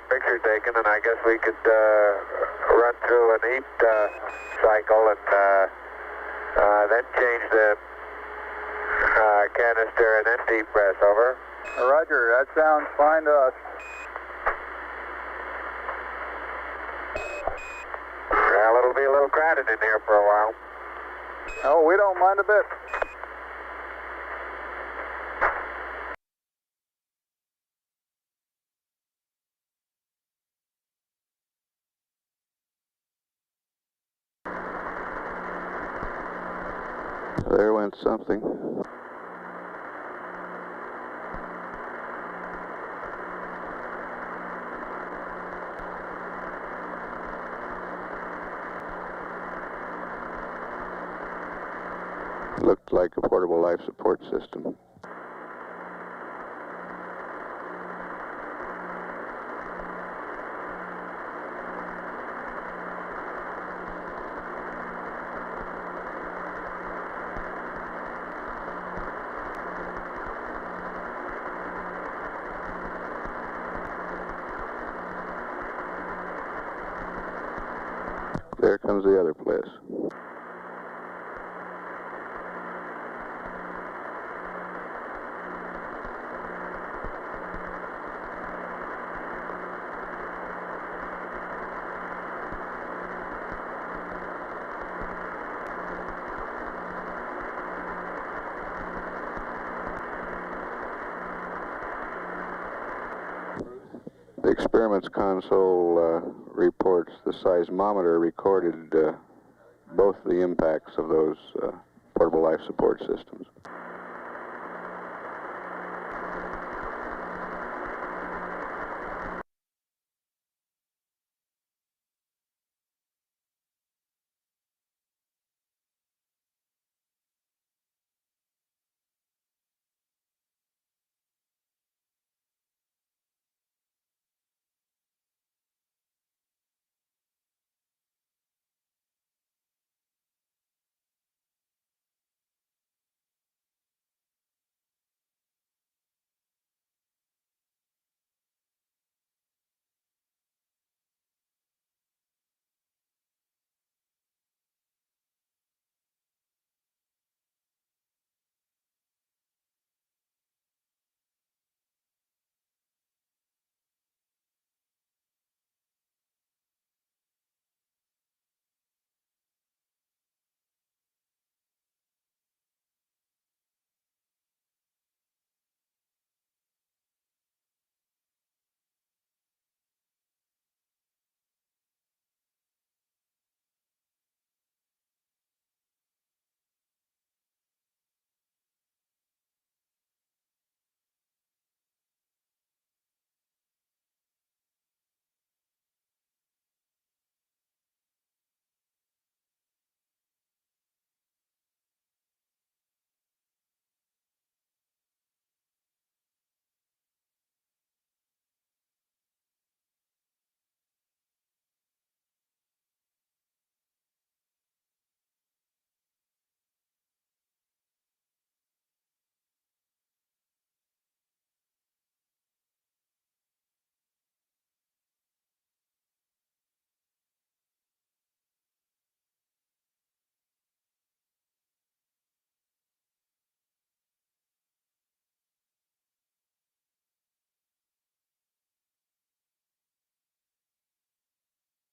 picture taken, and I guess we could run through an heat cycle and then change the canister and then depress. Over. Roger, that sounds fine to us. Well, it'll be a little crowded in here for a while. Oh, we don't mind a bit. There went something. Looked like a portable life support system. There comes the other place. The experiments console reports the seismometer recorded both the impacts of those portable life support systems.